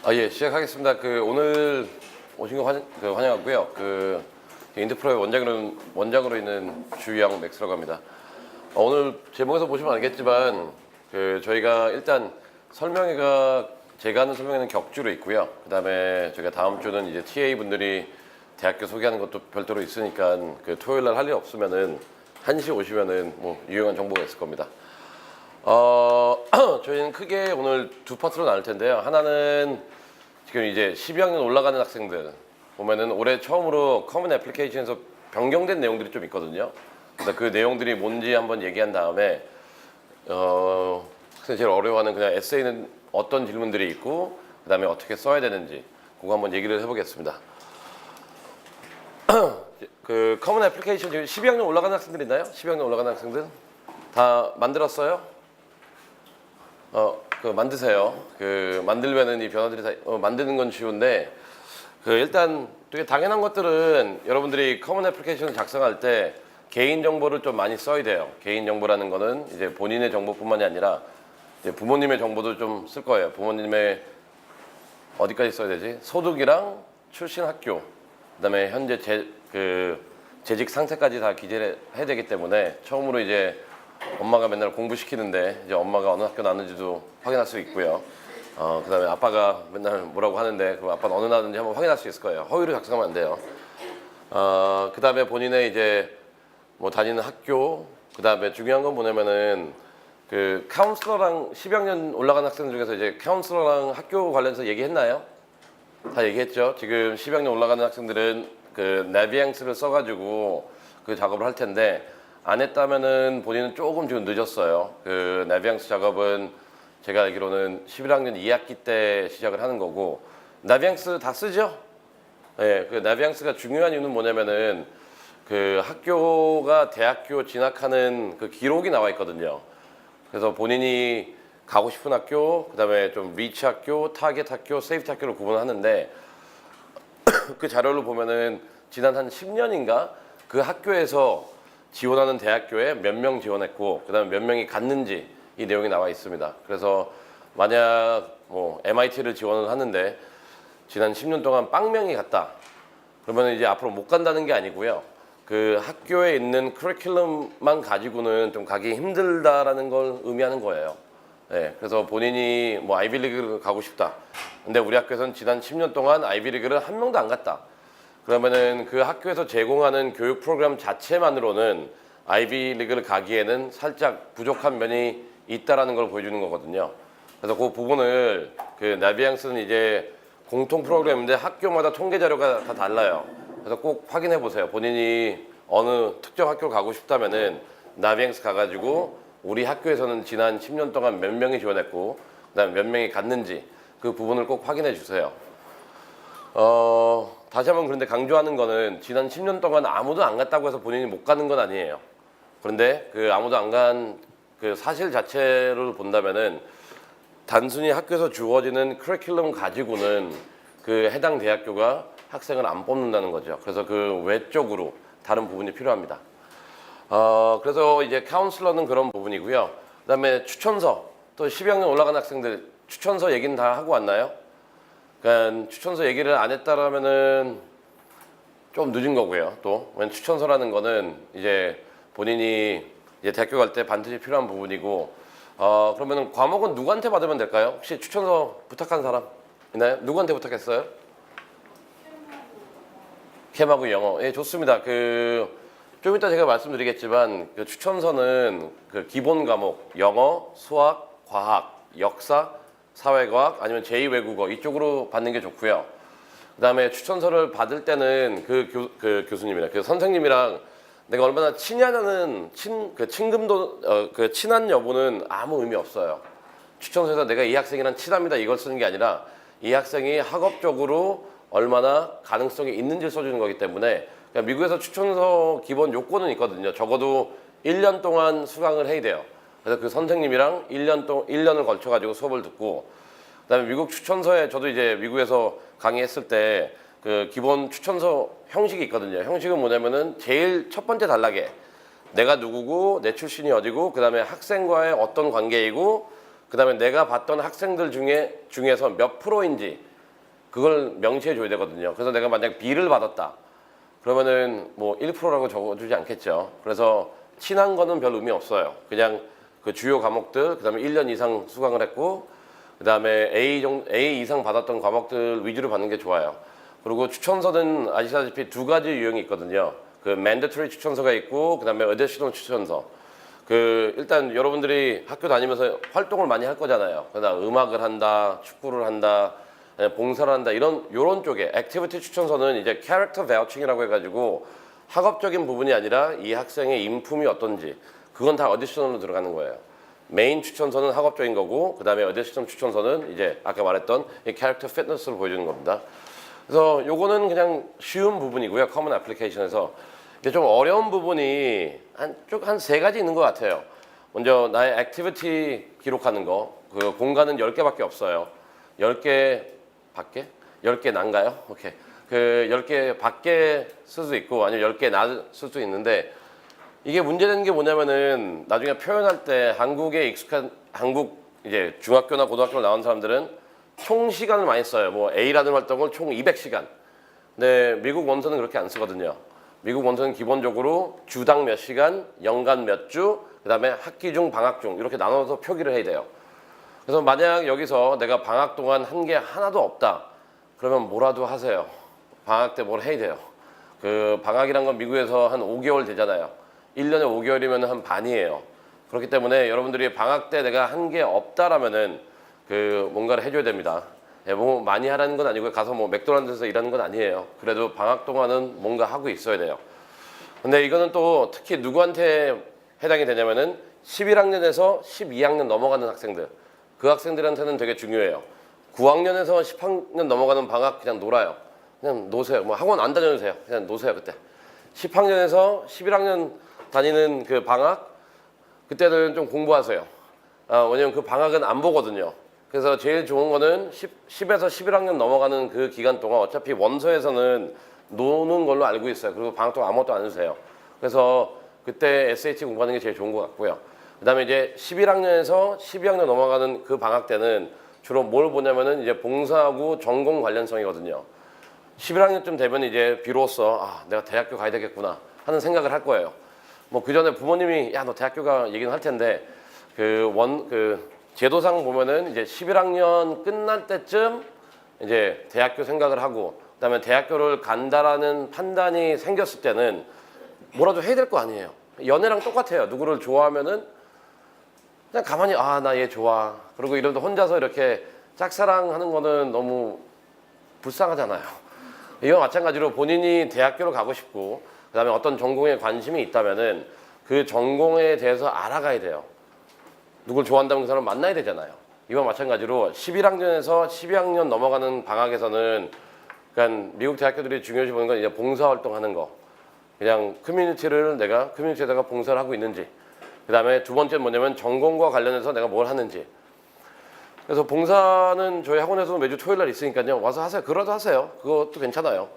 예, 시작하겠습니다. 오늘 오신 거 환영하고요. 인터프로의 원장으로 있는 주영 맥스라고 합니다. 오늘 제목에서 보시면 알겠지만 저희가 일단 제가 하는 설명회는 격주로 있고요. 그다음에 저희가 다음 주는 이제 TA 분들이 대학교 소개하는 것도 별도로 있으니까 토요일 날 할 일 없으면은 1시 오시면은 뭐 유용한 정보가 있을 겁니다. 저희는 크게 오늘 두 파트로 나눌 텐데요. 하나는 지금 이제 12학년 올라가는 학생들 보면은 올해 처음으로 커먼 애플리케이션에서 변경된 내용들이 좀 있거든요. 그래서 그 내용들이 뭔지 한번 얘기한 다음에 학생이 제일 어려워하는 그냥 에세이는 어떤 질문들이 있고 그다음에 어떻게 써야 되는지 그거 한번 얘기를 해보겠습니다. 커먼 애플리케이션 지금 12학년 올라가는 학생들 있나요? 12학년 올라가는 학생들 다 만들었어요? 만드세요. 만들면은 이 변화들이 다 만드는 건 쉬운데 일단 되게 당연한 것들은 여러분들이 커먼 애플리케이션을 작성할 때 개인 정보를 좀 많이 써야 돼요. 개인 정보라는 거는 이제 본인의 정보뿐만이 아니라 이제 부모님의 정보도 좀 쓸 거예요. 부모님의 어디까지 써야 되지? 소득이랑 출신 학교, 그다음에 현재 재직 상태까지 다 기재를 해야 되기 때문에 처음으로 이제 엄마가 맨날 공부시키는데 이제 엄마가 어느 학교 나왔는지도 확인할 수 있고요. 그다음에 아빠가 맨날 뭐라고 하는데 그럼 아빠는 어느 나왔는지 한번 확인할 수 있을 거예요. 허위로 작성하면 안 돼요. 그다음에 본인의 이제 뭐 다니는 학교, 그다음에 중요한 건 뭐냐면은 카운슬러랑 12학년 올라간 학생들 중에서 이제 카운슬러랑 학교 관련해서 얘기했나요? 다 얘기했죠. 지금 12학년 올라가는 학생들은 나비앙스를 써가지고 그 작업을 할 텐데 안 했다면은 본인은 조금 지금 늦었어요. 나비앙스 작업은 제가 알기로는 11학년 2학기 때 시작을 하는 거고 나비앙스 다 쓰죠? 네, 나비앙스가 중요한 이유는 뭐냐면은 학교가 대학교 진학하는 기록이 나와 있거든요. 그래서 본인이 가고 싶은 학교, 그다음에 좀 리치 학교, 타겟 학교, 세이프티 학교를 구분하는데 그 자료를 보면은 지난 한 10년인가 그 학교에서 지원하는 대학교에 몇 명 지원했고 그다음에 몇 명이 갔는지 이 내용이 나와 있습니다. 그래서 만약 뭐 MIT를 지원을 하는데 지난 10년 동안 빵명이 갔다. 그러면 이제 앞으로 못 간다는 게 아니고요. 학교에 있는 커리큘럼만 가지고는 좀 가기 힘들다라는 걸 의미하는 거예요. 네, 그래서 본인이 뭐 아이비리그를 가고 싶다. 근데 우리 학교에서는 지난 10년 동안 아이비리그를 한 명도 안 갔다. 그러면은 그 학교에서 제공하는 교육 프로그램 자체만으로는 아이비리그를 가기에는 살짝 부족한 면이 있다라는 걸 보여주는 거거든요. 그래서 그 부분을 나비앙스는 이제 공통 프로그램인데 학교마다 통계 자료가 다 달라요. 그래서 꼭 확인해 보세요. 본인이 어느 특정 학교를 가고 싶다면은 나비앙스 가가지고 우리 학교에서는 지난 10년 동안 몇 명이 지원했고 그다음에 몇 명이 갔는지 그 부분을 꼭 확인해 주세요. 다시 한번 그런데 강조하는 거는 지난 10년 동안 아무도 안 갔다고 해서 본인이 못 가는 건 아니에요. 그런데 아무도 안 간 사실 자체를 본다면은 단순히 학교에서 주어지는 커리큘럼 가지고는 해당 대학교가 학생을 안 뽑는다는 거죠. 그래서 외적으로 다른 부분이 필요합니다. 그래서 이제 카운슬러는 그런 부분이고요. 그다음에 추천서, 또 12학년 올라간 학생들 추천서 얘기는 다 하고 왔나요? 그러니까 추천서 얘기를 안 했다라면은 좀 늦은 거고요. 또 추천서라는 거는 이제 본인이 이제 대학교 갈 때 반드시 필요한 부분이고, 그러면은 과목은 누구한테 받으면 될까요? 혹시 추천서 부탁한 사람 있나요? 누구한테 부탁했어요? 캠하고 영어. 예, 좋습니다. 좀 이따 제가 말씀드리겠지만 추천서는 기본 과목 영어, 수학, 과학, 역사, 사회과학 아니면 제2외국어 이쪽으로 받는 게 좋고요. 그다음에 추천서를 받을 때는 교수님이랑 선생님이랑 내가 얼마나 친하냐는 친금도 친한 여부는 아무 의미 없어요. 추천서에서 내가 이 학생이랑 친합니다 이걸 쓰는 게 아니라 이 학생이 학업적으로 얼마나 가능성이 있는지를 써주는 거기 때문에 미국에서 추천서 기본 요건은 있거든요. 적어도 1년 동안 수강을 해야 돼요. 그래서 선생님이랑 1년을 걸쳐가지고 수업을 듣고 그다음에 미국 추천서에 저도 이제 미국에서 강의했을 때 기본 추천서 형식이 있거든요. 형식은 뭐냐면은 제일 첫 번째 단락에 내가 누구고 내 출신이 어디고 그다음에 학생과의 어떤 관계이고 그다음에 내가 봤던 학생들 중에서 몇 프로인지 그걸 명시해 줘야 되거든요. 그래서 내가 만약 B를 받았다. 그러면은 뭐 1%라고 적어주지 않겠죠. 그래서 친한 거는 별 의미 없어요. 그냥 그 주요 과목들, 그 다음에 1년 이상 수강을 했고, 그 다음에 A 이상 받았던 과목들 위주로 받는 게 좋아요. 그리고 추천서는 아시다시피 두 가지 유형이 있거든요. 그 mandatory 추천서가 있고, 그 다음에 additional 추천서. 그 일단 여러분들이 학교 다니면서 활동을 많이 할 거잖아요. 그러다 음악을 한다, 축구를 한다, 봉사를 한다 요런 쪽에 액티비티 추천서는 이제 캐릭터 베어칭이라고 해가지고 학업적인 부분이 아니라 이 학생의 인품이 어떤지 그건 다 어디셔널로 들어가는 거예요. 메인 추천서는 학업적인 거고 그 다음에 어디셔널 추천서는 이제 아까 말했던 이 캐릭터 피트니스를 보여주는 겁니다. 그래서 요거는 그냥 쉬운 부분이고요. 커먼 애플리케이션에서 이게 좀 어려운 부분이 한 세 가지 있는 것 같아요. 먼저 나의 액티비티 기록하는 거. 그 공간은 10개밖에 없어요. 10개 밖에? 10개 난가요? 오케이. 그 10개 밖에 쓸 수 있고 아니면 10개 나 쓸 수 있는데 이게 문제되는 게 뭐냐면은 나중에 표현할 때 한국에 익숙한 한국 이제 중학교나 고등학교 나온 사람들은 총 시간을 많이 써요. 뭐 A라는 활동을 총 200시간. 근데 미국 원서는 그렇게 안 쓰거든요. 미국 원서는 기본적으로 주당 몇 시간, 연간 몇 주, 그 다음에 학기 중, 방학 중 이렇게 나눠서 표기를 해야 돼요. 그래서 만약 여기서 내가 방학 동안 한 게 하나도 없다. 그러면 뭐라도 하세요. 방학 때 뭘 해야 돼요. 그 방학이란 건 미국에서 한 5개월 되잖아요. 1년에 5개월이면 한 반이에요. 그렇기 때문에 여러분들이 방학 때 내가 한 게 없다라면은 그 뭔가를 해줘야 됩니다. 예, 뭐 많이 하라는 건 아니고요. 가서 뭐 맥도날드에서 일하는 건 아니에요. 그래도 방학 동안은 뭔가 하고 있어야 돼요. 근데 이거는 또 특히 누구한테 해당이 되냐면은 11학년에서 12학년 넘어가는 학생들. 그 학생들한테는 되게 중요해요. 9학년에서 10학년 넘어가는 방학 그냥 놀아요. 그냥 노세요. 뭐 학원 안 다녀주세요. 그냥 노세요 그때. 10학년에서 11학년 다니는 그 방학 그때는 좀 공부하세요. 왜냐면 그 방학은 안 보거든요. 그래서 제일 좋은 거는 10에서 11학년 넘어가는 그 기간 동안 어차피 원서에서는 노는 걸로 알고 있어요. 그리고 방학 동안 아무것도 안 해주세요. 그래서 그때 SAT 공부하는 게 제일 좋은 것 같고요. 그 다음에 이제 11학년에서 12학년 넘어가는 그 방학 때는 주로 뭘 보냐면은 이제 봉사하고 전공 관련성이거든요. 11학년쯤 되면 이제 비로소 내가 대학교 가야 되겠구나 하는 생각을 할 거예요. 뭐 그 전에 부모님이 야 너 대학교 가 얘기는 할 텐데 그 제도상 보면은 이제 11학년 끝날 때쯤 이제 대학교 생각을 하고 그다음에 대학교를 간다라는 판단이 생겼을 때는 뭐라도 해야 될 거 아니에요. 연애랑 똑같아요. 누구를 좋아하면은 그냥 가만히 나 얘 좋아. 그리고 이러다 혼자서 이렇게 짝사랑하는 거는 너무 불쌍하잖아요. 이와 마찬가지로 본인이 대학교를 가고 싶고 그다음에 어떤 전공에 관심이 있다면은 그 전공에 대해서 알아가야 돼요. 누굴 좋아한다면 그 사람 만나야 되잖아요. 이와 마찬가지로 11학년에서 12학년 넘어가는 방학에서는 그러니까 미국 대학교들이 중요시 보는 건 이제 봉사활동하는 거. 그냥 커뮤니티에다가 봉사를 하고 있는지. 그 다음에 두 번째는 뭐냐면 전공과 관련해서 내가 뭘 하는지. 그래서 봉사는 저희 학원에서도 매주 토요일 날 있으니까요. 와서 하세요. 그러도 하세요. 그것도 괜찮아요.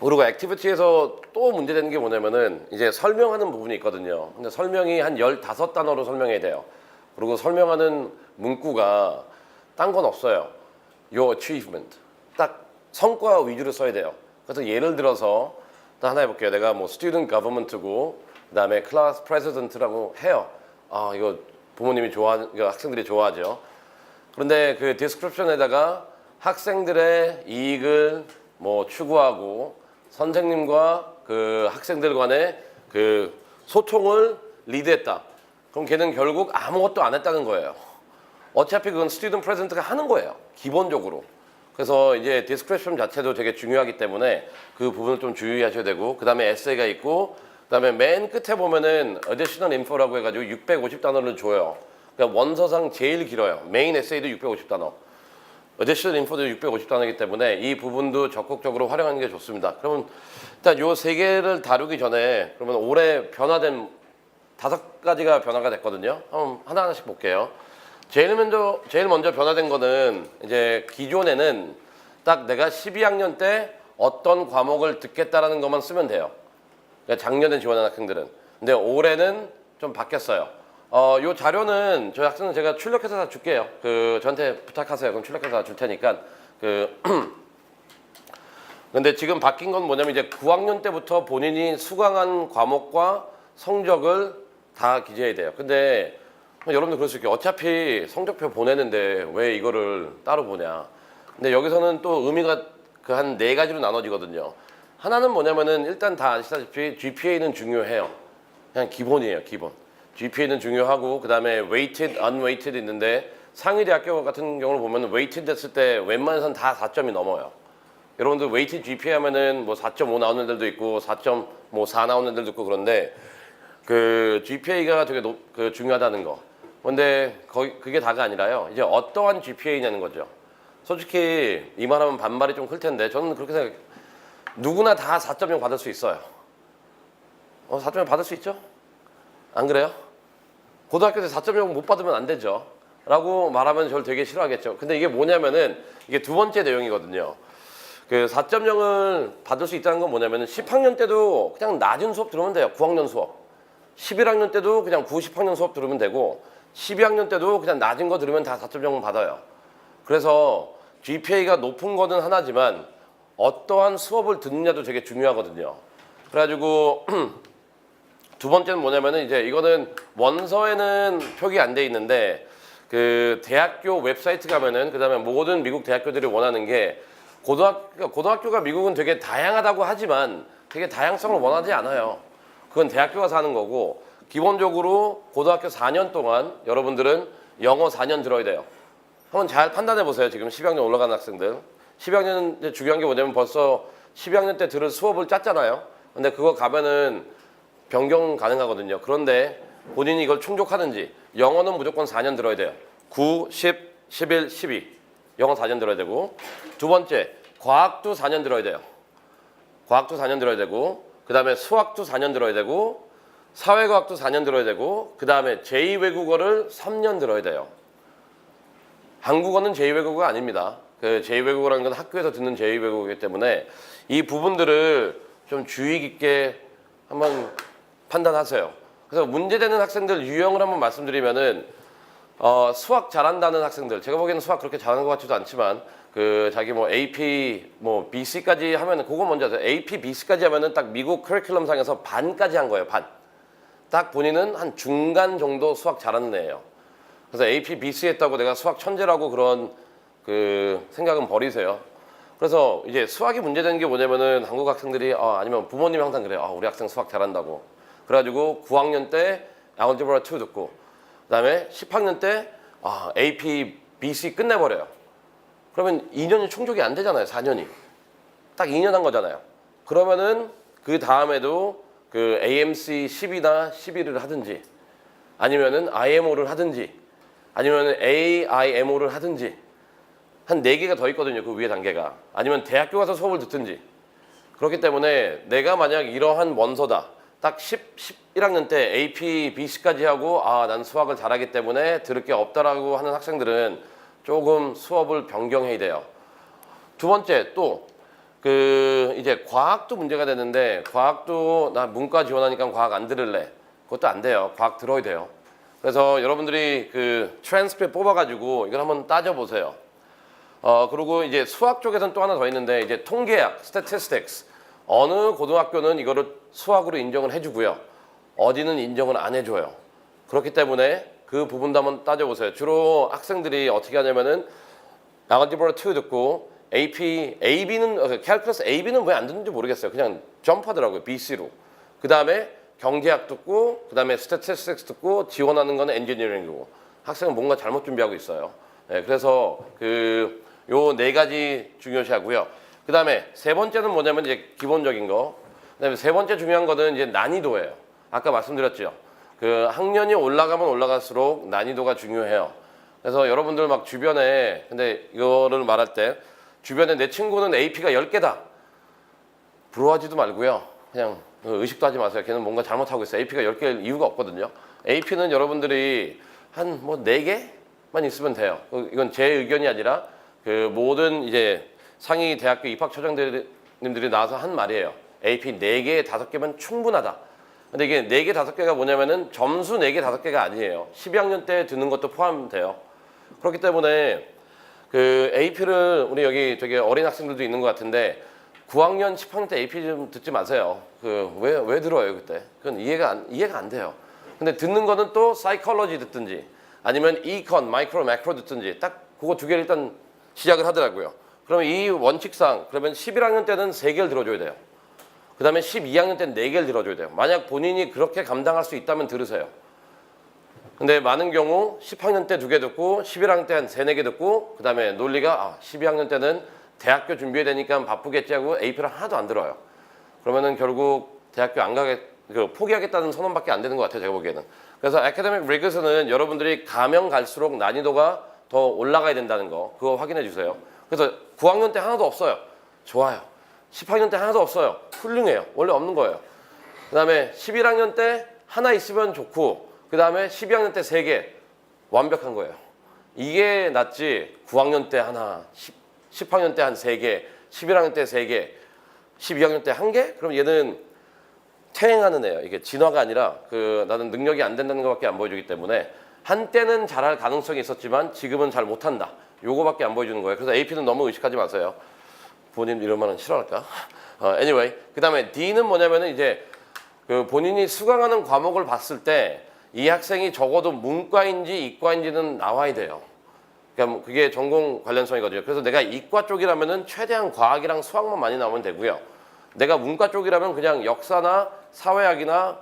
그리고 액티비티에서 또 문제되는 게 뭐냐면은 이제 설명하는 부분이 있거든요. 근데 설명이 한 15단어로 설명해야 돼요. 그리고 설명하는 문구가 딴 건 없어요. Your achievement. 딱 성과 위주로 써야 돼요. 그래서 예를 들어서 또 하나 해볼게요. 내가 뭐 student government고 그다음에 class president라고 해요. 이거 부모님이 이거 학생들이 좋아하죠. 그런데 그 description에다가 학생들의 이익을 뭐 추구하고 선생님과 그 학생들 간의 그 소통을 리드했다. 그럼 걔는 결국 아무것도 안 했다는 거예요. 어차피 그건 스튜던트 프레젠트가 하는 거예요. 기본적으로. 그래서 이제 디스크리프션 자체도 되게 중요하기 때문에 그 부분을 좀 주의하셔야 되고 그 다음에 에세이가 있고 그 다음에 맨 끝에 보면은 additional info라고 해가지고 650단어를 줘요. 그러니까 원서상 제일 길어요. 메인 에세이도 650단어. additional info도 650단어이기 때문에 이 부분도 적극적으로 활용하는 게 좋습니다. 그러면 일단 요 세 개를 다루기 전에 그러면 올해 변화된 5가지가 변화가 됐거든요. 한번 하나하나씩 볼게요. 제일 먼저 변화된 거는 이제 기존에는 딱 내가 12학년 때 어떤 과목을 듣겠다라는 것만 쓰면 돼요. 그러니까 작년에 지원한 학생들은. 근데 올해는 좀 바뀌었어요. 요 자료는 저희 학생은 제가 출력해서 다 줄게요. 저한테 부탁하세요. 그럼 출력해서 다 줄 테니까. 근데 지금 바뀐 건 뭐냐면 이제 9학년 때부터 본인이 수강한 과목과 성적을 다 기재해야 돼요. 근데 여러분들 그럴 수 있겠죠. 어차피 성적표 보내는데 왜 이거를 따로 보냐. 근데 여기서는 또 의미가 한 4가지로 나눠지거든요. 하나는 뭐냐면은 일단 다 아시다시피 GPA는 중요해요. 그냥 기본이에요, 기본. GPA는 중요하고 그다음에 weighted, unweighted 있는데 상위 대학교 같은 경우를 보면 weighted 됐을 때 웬만해서는 다 4점이 넘어요. 여러분들 weighted GPA 하면은 뭐 4.5 나오는 애들도 있고 4.4 나오는 애들도 있고 그런데 GPA가 되게 중요하다는 거. 근데 그게 다가 아니라요. 이제 어떠한 GPA냐는 거죠. 솔직히 이 말하면 반발이 좀 클 텐데 저는 그렇게 생각해요. 누구나 다 4.0 받을 수 있어요. 4.0 받을 수 있죠? 안 그래요? 고등학교에서 4.0 못 받으면 안 되죠. 라고 말하면 저를 되게 싫어하겠죠. 근데 이게 뭐냐면은 이게 두 번째 내용이거든요. 4.0을 받을 수 있다는 건 뭐냐면은 10학년 때도 그냥 낮은 수업 들으면 돼요. 9학년 수업. 11학년 때도 그냥 9, 10학년 수업 들으면 되고 12학년 때도 그냥 낮은 거 들으면 다 4.0을 받아요. 그래서 GPA가 높은 거는 하나지만 어떠한 수업을 듣느냐도 되게 중요하거든요. 그래가지고 두 번째는 뭐냐면은 이제 이거는 원서에는 표기 안 돼 있는데 대학교 웹사이트 가면은 그다음에 모든 미국 대학교들이 원하는 게 고등학교가 미국은 되게 다양하다고 하지만 되게 다양성을 원하지 않아요. 그건 대학교가 사는 거고 기본적으로 고등학교 4년 동안 여러분들은 영어 4년 들어야 돼요. 한번 잘 판단해 보세요. 지금 12학년 올라가는 학생들. 12학년 중요한 게 뭐냐면 벌써 12학년 때 들을 수업을 짰잖아요. 근데 그거 가면은 변경 가능하거든요. 그런데 본인이 이걸 충족하는지 영어는 무조건 4년 들어야 돼요. 9, 10, 11, 12 영어 4년 들어야 되고 두 번째 과학도 4년 들어야 돼요. 과학도 4년 들어야 되고 그 다음에 수학도 4년 들어야 되고 사회과학도 4년 들어야 되고 그 다음에 제2외국어를 3년 들어야 돼요. 한국어는 제2외국어가 아닙니다. 제2외국어라는 건 학교에서 듣는 제2외국어이기 때문에 이 부분들을 좀 주의 깊게 한번 판단하세요. 그래서 문제되는 학생들 유형을 한번 말씀드리면은 수학 잘한다는 학생들, 제가 보기에는 수학 그렇게 잘하는 것 같지도 않지만 자기 AP BC까지 하면은 그거 먼저 하세요. AP BC까지 하면은 딱 미국 커리큘럼 상에서 반까지 한 거예요. 반. 딱 본인은 한 중간 정도 수학 잘하는 애예요. 그래서 AP BC 했다고 내가 수학 천재라고 그런 생각은 버리세요. 그래서 이제 수학이 문제되는 게 뭐냐면은 한국 학생들이 아니면 부모님이 항상 그래요. 우리 학생 수학 잘한다고. 그래가지고 9학년 때 알gebra 2 듣고 그다음에 10학년 때 AP BC 끝내버려요. 그러면 2년이 충족이 안 되잖아요. 4년이. 딱 2년 한 거잖아요. 그러면은 그 다음에도 AMC 10이나 11을 하든지 아니면은 IMO를 하든지 아니면은 AIMO를 하든지 한 4개가 더 있거든요. 그 위에 단계가. 아니면 대학교 가서 수업을 듣든지. 그렇기 때문에 내가 만약 이러한 원서다. 딱 11학년 때 AP, BC까지 하고 난 수학을 잘하기 때문에 들을 게 없다라고 하는 학생들은 조금 수업을 변경해야 돼요. 두 번째 또 이제 과학도 문제가 되는데 과학도 나 문과 지원하니까 과학 안 들을래. 그것도 안 돼요. 과학 들어야 돼요. 그래서 여러분들이 트랜스크립트 뽑아가지고 이걸 한번 따져보세요. 그리고 이제 수학 쪽에서는 또 하나 더 있는데 이제 통계학, statistics. 어느 고등학교는 이거를 수학으로 인정을 해주고요. 어디는 인정을 안 해줘요. 그렇기 때문에 그 부분도 한번 따져보세요. 주로 학생들이 어떻게 하냐면은 알gebra 2 듣고 AB는 calculus AB는 왜 안 듣는지 모르겠어요. 그냥 점프하더라고요. BC로. 그 다음에 경제학 듣고 그 다음에 statistics 듣고 지원하는 거는 engineering이고 학생은 뭔가 잘못 준비하고 있어요. 네, 그래서 요 4가지 중요시하고요. 그 다음에 세 번째는 뭐냐면 이제 기본적인 거. 그 다음에 세 번째 중요한 거는 이제 난이도예요. 아까 말씀드렸죠. 학년이 올라가면 올라갈수록 난이도가 중요해요. 그래서 여러분들 막 주변에 근데 이거를 말할 때 주변에 내 친구는 AP가 10개다. 부러워하지도 말고요. 그냥 의식도 하지 마세요. 걔는 뭔가 잘못하고 있어요. AP가 10개일 이유가 없거든요. AP는 여러분들이 한 4개만 있으면 돼요. 이건 제 의견이 아니라 모든 이제 상위 대학교 입학처장님들이 나와서 한 말이에요. AP 4개, 5개면 충분하다. 근데 이게 4개, 5개가 뭐냐면은 점수 4개, 5개가 아니에요. 12학년 때 듣는 것도 포함돼요. 그렇기 때문에 그 AP를 우리 여기 되게 어린 학생들도 있는 것 같은데 9학년, 10학년 때 AP 좀 듣지 마세요. 왜 들어요, 그때? 그건 이해가 안 돼요. 근데 듣는 거는 또 사이콜로지 듣든지 아니면 이컨, 마이크로, 매크로 듣든지 딱 그거 2개를 일단 시작을 하더라고요. 그러면 이 원칙상 그러면 11학년 때는 3개를 들어줘야 돼요. 그 다음에 12학년 때는 4개를 들어줘야 돼요. 만약 본인이 그렇게 감당할 수 있다면 들으세요. 근데 많은 경우 10학년 때 2개 듣고 11학년 때 한 3, 4개 듣고 그 다음에 논리가 12학년 때는 대학교 준비해야 되니까 바쁘겠지 하고 AP를 하나도 안 들어요. 그러면은 결국 대학교 안 포기하겠다는 선언밖에 안 되는 것 같아요, 제가 보기에는. 그래서 애카데믹 리그스는 여러분들이 가면 갈수록 난이도가 더 올라가야 된다는 거, 그거 확인해 주세요. 그래서 9학년 때 하나도 없어요. 좋아요. 10학년 때 하나도 없어요. 훌륭해요. 원래 없는 거예요. 그 다음에 11학년 때 하나 있으면 좋고 그 다음에 12학년 때 3개 완벽한 거예요. 이게 낫지 9학년 때 하나, 10학년 때 한 3개, 11학년 때 3개, 12학년 때 1개? 그럼 얘는 퇴행하는 애예요. 이게 진화가 아니라 나는 능력이 안 된다는 것밖에 안 보여주기 때문에 한때는 잘할 가능성이 있었지만 지금은 잘 못한다. 요거밖에 안 보여주는 거예요. 그래서 AP는 너무 의식하지 마세요. 본인 이러면은 싫어할까? Anyway, 그 다음에 D는 뭐냐면은 이제 본인이 수강하는 과목을 봤을 때 이 학생이 적어도 문과인지 이과인지는 나와야 돼요. 그러니까 그게 전공 관련성이거든요. 그래서 내가 이과 쪽이라면은 최대한 과학이랑 수학만 많이 나오면 되고요. 내가 문과 쪽이라면 그냥 역사나 사회학이나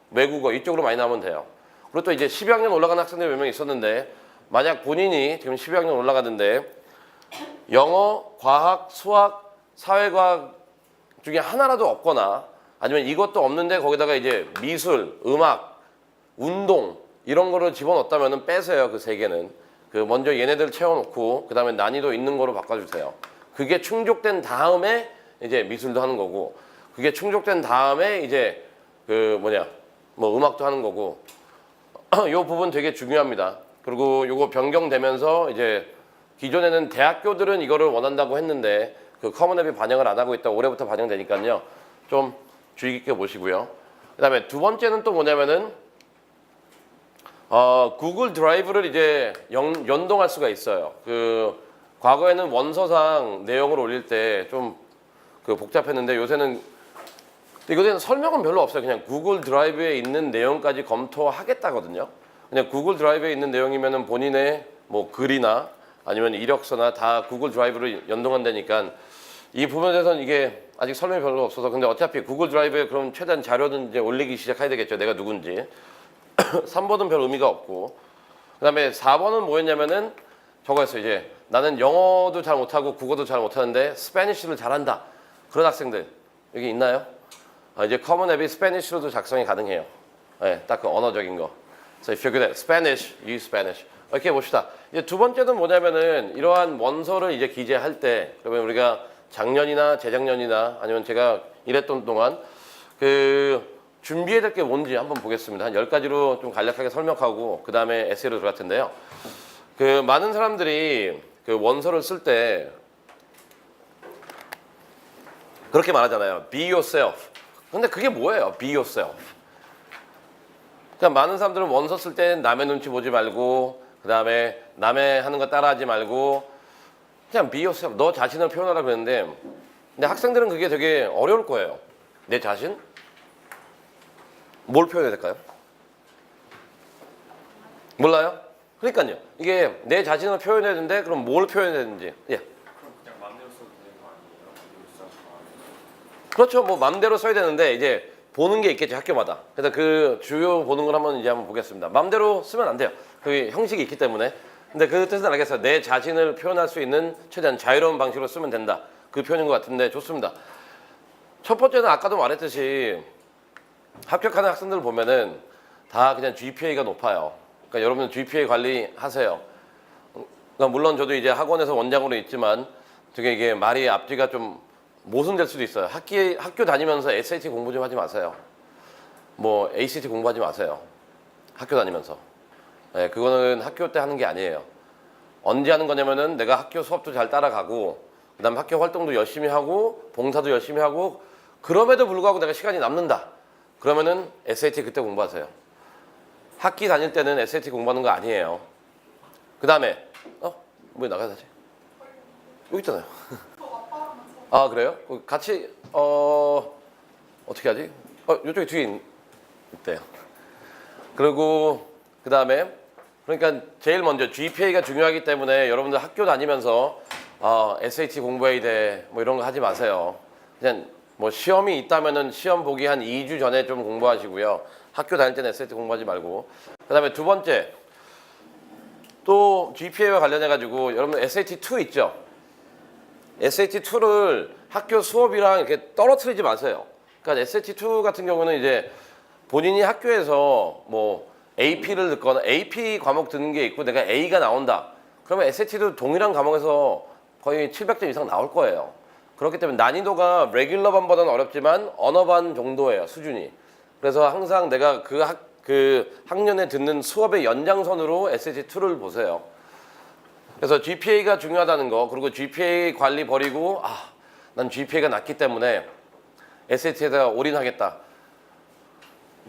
외국어 이쪽으로 많이 나오면 돼요. 그리고 또 이제 12학년 올라간 학생들이 몇 명 있었는데 만약 본인이 지금 12학년 올라가는데 영어, 과학, 수학, 사회과학 중에 하나라도 없거나 아니면 이것도 없는데 거기다가 이제 미술, 음악, 운동 이런 거를 집어넣었다면 빼세요. 그 3개는. 먼저 얘네들 채워놓고 그 다음에 난이도 있는 거로 바꿔주세요. 그게 충족된 다음에 이제 미술도 하는 거고 그게 충족된 다음에 이제 음악도 하는 거고 요 부분 되게 중요합니다. 그리고 요거 변경되면서 이제 기존에는 대학교들은 이거를 원한다고 했는데 커먼앱이 반영을 안 하고 있다. 올해부터 반영되니까요. 좀 주의 깊게 보시고요. 그 다음에 두 번째는 또 뭐냐면은 구글 드라이브를 이제 연동할 수가 있어요. 과거에는 원서상 내용을 올릴 때 좀 복잡했는데 요새는 설명은 별로 없어요. 그냥 구글 드라이브에 있는 내용까지 검토하겠다거든요. 그냥 구글 드라이브에 있는 내용이면은 본인의 뭐 글이나 아니면 이력서나 다 구글 드라이브를 연동한다니까 이 부분에 대해서는 이게 아직 설명이 별로 없어서 근데 어차피 구글 드라이브에 그럼 최대한 자료는 이제 올리기 시작해야 되겠죠. 내가 누군지. 3번은 별 의미가 없고 그 다음에 4번은 뭐였냐면은 저거였어요. 이제 나는 영어도 잘 못하고 국어도 잘 못하는데 스페니쉬를 잘한다. 그런 학생들 여기 있나요? 이제 커먼 앱이 스페니쉬로도 작성이 가능해요. 네, 딱 그 언어적인 거. So if you're good at Spanish, use Spanish. 이렇게 봅시다. 이제 두 번째는 뭐냐면은 이러한 원서를 이제 기재할 때 그러면 우리가 작년이나 재작년이나 아니면 제가 일했던 동안 준비해야 될 게 뭔지 한번 보겠습니다. 한 10가지로 좀 간략하게 설명하고 그 다음에 에세이로 들어갈 텐데요. 많은 사람들이 원서를 쓸 때 그렇게 말하잖아요. Be yourself. 근데 그게 뭐예요? Be yourself. 그러니까 많은 사람들은 원서 쓸 때 남의 눈치 보지 말고 그 다음에 남의 하는 거 따라하지 말고 그냥 be yourself. 너 자신을 표현하라 그랬는데 근데 학생들은 그게 되게 어려울 거예요. 내 자신? 뭘 표현해야 될까요? 몰라요? 그러니까요. 이게 내 자신을 표현해야 되는데 그럼 뭘 표현해야 되는지. 예. 그럼 그냥 마음대로 써도 되는 거 아니에요? 그렇죠. 뭐 맘대로 써야 되는데 이제 보는 게 있겠죠. 학교마다. 그래서 그 주요 보는 걸 한번 보겠습니다. 맘대로 쓰면 안 돼요. 그 형식이 있기 때문에. 근데 그 뜻은 알겠어요. 내 자신을 표현할 수 있는 최대한 자유로운 방식으로 쓰면 된다. 그 표현인 것 같은데 좋습니다. 첫 번째는 아까도 말했듯이 합격하는 학생들을 보면은 다 그냥 GPA가 높아요. 그러니까 여러분 GPA 관리하세요. 그러니까 물론 저도 이제 학원에서 원장으로 있지만 되게 이게 말이 앞뒤가 좀 모순될 수도 있어요. 학교 다니면서 SAT 공부 좀 하지 마세요. 뭐 ACT 공부하지 마세요. 학교 다니면서. 네, 그거는 학교 때 하는 게 아니에요. 언제 하는 거냐면은 내가 학교 수업도 잘 따라가고 그다음 학교 활동도 열심히 하고 봉사도 열심히 하고 그럼에도 불구하고 내가 시간이 남는다. 그러면은 SAT 그때 공부하세요. 학기 다닐 때는 SAT 공부하는 거 아니에요. 그 다음에 뭐 나가야 되지? 여기 있잖아요. 아 그래요? 같이 어떻게 하지? 이쪽에 뒤에 있대요. 그리고 그 다음에 그러니까 제일 먼저 GPA가 중요하기 때문에 여러분들 학교 다니면서 SAT 공부해야 돼 뭐 이런 거 하지 마세요. 그냥 뭐 시험이 있다면은 시험 보기 한 2주 전에 좀 공부하시고요. 학교 다닐 때는 SAT 공부하지 말고. 그 다음에 두 번째 또 GPA와 관련해 가지고 여러분 SAT2 있죠? SAT2를 학교 수업이랑 이렇게 떨어뜨리지 마세요. 그러니까 SAT2 같은 경우는 이제 본인이 학교에서 뭐 AP를 듣거나 AP 과목 듣는 게 있고 내가 A가 나온다. 그러면 SAT도 동일한 과목에서 거의 700점 이상 나올 거예요. 그렇기 때문에 난이도가 레귤러 반보다는 어렵지만 언어반 정도예요, 수준이. 그래서 항상 내가 그 학년에 듣는 수업의 연장선으로 SAT2를 보세요. 그래서 GPA가 중요하다는 거, 그리고 GPA 관리 버리고 난 GPA가 낮기 때문에 SAT에다가 올인하겠다.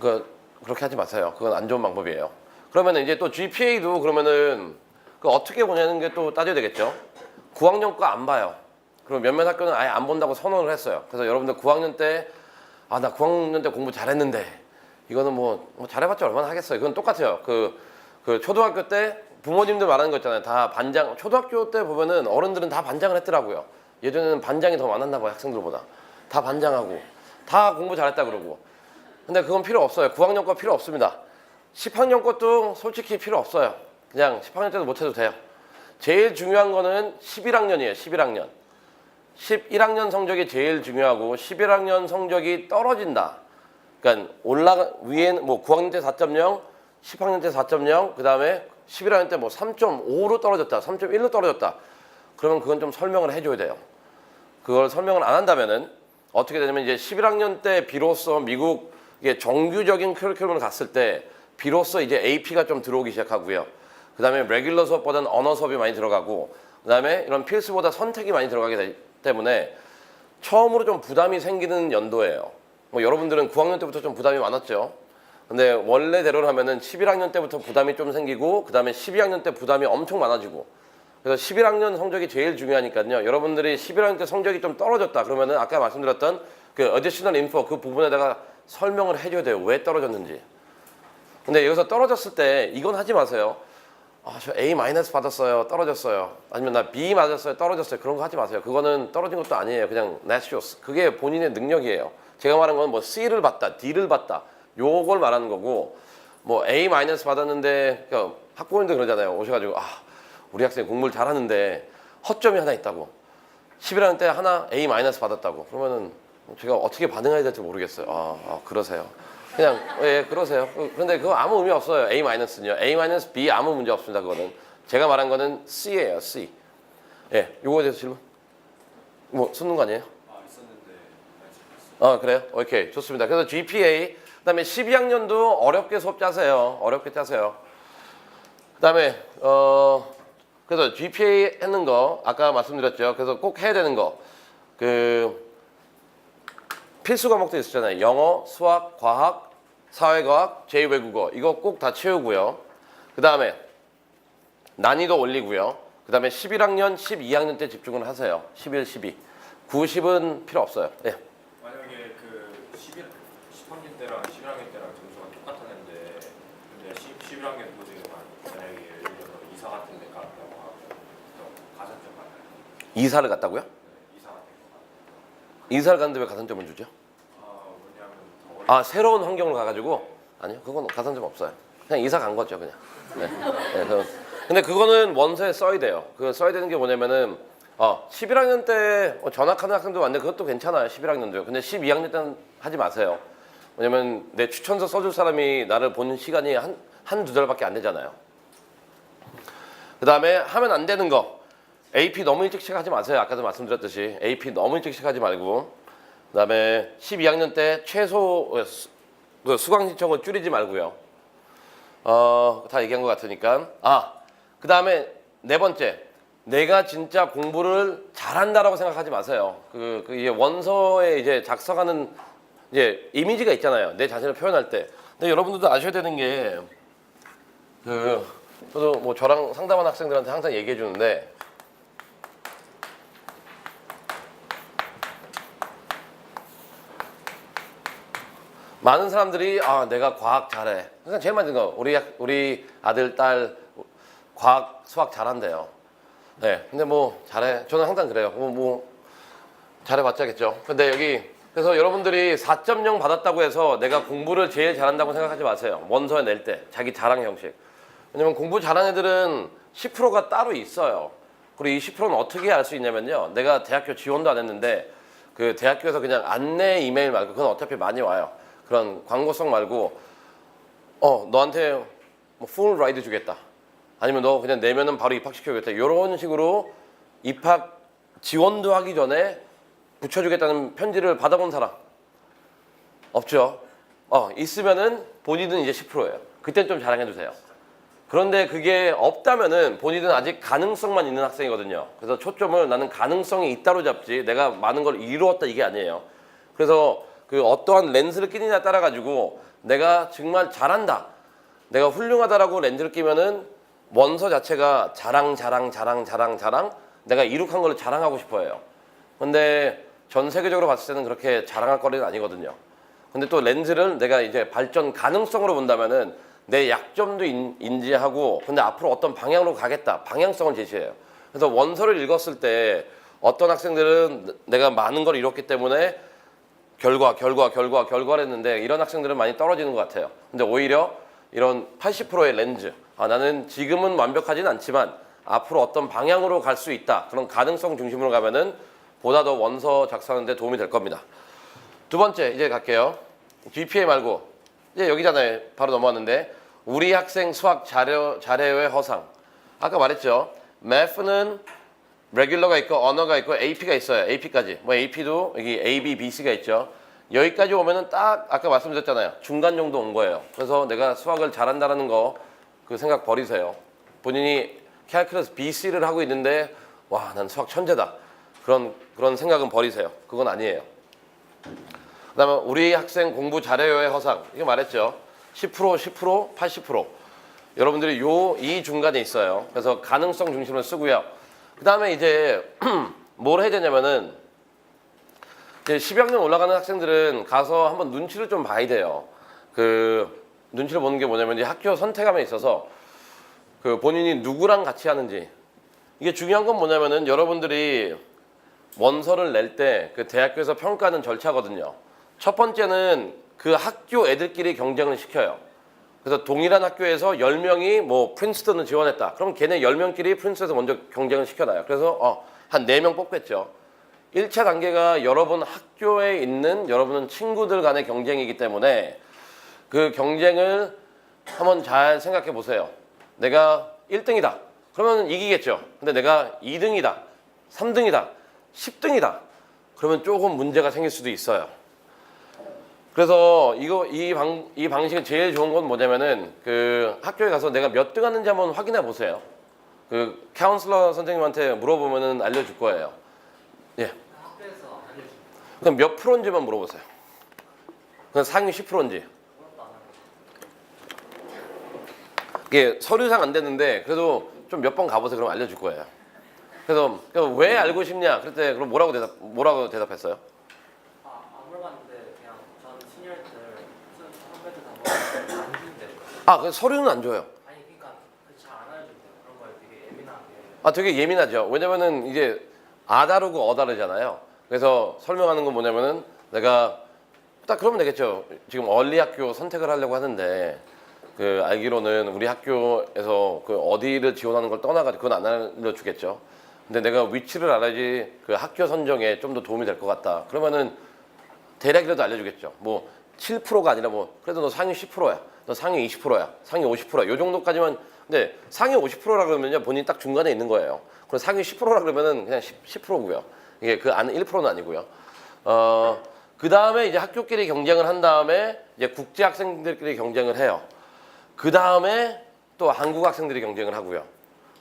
그렇게 하지 마세요. 그건 안 좋은 방법이에요. 그러면 이제 또 GPA도 그러면은 어떻게 보냐는 게 또 따져야 되겠죠. 9학년 거 안 봐요. 그럼 몇몇 학교는 아예 안 본다고 선언을 했어요. 그래서 여러분들 9학년 때 나 9학년 때 공부 잘했는데 이거는 뭐 잘해봤자 얼마나 하겠어요. 그건 똑같아요. 그 초등학교 때 부모님들 말하는 거 있잖아요. 다 반장, 초등학교 때 보면은 어른들은 다 반장을 했더라고요. 예전에는 반장이 더 많았나 봐요, 학생들보다. 다 반장하고 다 공부 잘했다 그러고. 근데 그건 필요 없어요. 9학년 거 필요 없습니다. 10학년 것도 솔직히 필요 없어요. 그냥 10학년 때도 못 해도 돼요. 제일 중요한 거는 11학년이에요. 11학년. 11학년 성적이 제일 중요하고 11학년 성적이 떨어진다. 그러니까 위에는 뭐 9학년 때 4.0, 10학년 때 4.0, 그 다음에 11학년 때 뭐 3.5로 떨어졌다, 3.1로 떨어졌다. 그러면 그건 좀 설명을 해줘야 돼요. 그걸 설명을 안 한다면은 어떻게 되냐면 이제 11학년 때 비로소 미국의 정규적인 커리큘럼을 갔을 때 비로소 이제 AP가 좀 들어오기 시작하고요. 그 다음에 레귤러 수업보다는 언어 수업이 많이 들어가고 그 다음에 이런 필수보다 선택이 많이 들어가기 때문에 처음으로 좀 부담이 생기는 연도예요. 뭐 여러분들은 9학년 때부터 좀 부담이 많았죠. 근데 원래대로 하면은 11학년 때부터 부담이 좀 생기고 그 다음에 12학년 때 부담이 엄청 많아지고 그래서 11학년 성적이 제일 중요하니까요. 여러분들이 11학년 때 성적이 좀 떨어졌다 그러면은 아까 말씀드렸던 그 additional info 그 부분에다가 설명을 해줘야 돼요. 왜 떨어졌는지. 근데 여기서 떨어졌을 때 이건 하지 마세요. 저 A 마이너스 받았어요. 떨어졌어요. 아니면 나 B 맞았어요. 떨어졌어요. 그런 거 하지 마세요. 그거는 떨어진 것도 아니에요. 그냥 naturals. 그게 본인의 능력이에요. 제가 말한 건 뭐 C를 받다, D를 받다. 요걸 말하는 거고 뭐 A 마이너스 받았는데 그러니까 학부모님들 그러잖아요. 오셔가지고 우리 학생 공부를 잘하는데 허점이 하나 있다고. 11학년 때 하나 A 마이너스 받았다고. 그러면은 제가 어떻게 반응해야 될지 모르겠어요. 그러세요. 그냥 그러세요. 그런데 그거 아무 의미 없어요. A 마이너스는요. A 마이너스 B 아무 문제 없습니다. 그거는 제가 말한 거는 C예요. C. 요거에 대해서 질문. 뭐 쓰는 거 아니에요? 있었는데 그래요? 오케이 좋습니다. 그래서 GPA 그다음에 12학년도 어렵게 수업 짜세요. 어렵게 짜세요. 그다음에 그래서 GPA 했는 거 아까 말씀드렸죠. 그래서 꼭 해야 되는 거 필수 과목도 있었잖아요. 영어, 수학, 과학, 사회과학, 제2외국어 이거 꼭 다 채우고요. 그 다음에 난이도 올리고요. 그 다음에 11학년, 12학년 때 집중을 하세요. 11, 12. 90은 필요 없어요. 만약에 그 10학년 때랑 11학년 때랑 점수가 똑같았는데 근데 11학년 도중에 만약에 예를 들어서 이사 같은 데 갔다고 하면 또 가산점 받아요. 이사를 갔다고요? 네, 이사 같은 거. 이사를 갔는데 왜 가산점을 주죠? 왜냐하면 더 새로운 환경을 가가지고 아니요, 그건 가산점 없어요. 그냥 이사 간 거죠, 그냥. 근데 그거는 원서에 써야 돼요. 그 써야 되는 게 뭐냐면은 11학년 때 전학하는 학생도 많은데 그것도 괜찮아요. 11학년도요. 근데 12학년 때는 하지 마세요. 왜냐면 내 추천서 써줄 사람이 나를 본 시간이 한두 달밖에 안 되잖아요. 그 다음에 하면 안 되는 거 AP 너무 일찍 시작하지 마세요. 아까도 말씀드렸듯이 AP 너무 일찍 시작하지 말고 그 다음에 12학년 때 최소 수강 신청을 줄이지 말고요. 다 얘기한 것 같으니까. 그 다음에 네 번째, 내가 진짜 공부를 잘한다라고 생각하지 마세요. 이제 원서에 이제 작성하는 이제 이미지가 있잖아요. 내 자신을 표현할 때. 근데 여러분들도 아셔야 되는 게 저도 뭐 저랑 상담한 학생들한테 항상 얘기해 주는데 많은 사람들이 내가 과학 잘해. 그러니까 제일 많은 거 우리 아들 딸 과학 수학 잘한대요. 네, 근데 뭐 잘해. 저는 항상 그래요. 뭐 잘해봤자겠죠. 근데 여기 그래서 여러분들이 4.0 받았다고 해서 내가 공부를 제일 잘한다고 생각하지 마세요. 원서 낼 때 자기 자랑 형식. 왜냐면 공부 잘하는 애들은 10%가 따로 있어요. 그리고 이 10%는 어떻게 알 수 있냐면요. 내가 대학교 지원도 안 했는데 그 대학교에서 그냥 안내 이메일 말고 그건 어차피 많이 와요. 그런 광고성 말고 너한테 뭐 풀 라이드 주겠다. 아니면 너 그냥 내면은 바로 입학시켜주겠다. 이런 식으로 입학 지원도 하기 전에 붙여주겠다는 편지를 받아본 사람 없죠. 있으면은 본인은 이제 10%예요. 그땐 좀 자랑해주세요. 그런데 그게 없다면은 본인은 아직 가능성만 있는 학생이거든요. 그래서 초점을 나는 가능성이 있다로 잡지 내가 많은 걸 이루었다 이게 아니에요. 그래서 그 어떠한 렌즈를 끼느냐에 따라 가지고 내가 정말 잘한다, 내가 훌륭하다라고 렌즈를 끼면은 원서 자체가 자랑 내가 이룩한 걸 자랑하고 싶어해요. 근데 전 세계적으로 봤을 때는 그렇게 자랑할 거리는 아니거든요. 근데 또 렌즈를 내가 이제 발전 가능성으로 본다면은 내 약점도 인지하고 근데 앞으로 어떤 방향으로 가겠다 방향성을 제시해요. 그래서 원서를 읽었을 때 어떤 학생들은 내가 많은 걸 이뤘기 때문에 결과를 했는데 이런 학생들은 많이 떨어지는 것 같아요. 근데 오히려 이런 80%의 렌즈, 나는 지금은 완벽하진 않지만 앞으로 어떤 방향으로 갈 수 있다, 그런 가능성 중심으로 가면은 보다 더 원서 작성하는 데 도움이 될 겁니다. 두 번째 이제 갈게요. GPA 말고 이제 여기잖아요. 바로 넘어왔는데 우리 학생 수학 자료의 허상. 아까 말했죠. Math는 레귤러가 있고 언어가 있고 AP가 있어요. AP까지. 뭐 AP도 여기 A, B, B, C가 있죠. 여기까지 오면은 딱 아까 말씀드렸잖아요. 중간 정도 온 거예요. 그래서 내가 수학을 잘한다라는 거 그 생각 버리세요. 본인이 캘큘러스 BC를 하고 있는데 와, 난 수학 천재다. 그런 생각은 버리세요. 그건 아니에요. 그다음에 우리 학생 공부 잘해요의 허상. 이거 말했죠. 10%, 80%. 여러분들이 이 중간에 있어요. 그래서 가능성 중심으로 쓰고요. 그다음에 이제 뭘 해야 되냐면은 이제 10학년 올라가는 학생들은 가서 한번 눈치를 좀 봐야 돼요. 그 눈치를 보는 게 뭐냐면 이제 학교 선택함에 있어서 그 본인이 누구랑 같이 하는지, 이게 중요한 건 뭐냐면은 여러분들이 원서를 낼 때 그 대학교에서 평가하는 절차거든요. 첫 번째는 그 학교 애들끼리 경쟁을 시켜요. 그래서 동일한 학교에서 10명이 뭐 프린스턴을 지원했다. 그럼 걔네 10명끼리 프린스턴에서 먼저 경쟁을 시켜놔요. 그래서 한 4명 뽑겠죠. 1차 단계가 여러분 학교에 있는 여러분 친구들 간의 경쟁이기 때문에 그 경쟁을 한번 잘 생각해 보세요. 내가 1등이다. 그러면 이기겠죠. 근데 내가 2등이다. 3등이다. 10등이다. 그러면 조금 문제가 생길 수도 있어요. 그래서 이 방식은 제일 좋은 건 뭐냐면은 그 학교에 가서 내가 몇 등 하는지 한번 확인해 보세요. 그 카운슬러 선생님한테 물어보면은 알려줄 거예요. 예. 학교에서 알려주고 그럼 몇 프로인지만 물어보세요. 그냥 상위 10%인지. 그것도 안 하고 이게 서류상 안 되는데 그래도 좀 몇 번 가보세요. 그럼 알려줄 거예요. 그래서 왜 알고 싶냐? 그랬더니 그럼 뭐라고 대답했어요? 안 물어봤는데 그냥 전 시니어들 선배들 다 안 준대요. 그 서류는 안 줘요. 아니 그러니까 잘 안 알려준대요. 그런 거에 되게 예민하게. 되게 예민하죠. 왜냐면은 이제 다르고 다르잖아요. 그래서 설명하는 건 뭐냐면은 내가 딱 그러면 되겠죠. 지금 얼리 학교 선택을 하려고 하는데 그 알기로는 우리 학교에서 그 어디를 지원하는 걸 떠나가지고 그건 안 알려주겠죠. 근데 내가 위치를 알아야지 그 학교 선정에 좀 더 도움이 될 것 같다. 그러면은 대략이라도 알려주겠죠. 뭐 7%가 아니라 뭐 그래도 너 상위 10%야. 너 상위 20%야. 상위 50%야. 요 정도까지만. 근데 상위 50%라 그러면요 본인이 딱 중간에 있는 거예요. 그럼 상위 10%라 그러면은 그냥 10%고요. 이게 그 안에 1%는 아니고요. 그 다음에 이제 학교끼리 경쟁을 한 다음에 이제 국제 학생들끼리 경쟁을 해요. 그 다음에 또 한국 학생들이 경쟁을 하고요.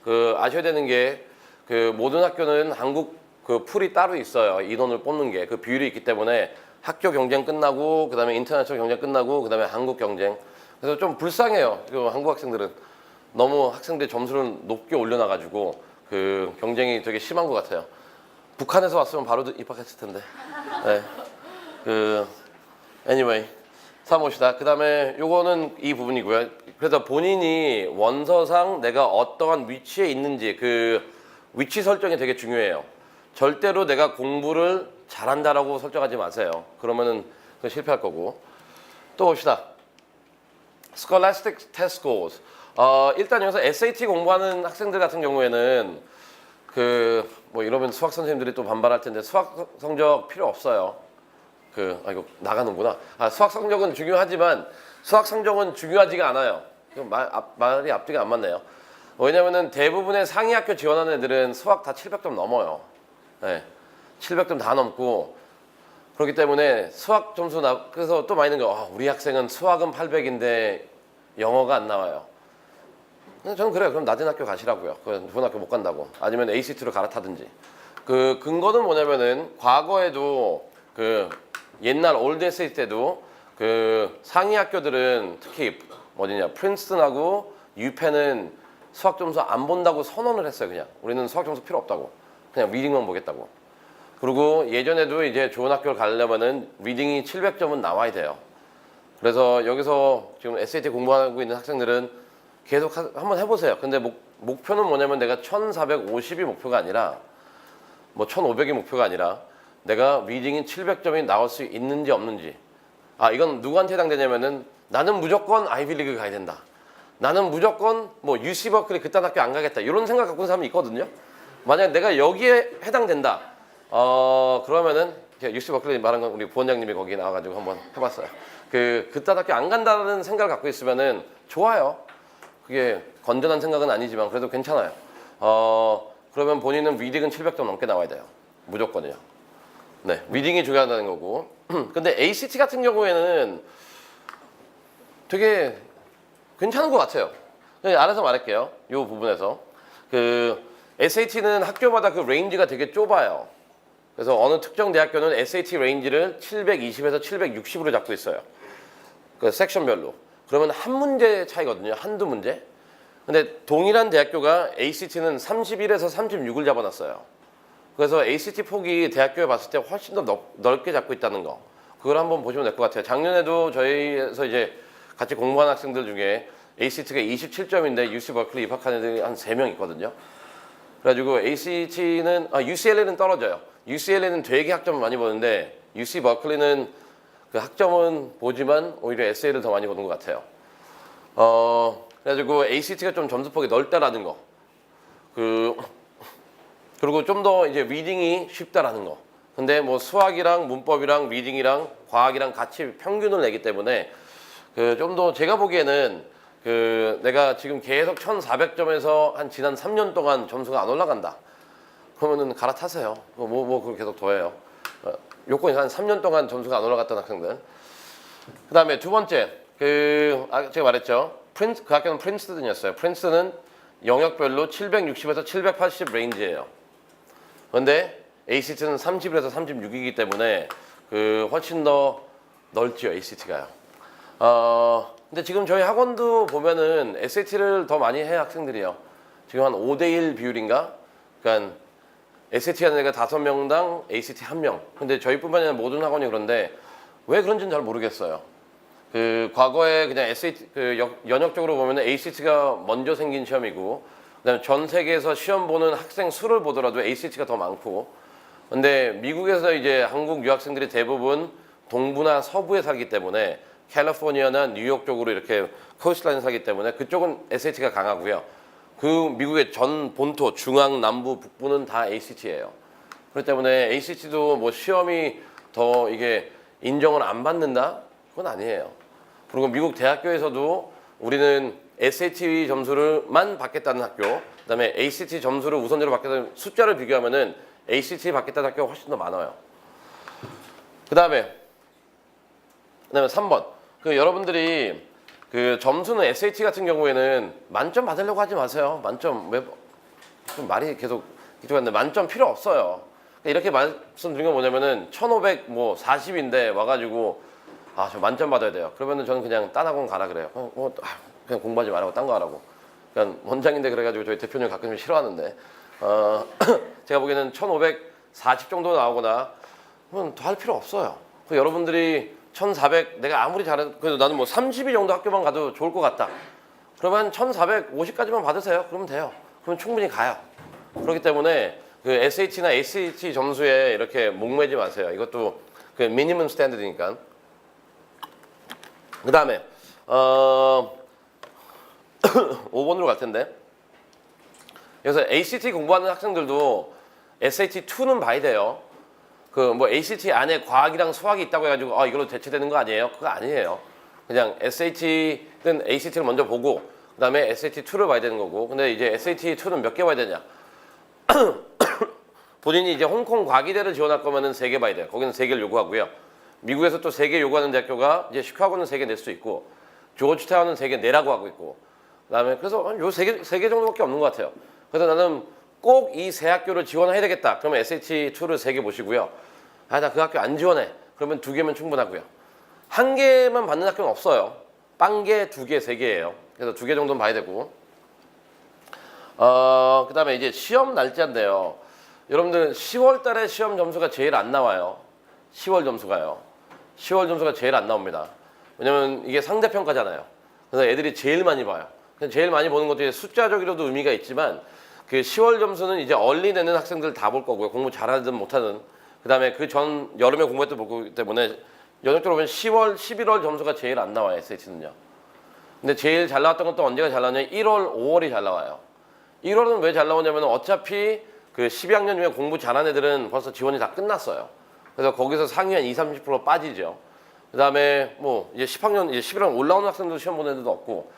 그 아셔야 되는 게 그 모든 학교는 한국 그 풀이 따로 있어요. 인원을 뽑는 게 그 비율이 있기 때문에 학교 경쟁 끝나고 그다음에 인터내셔널 경쟁 끝나고 그다음에 한국 경쟁. 그래서 좀 불쌍해요. 그 한국 학생들은 너무 학생들 점수를 높게 올려놔가지고 그 경쟁이 되게 심한 것 같아요. 북한에서 왔으면 바로 입학했을 텐데. 네. 그 anyway. 3봅시다. 그 다음에 요거는 이 부분이고요. 그래서 본인이 원서상 내가 어떠한 위치에 있는지 그 위치 설정이 되게 중요해요. 절대로 내가 공부를 잘한다라고 설정하지 마세요. 그러면은 그건 실패할 거고. 또 봅시다. Scholastic Test Scores. 일단 여기서 SAT 공부하는 학생들 같은 경우에는 그 뭐 이러면 수학 선생님들이 또 반발할 텐데 수학 성적 필요 없어요. 이거 나가는구나. 수학 성적은 중요하지만 수학 성적은 중요하지가 않아요. 말이 앞뒤가 안 맞네요. 왜냐면은 대부분의 상위 학교 지원하는 애들은 수학 다 700점 넘어요. 네, 700점 다 넘고 그렇기 때문에 수학 점수 그래서 또 많이 있는 거. 우리 학생은 수학은 800인데 영어가 안 나와요. 저는 그래요. 그럼 낮은 학교 가시라고요. 좋은 학교 못 간다고. 아니면 ACT로 갈아타든지. 그 근거는 뭐냐면은 과거에도 그 옛날 올드 SAT 때도 그 상위 학교들은 특히 어디냐 프린스턴하고 유펜은 수학 점수 안 본다고 선언을 했어요. 그냥 우리는 수학 점수 필요 없다고. 그냥 리딩만 보겠다고. 그리고 예전에도 이제 좋은 학교를 가려면은 리딩이 700점은 나와야 돼요. 그래서 여기서 지금 SAT 공부하고 있는 학생들은 계속 한번 해보세요. 근데 목표는 뭐냐면 내가 1450이 목표가 아니라 뭐 1500이 목표가 아니라 내가 리딩이 700점이 나올 수 있는지 없는지. 이건 누구한테 해당되냐면은 나는 무조건 아이비리그 가야 된다. 나는 무조건 뭐 UC 버클리 그딴 학교 안 가겠다. 이런 생각 갖고 있는 사람이 있거든요. 만약 내가 여기에 해당된다. 그러면은 UC 버클리 말한 건 우리 부원장님이 거기 나와가지고 한번 해봤어요. 그딴 학교 안 간다는 생각을 갖고 있으면은 좋아요. 그게 건전한 생각은 아니지만 그래도 괜찮아요. 그러면 본인은 리딩은 700점 넘게 나와야 돼요. 무조건이요. 네, 리딩이 중요하다는 거고. 근데 ACT 같은 경우에는 되게 괜찮은 것 같아요. 알아서 말할게요. 이 부분에서 SAT는 학교마다 그 레인지가 되게 좁아요. 그래서 어느 특정 대학교는 SAT 레인지를 720에서 760으로 잡고 있어요. 그 섹션별로. 그러면 한 문제 차이거든요. 한두 문제. 근데 동일한 대학교가 ACT는 31에서 36을 잡아놨어요. 그래서 ACT 폭이 대학교에 봤을 때 훨씬 더 넓게 잡고 있다는 거. 그걸 한번 보시면 될 것 같아요. 작년에도 저희에서 이제 같이 공부한 학생들 중에 ACT가 27점인데 UC 버클리 입학한 애들이 한 3명 있거든요. 그래가지고 ACT는, UCLA는 떨어져요. UCLA는 되게 학점을 많이 보는데 UC 버클리는 그 학점은 보지만 오히려 에세이를 더 많이 보는 것 같아요. 그래가지고 ACT가 좀 점수폭이 넓다라는 거. 그리고 좀 더 이제 리딩이 쉽다라는 거. 근데 뭐 수학이랑 문법이랑 리딩이랑 과학이랑 같이 평균을 내기 때문에 좀 더 제가 보기에는 내가 지금 계속 1400점에서 한 지난 3년 동안 점수가 안 올라간다. 그러면은 갈아타세요. 그걸 계속 더해요. 요건이 한 3년 동안 점수가 안 올라갔던 학생들. 그 다음에 두 번째, 제가 말했죠. 그 학교는 프린스턴이었어요. 프린스턴은 영역별로 760에서 780 레인지예요. 그런데 ACT는 31에서 36이기 때문에 훨씬 더 넓지요, ACT가요. 근데 지금 저희 학원도 보면은 SAT를 더 많이 해 학생들이요. 지금 한 5대1 비율인가? 그러니까 SAT 하는 애가 5명당 ACT 1명. 근데 저희뿐만 아니라 모든 학원이 그런데 왜 그런지는 잘 모르겠어요. 과거에 그냥 SAT 연역적으로 보면 ACT가 먼저 생긴 시험이고, 그다음에 전 세계에서 시험 보는 학생 수를 보더라도 ACT가 더 많고, 근데 미국에서 이제 한국 유학생들이 대부분 동부나 서부에 살기 때문에 캘리포니아나 뉴욕 쪽으로 이렇게 코스트라인에 살기 때문에 그쪽은 SAT가 강하고요. 미국의 전 본토, 중앙, 남부, 북부는 다 ACT예요. 그렇기 때문에 ACT도 뭐 시험이 더 이게 인정을 안 받는다? 그건 아니에요. 그리고 미국 대학교에서도 우리는 SAT 점수를만 받겠다는 학교, 그다음에 ACT 점수를 우선적으로 받겠다는 숫자를 비교하면은 ACT 받겠다는 학교가 훨씬 더 많아요. 그다음에 3번. 여러분들이 점수는 SAT 같은 경우에는 만점 받으려고 하지 마세요. 만점 좀 말이 계속 이쪽인데 만점 필요 없어요. 이렇게 말씀드린 건 뭐냐면은 1540인데 와가지고 아, 저 만점 받아야 돼요. 그러면은 저는 그냥 딴 학원 가라 그래요. 그냥 공부하지 말라고 딴 거 하라고. 그냥 원장인데 그래가지고 저희 대표님 가끔 싫어하는데 제가 보기에는 1540 정도 나오거나 그러면 더 할 필요 없어요. 여러분들이 1400 내가 아무리 잘해도 그래도 나는 뭐 32 정도 학교만 가도 좋을 것 같다. 그러면 1450까지만 받으세요. 그러면 돼요. 그럼 충분히 가요. 그렇기 때문에 그 SAT나 ACT 점수에 이렇게 목매지 마세요. 이것도 그 미니멈 스탠드드니까. 그 다음에 5번으로 갈 텐데 그래서 ACT 공부하는 학생들도 SAT2는 봐야 돼요. 그 뭐 ACT 안에 과학이랑 수학이 있다고 해가지고 아 이걸로 대체되는 거 아니에요? 그거 아니에요. 그냥 SAT는 ACT를 먼저 보고 그 다음에 SAT2를 봐야 되는 거고 근데 이제 SAT2는 몇 개 봐야 되냐 본인이 이제 홍콩 과기대를 지원할 거면은 3개 봐야 돼요. 거기는 3개를 요구하고요. 미국에서 또 3개 요구하는 대학교가 이제 시카고는 3개 낼 수 있고 조지타운은 3개 내라고 하고 있고 그다음에 그래서 요 3개 정도밖에 없는 것 같아요. 그래서 나는 꼭 이 세 학교를 지원해야 되겠다. 그러면 SAT2를 3개 보시고요. 아, 나 그 학교 안 지원해. 그러면 2개면 충분하고요. 1개만 받는 학교는 없어요. 빵개 2개, 3개예요. 그래서 2개 정도는 봐야 되고 그 다음에 이제 시험 날짜인데요. 여러분들 10월 달에 시험 점수가 제일 안 나와요. 10월 점수가요. 10월 점수가 제일 안 나옵니다. 왜냐면 이게 상대평가잖아요. 그래서 애들이 제일 많이 봐요. 제일 많이 보는 것도 숫자적으로도 의미가 있지만 그 10월 점수는 이제 얼리 내는 학생들 다 볼 거고요. 공부 잘하든 못하든. 그 다음에 그 전 여름에 공부했던 거기 때문에 연역적으로 보면 10월, 11월 점수가 제일 안 나와요. SAT는요. 근데 제일 잘 나왔던 것도 언제가 잘 나오냐? 1월, 5월이 잘 나와요. 1월은 왜 잘 나오냐면 어차피 그 12학년 중에 공부 잘하는 애들은 벌써 지원이 다 끝났어요. 그래서 거기서 상위 한 20, 30% 빠지죠. 그 다음에 뭐 이제 10학년, 이제 11학년 올라오는 학생도 시험 보는 애들도 없고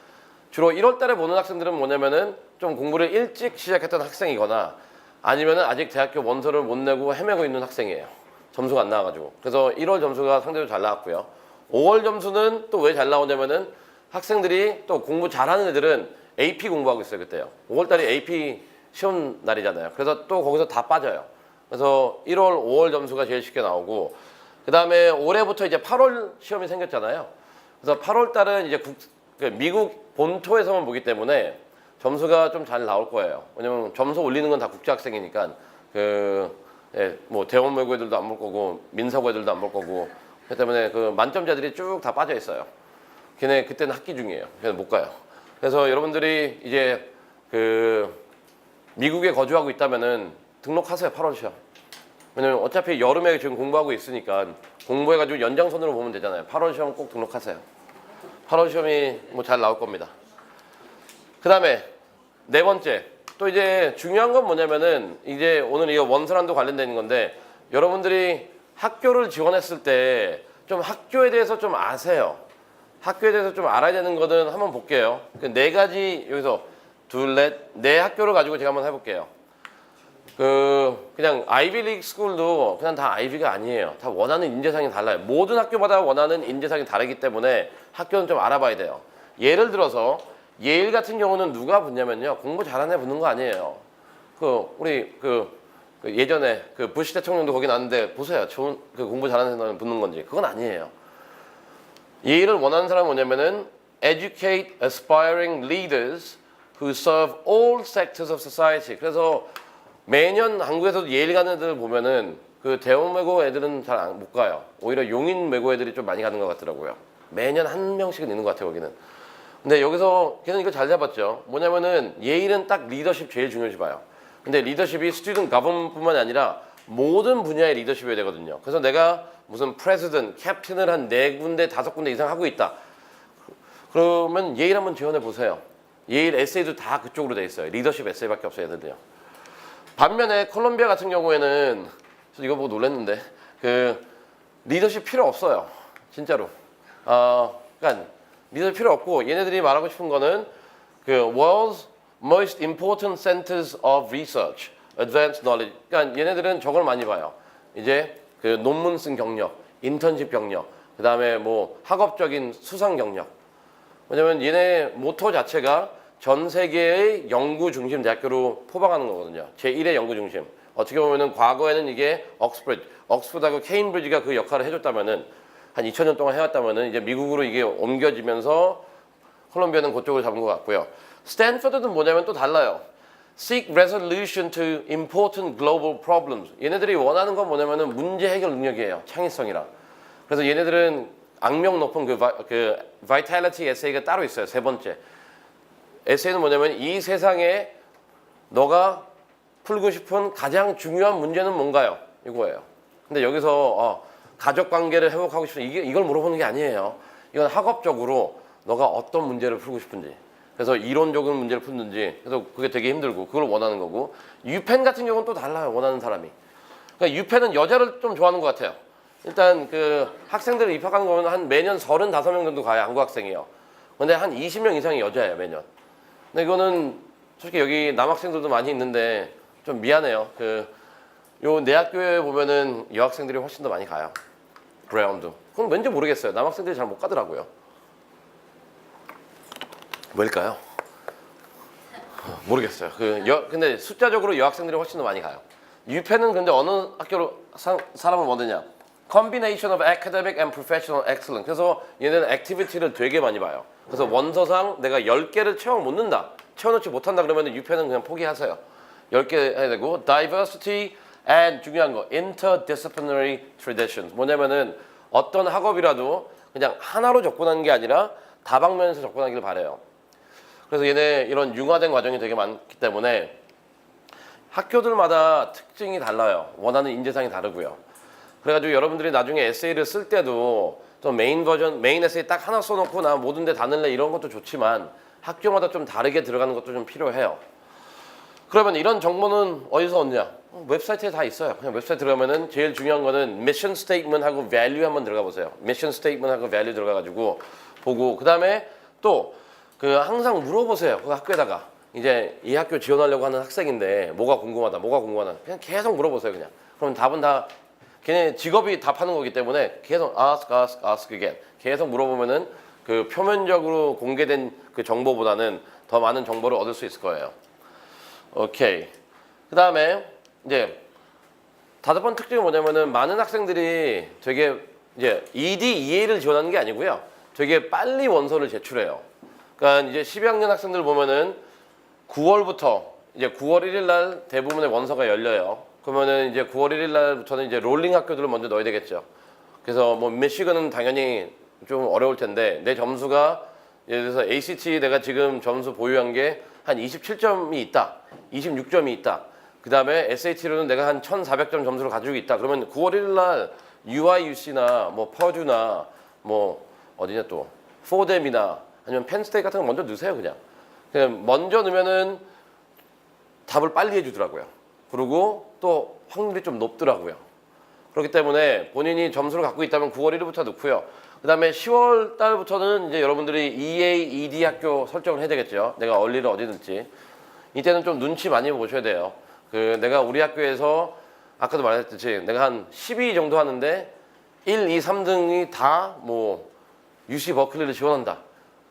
주로 1월 달에 보는 학생들은 뭐냐면은 좀 공부를 일찍 시작했던 학생이거나 아니면은 아직 대학교 원서를 못 내고 헤매고 있는 학생이에요. 점수가 안 나와가지고. 그래서 1월 점수가 상대적으로 잘 나왔고요. 5월 점수는 또 왜 잘 나오냐면은 학생들이 또 공부 잘하는 애들은 AP 공부하고 있어요, 그때요. 5월 달이 AP 시험 날이잖아요. 그래서 또 거기서 다 빠져요. 그래서 1월, 5월 점수가 제일 쉽게 나오고 그 다음에 올해부터 이제 8월 시험이 생겼잖아요. 그래서 8월 달은 이제 미국 본토에서만 보기 때문에 점수가 좀 잘 나올 거예요. 왜냐면 점수 올리는 건 다 국제 학생이니까 뭐 대원 외고 애들도 안 볼 거고 민사고 애들도 안 볼 거고 그렇기 때문에 그 만점자들이 쭉 다 빠져 있어요. 걔네 그때는 학기 중이에요. 그래서 못 가요. 그래서 여러분들이 이제 그 미국에 거주하고 있다면은 등록하세요. 8월 시험. 왜냐면 어차피 여름에 지금 공부하고 있으니까 공부해가지고 연장선으로 보면 되잖아요. 8월 시험 꼭 등록하세요. 8월 시험이 뭐 잘 나올 겁니다. 그 다음에 4번째 또 이제 중요한 건 뭐냐면은 이제 오늘 이거 원서란도 관련된 건데 여러분들이 학교를 지원했을 때 좀 학교에 대해서 좀 아세요. 학교에 대해서 좀 알아야 되는 거는 한번 볼게요. 그 4가지 여기서 둘, 넷, 4학교를 가지고 제가 한번 해볼게요. 그냥 아이비리그 스쿨도 그냥 다 아이비가 아니에요. 다 원하는 인재상이 달라요. 모든 학교마다 원하는 인재상이 다르기 때문에 학교는 좀 알아봐야 돼요. 예를 들어서 예일 같은 경우는 누가 붙냐면요. 공부 잘하는 애 붙는 거 아니에요. 우리 예전에 부시 대통령도 거기 나왔는데 보세요. 좋은 공부 잘하는 애는 붙는 건지. 그건 아니에요. 예일을 원하는 사람은 뭐냐면은 educate aspiring leaders who serve all sectors of society. 그래서 매년 한국에서도 예일 가는 애들 보면은 그 대원 외고 애들은 잘 못 가요. 오히려 용인 외고 애들이 좀 많이 가는 것 같더라고요. 매년 한 명씩은 있는 것 같아요, 거기는. 근데 여기서 걔는 이거 잘 잡았죠. 뭐냐면은 예일은 딱 리더십 제일 중요시 봐요. 근데 리더십이 스튜던트 가버먼트뿐만이 아니라 모든 분야의 리더십이 되거든요. 그래서 내가 무슨 프레지던트, 캡틴을 한 4군데, 5군데 이상 하고 있다. 그러면 예일 한번 지원해 보세요. 예일 에세이도 다 그쪽으로 돼 있어요. 리더십 에세이밖에 없어요, 얘들도요. 반면에 콜롬비아 같은 경우에는 저 이거 보고 놀랐는데 리더십 필요 없어요. 진짜로. 그러니까 리더십 필요 없고 얘네들이 말하고 싶은 거는 World's Most Important Centers of Research, Advanced Knowledge. 그러니까 얘네들은 저걸 많이 봐요. 이제 논문 쓴 경력, 인턴십 경력, 그 다음에 뭐 학업적인 수상 경력. 왜냐면 얘네 모토 자체가 전 세계의 연구 중심 대학교로 포박하는 거거든요. 제1의 연구 중심. 어떻게 보면은 과거에는 이게 옥스퍼드하고 케임브리지가 그 역할을 해줬다면은 한 2000년 동안 해왔다면은 이제 미국으로 이게 옮겨지면서 콜롬비아는 그쪽을 잡은 것 같고요. 스탠퍼드는 뭐냐면 또 달라요. Seek resolution to important global problems. 얘네들이 원하는 건 뭐냐면은 문제 해결 능력이에요. 창의성이랑. 그래서 얘네들은 악명 높은 그 vitality 에세이가 따로 있어요. 세 번째. 에세이는 뭐냐면 이 세상에 너가 풀고 싶은 가장 중요한 문제는 뭔가요? 이거예요. 근데 여기서 가족 관계를 회복하고 싶은 이걸 물어보는 게 아니에요. 이건 학업적으로 너가 어떤 문제를 풀고 싶은지. 그래서 이론적인 문제를 푸는지. 그래서 그게 되게 힘들고 그걸 원하는 거고. 유펜 같은 경우는 또 달라요. 원하는 사람이. 그러니까 유펜은 여자를 좀 좋아하는 것 같아요. 일단 그 학생들을 입학하는 거는 한 매년 35명 정도 가요. 한국 학생이요. 근데 한 20명 이상이 여자예요. 매년. 근데 이거는 솔직히 여기 남학생들도 많이 있는데 좀 미안해요. 요 내 학교에 보면은 여학생들이 훨씬 더 많이 가요. 브라운도. 그건 왠지 모르겠어요. 남학생들이 잘 못 가더라고요. 왜일까요? 모르겠어요. 근데 숫자적으로 여학생들이 훨씬 더 많이 가요. 유펜은 근데 어느 학교로 사람을 원하냐? Combination of academic and professional excellence. 그래서 얘네는 액티비티를 되게 많이 봐요. 그래서 원서상 내가 10개를 채워 못 넣는다. 채워넣지 못한다 그러면 유펜은 그냥 포기하세요. 10개 해야 되고 diversity and 중요한 거 interdisciplinary traditions. 뭐냐면은 어떤 학업이라도 그냥 하나로 접근하는 게 아니라 다방면에서 접근하기를 바래요. 그래서 얘네 이런 융화된 과정이 되게 많기 때문에 학교들마다 특징이 달라요. 원하는 인재상이 다르고요. 그래가지고 여러분들이 나중에 에세이를 쓸 때도 좀 메인 에세이 딱 하나 써놓고 나 모든 데 다 넣을래 이런 것도 좋지만 학교마다 좀 다르게 들어가는 것도 좀 필요해요. 그러면 이런 정보는 어디서 얻냐? 웹사이트에 다 있어요. 그냥 웹사이트 들어가면은 제일 중요한 거는 미션 스테이트먼트하고 밸류 한번 들어가 보세요. 미션 스테이트먼트하고 밸류 들어가가지고 보고 그 다음에 또 항상 물어보세요. 그 학교에다가 이제 이 학교 지원하려고 하는 학생인데 뭐가 궁금하다, 그냥 계속 물어보세요. 그냥 그럼 답은 다 걔네 직업이 답하는 거기 때문에 계속 ask again 계속 물어보면은 그 표면적으로 공개된 그 정보보다는 더 많은 정보를 얻을 수 있을 거예요. 오케이. 그 다음에 이제 5번 특징이 뭐냐면은 많은 학생들이 되게 이제 EDEA를 지원하는 게 아니고요. 되게 빨리 원서를 제출해요. 그러니까 이제 12학년 학생들 보면은 9월부터 이제 9월 1일 날 대부분의 원서가 열려요. 그러면은 이제 9월 1일 날부터는 이제 롤링 학교들을 먼저 넣어야 되겠죠. 그래서 뭐 미시건은 당연히 좀 어려울 텐데 내 점수가 예를 들어서 ACT 내가 지금 점수 보유한 게 한 27점이 있다. 26점이 있다. 그 다음에 SAT로는 내가 한 1400점 점수를 가지고 있다. 그러면 9월 1일 날 UIUC나 뭐 퍼듀나 뭐 어디냐 또 포뎀이나 아니면 펜스테이트 같은 거 먼저 넣으세요. 그냥 먼저 넣으면은 답을 빨리 해주더라고요. 그리고 또 확률이 좀 높더라고요. 그렇기 때문에 본인이 점수를 갖고 있다면 9월 1일부터 넣고요. 그 다음에 10월 달부터는 이제 여러분들이 EA, ED 학교 설정을 해야 되겠죠. 내가 얼리를 어디 넣을지. 이때는 좀 눈치 많이 보셔야 돼요. 내가 우리 학교에서 아까도 말했듯이 내가 한 12 정도 하는데 1, 2, 3등이 다 뭐 UC 버클리를 지원한다.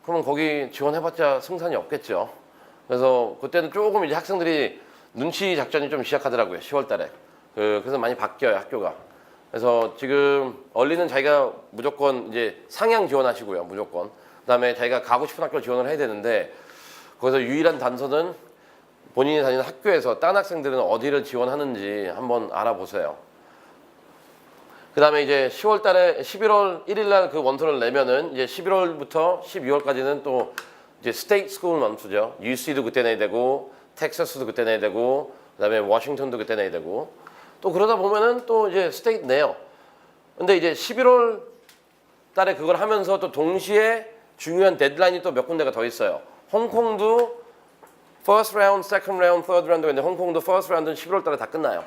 그러면 거기 지원해봤자 승산이 없겠죠. 그래서 그때는 조금 이제 학생들이 눈치 작전이 좀 시작하더라고요. 10월 달에. 그래서 많이 바뀌어요, 학교가. 그래서 지금 얼리는 자기가 무조건 이제 상향 지원하시고요, 무조건. 그다음에 자기가 가고 싶은 학교 지원을 해야 되는데 거기서 유일한 단서는 본인이 다니는 학교에서 딴 학생들은 어디를 지원하는지 한번 알아보세요. 그다음에 이제 10월 달에 11월 1일 날 그 원서를 내면은 이제 11월부터 12월까지는 또 이제 스테이트 스쿨 맘수죠. UC도 그때 내야 되고 텍사스도 그때 내야 되고 그다음에 워싱턴도 그때 내야 되고 또 그러다 보면은 또 이제 스테이트 내요. 근데 이제 11월 달에 그걸 하면서 또 동시에 중요한 데드라인이 또 몇 군데가 더 있어요. 홍콩도 first round, second round, third round가 있는데 홍콩도 first round는 11월 달에 다 끝나요.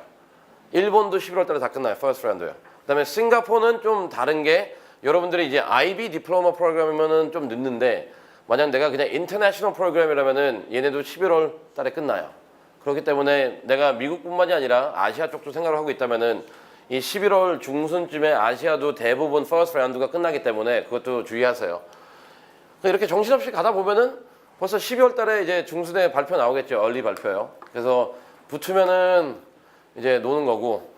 일본도 11월 달에 다 끝나요. first round요. 그다음에 싱가포르는 좀 다른 게 여러분들이 이제 IB 디플로마 프로그램이면은 좀 늦는데 만약 내가 그냥 인터내셔널 프로그램이라면은 얘네도 11월 달에 끝나요. 그렇기 때문에 내가 미국뿐만이 아니라 아시아 쪽도 생각을 하고 있다면은 이 11월 중순쯤에 아시아도 대부분 퍼스트 라운드가 끝나기 때문에 그것도 주의하세요. 이렇게 정신없이 가다 보면은 벌써 12월 달에 이제 중순에 발표 나오겠죠. 얼리 발표요. 그래서 붙으면은 이제 노는 거고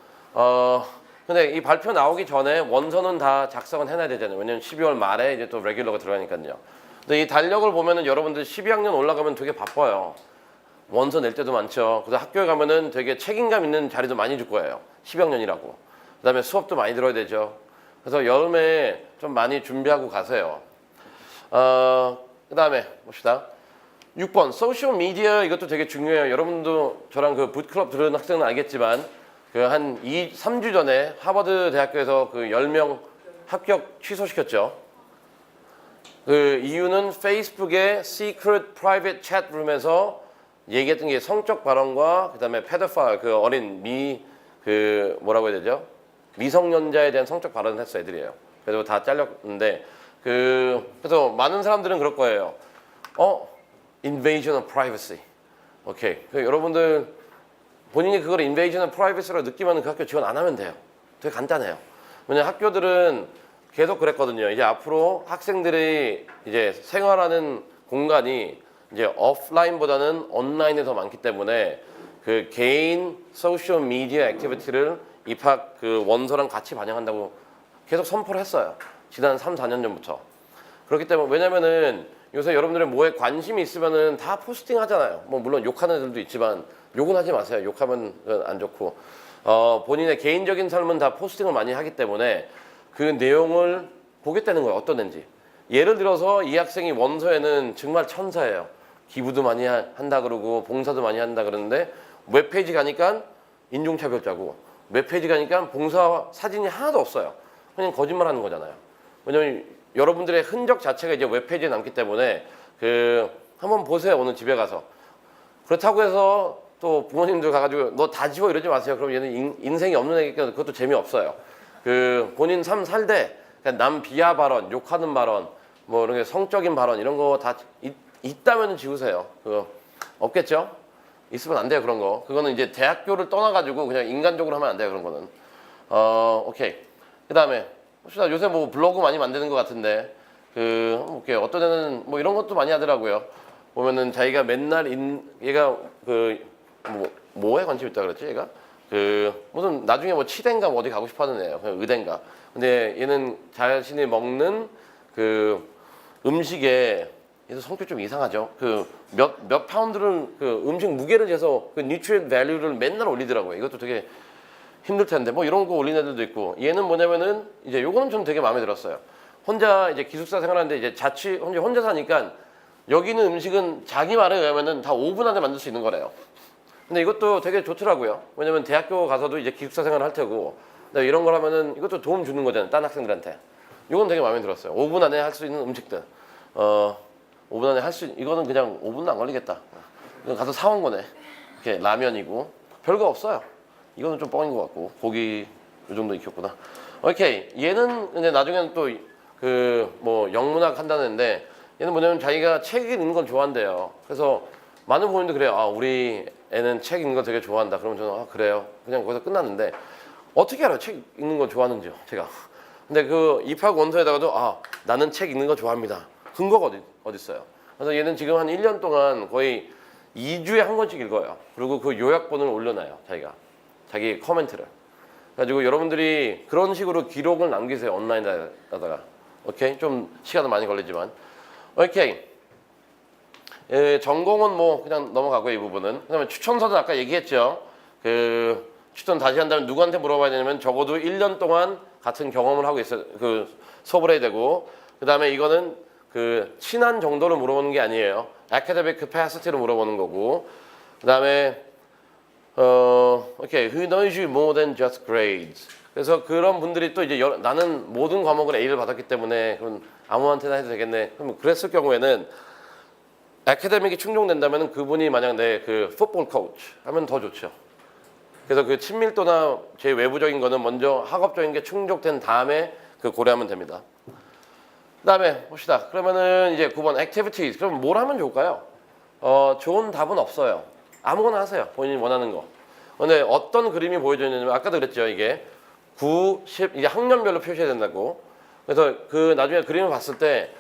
근데 이 발표 나오기 전에 원서는 다 작성은 해놔야 되잖아요. 왜냐면 12월 말에 이제 또 레귤러가 들어가니까요. 근데 이 달력을 보면은 여러분들 12학년 올라가면 되게 바빠요. 원서 낼 때도 많죠. 그래서 학교에 가면은 되게 책임감 있는 자리도 많이 줄 거예요. 12학년이라고. 그다음에 수업도 많이 들어야 되죠. 그래서 여름에 좀 많이 준비하고 가세요. 그다음에 봅시다. 6번 소셜 미디어 이것도 되게 중요해요. 여러분도 저랑 그 붓클럽 들은 학생은 알겠지만 그 한 3주 전에 하버드 대학교에서 그 10명 합격 취소시켰죠. 그 이유는 페이스북의 Secret Private Chat Room에서 얘기했던 게 성적 발언과 그다음에 페도파일 그 어린 그 뭐라고 해야 되죠? 미성년자에 대한 성적 발언을 했어 애들이에요. 그래서 다 잘렸는데 그래서 많은 사람들은 그럴 거예요. Invasion of privacy. 오케이. 여러분들 본인이 그걸 invasion of privacy로 느끼면 그 학교 지원 안 하면 돼요. 되게 간단해요. 왜냐면 학교들은 계속 그랬거든요. 이제 앞으로 학생들이 이제 생활하는 공간이 이제 오프라인보다는 온라인에 더 많기 때문에 그 개인 소셜 미디어 액티비티를 입학 그 원서랑 같이 반영한다고 계속 선포를 했어요. 지난 3, 4년 전부터. 그렇기 때문에 왜냐면은 요새 여러분들이 뭐에 관심이 있으면은 다 포스팅 하잖아요. 뭐 물론 욕하는 애들도 있지만 욕은 하지 마세요. 욕하면 안 좋고 본인의 개인적인 삶은 다 포스팅을 많이 하기 때문에 그 내용을 보겠다는 거예요. 어떤 애인지. 예를 들어서 이 학생이 원서에는 정말 천사예요. 기부도 많이 한다 그러고 봉사도 많이 한다 그러는데 웹페이지 가니까 인종차별자고 웹페이지 가니까 봉사 사진이 하나도 없어요. 그냥 거짓말하는 거잖아요. 왜냐면 여러분들의 흔적 자체가 이제 웹페이지에 남기 때문에 한번 보세요. 오늘 집에 가서. 그렇다고 해서 또 부모님들 가가지고 너 다 지워 이러지 마세요. 그럼 얘는 인생이 없는 애니까 그것도 재미없어요. 본인 삶 살되 남 비하 발언, 욕하는 발언, 뭐 이런 게 성적인 발언 이런 거 다 있다면 지우세요. 그거 없겠죠? 있으면 안 돼요 그런 거. 그거는 이제 대학교를 떠나가지고 그냥 인간적으로 하면 안 돼요 그런 거는. 오케이. 그다음에 혹시나 요새 뭐 블로그 많이 만드는 것 같은데 오케이. 어떤 애는 뭐 이런 것도 많이 하더라고요. 보면은 자기가 맨날 얘가 뭐에 관심 있다 그랬지 얘가? 무슨 나중에 뭐 치대인가 뭐 어디 가고 싶어 하는 애예요. 그냥 의대인가. 근데 얘는 자신이 먹는 음식에 얘도 성격 좀 이상하죠. 몇 파운드를 음식 무게를 재서 뉴트리언트 밸류를 맨날 올리더라고요. 이것도 되게 힘들 텐데 뭐 이런 거 올리는 애들도 있고 얘는 뭐냐면은 이제 요거는 좀 되게 마음에 들었어요. 혼자 이제 기숙사 생활하는데 이제 혼자 사니까 여기 있는 음식은 자기 말에 의하면은 다 5분 안에 만들 수 있는 거래요. 근데 이것도 되게 좋더라고요. 왜냐면 대학교 가서도 이제 기숙사 생활을 할 테고 이런 걸 하면은 이것도 도움 주는 거잖아요. 딴 학생들한테. 이건 되게 마음에 들었어요. 5분 안에 할 수 있는 음식들. 5분 안에 이거는 그냥 5분도 안 걸리겠다. 이건 가서 사온 거네. 이렇게 라면이고 별거 없어요. 이거는 좀 뻥인 것 같고 고기 이 정도 익혔구나. 오케이. 얘는 근데 나중에는 또 뭐 영문학 한다는데 얘는 뭐냐면 자기가 책 읽는 걸 좋아한대요. 그래서 많은 부모님도 그래요. 우리 애는 책 읽는 거 되게 좋아한다. 그러면 저는 그래요. 그냥 거기서 끝났는데 어떻게 알아요? 책 읽는 걸 좋아하는지요, 제가. 근데 입학 원서에다가도 나는 책 읽는 거 좋아합니다. 근거가 어디 있어요? 그래서 얘는 지금 한 1년 동안 거의 2주에 한 권씩 읽어요. 그리고 그 요약본을 올려놔요, 자기 커멘트를. 그래가지고 여러분들이 그런 식으로 기록을 남기세요, 온라인에다가. 오케이? 좀 시간은 많이 걸리지만. 오케이. 전공은 뭐 그냥 넘어가고요, 이 부분은. 그다음에 추천서는 아까 얘기했죠. 추천 다시 한다면 누구한테 물어봐야 되냐면 적어도 1년 동안 같은 경험을 하고 있어요. 수업을 해야 되고. 그다음에 이거는 친한 정도로 물어보는 게 아니에요. academic capacity로 물어보는 거고. 그다음에 오케이. Who knows you more than just grades? 그래서 그런 분들이 또 이제 나는 모든 과목을 A를 받았기 때문에 그럼 아무한테나 해도 되겠네. 그럼 그랬을 경우에는 아카데믹이 충족된다면 그분이 만약 내 풋볼 코치 하면 더 좋죠. 그래서 친밀도나 제 외부적인 거는 먼저 학업적인 게 충족된 다음에 고려하면 됩니다. 그다음에 봅시다. 그러면은 이제 9번 activities. 그럼 뭘 하면 좋을까요? 좋은 답은 없어요. 아무거나 하세요. 본인이 원하는 거. 근데 어떤 그림이 보여지냐면 아까도 그랬죠. 이게 9, 10 이게 학년별로 표시해야 된다고. 그래서 나중에 그림을 봤을 때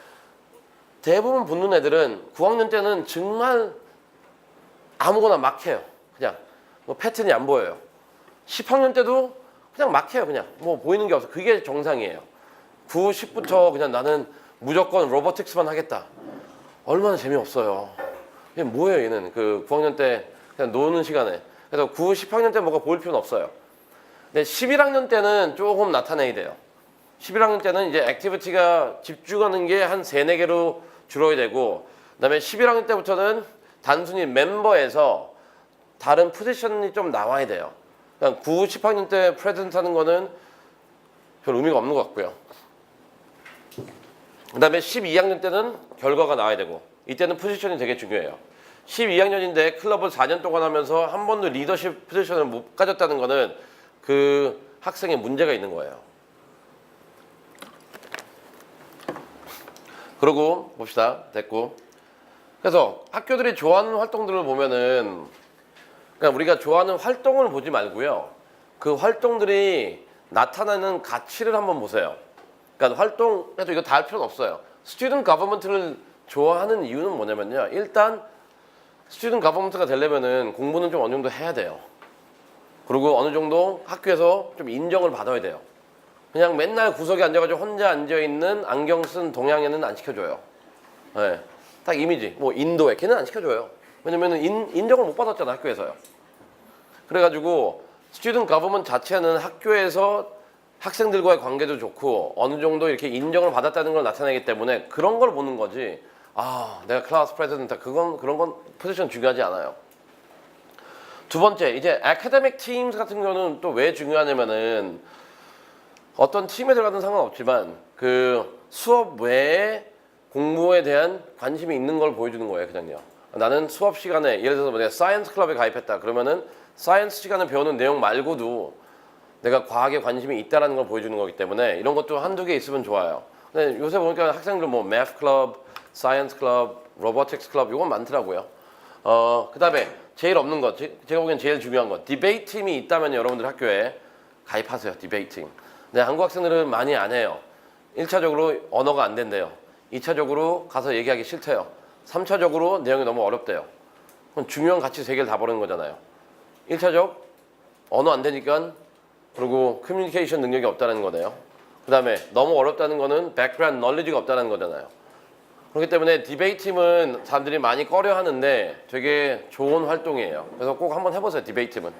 대부분 붙는 애들은 9학년 때는 정말 아무거나 막 해요. 그냥 패턴이 안 보여요. 10학년 때도 그냥 막 해요. 그냥 뭐 보이는 게 없어. 그게 정상이에요. 9, 10부터 그냥 나는 무조건 로보틱스만 하겠다. 얼마나 재미없어요. 이게 뭐예요, 얘는. 그 9학년 때 그냥 노는 시간에. 그래서 9, 10학년 때 뭐가 보일 필요는 없어요. 근데 11학년 때는 조금 나타내야 돼요. 11학년 때는 이제 액티비티가 집중하는 게 한 3, 4개로 줄어야 되고, 그다음에 11학년 때부터는 단순히 멤버에서 다른 포지션이 좀 나와야 돼요. 그냥 9, 10학년 때 프레젠트 하는 거는 별 의미가 없는 것 같고요. 그다음에 12학년 때는 결과가 나와야 되고, 이때는 포지션이 되게 중요해요. 12학년인데 클럽을 4년 동안 하면서 한 번도 리더십 포지션을 못 가졌다는 거는 그 학생의 문제가 있는 거예요. 그러고 봅시다. 됐고. 그래서 학교들이 좋아하는 활동들을 보면은 그러니까 우리가 좋아하는 활동을 보지 말고요. 그 활동들이 나타나는 가치를 한번 보세요. 그러니까 활동해도 이거 다 할 필요는 없어요. 스튜던트 가버먼트를 좋아하는 이유는 뭐냐면요. 일단 스튜던트 가버먼트가 되려면은 공부는 좀 어느 정도 해야 돼요. 그리고 어느 정도 학교에서 좀 인정을 받아야 돼요. 그냥 맨날 구석에 앉아가지고 혼자 앉아있는 안경 쓴 동양인은 안 시켜줘요. 네. 딱 이미지. 뭐 인도에 걔는 안 시켜줘요. 왜냐면은 인정을 못 받았잖아, 학교에서요. 그래가지고 스튜던트 가버먼트 자체는 학교에서 학생들과의 관계도 좋고 어느 정도 이렇게 인정을 받았다는 걸 나타내기 때문에 그런 걸 보는 거지. 아, 내가 클래스 프레지던트 그런 건 포지션 중요하지 않아요. 두 번째, 이제 academic teams 같은 경우는 또 왜 중요하냐면은 어떤 팀에 들어가든 상관없지만 그 수업 외에 공부에 대한 관심이 있는 걸 보여주는 거예요, 그냥요. 나는 수업 시간에 예를 들어서 내가 사이언스 클럽에 가입했다. 그러면은 사이언스 시간에 배우는 내용 말고도 내가 과학에 관심이 있다라는 걸 보여주는 거기 때문에 이런 것도 한두 개 있으면 좋아요. 근데 요새 보니까 학생들 뭐 math 클럽, 사이언스 클럽, 로보틱스 클럽 이건 많더라고요. 그다음에 제일 없는 것, 제가 보기엔 제일 중요한 것, 디베이트 팀이 있다면 여러분들 학교에 가입하세요. 디베이트 팀. 근데 한국 학생들은 많이 안 해요. 1차적으로 언어가 안 된대요. 2차적으로 가서 얘기하기 싫대요. 3차적으로 내용이 너무 어렵대요. 그럼 중요한 가치 3개를 다 버리는 거잖아요. 1차적, 언어 안 되니까 그리고 커뮤니케이션 능력이 없다는 거네요. 그 다음에 너무 어렵다는 거는 백그라운드 널리지가 없다는 거잖아요. 그렇기 때문에 디베이트 팀은 사람들이 많이 꺼려 하는데 되게 좋은 활동이에요. 그래서 꼭 한번 해보세요, 디베이트 팀은.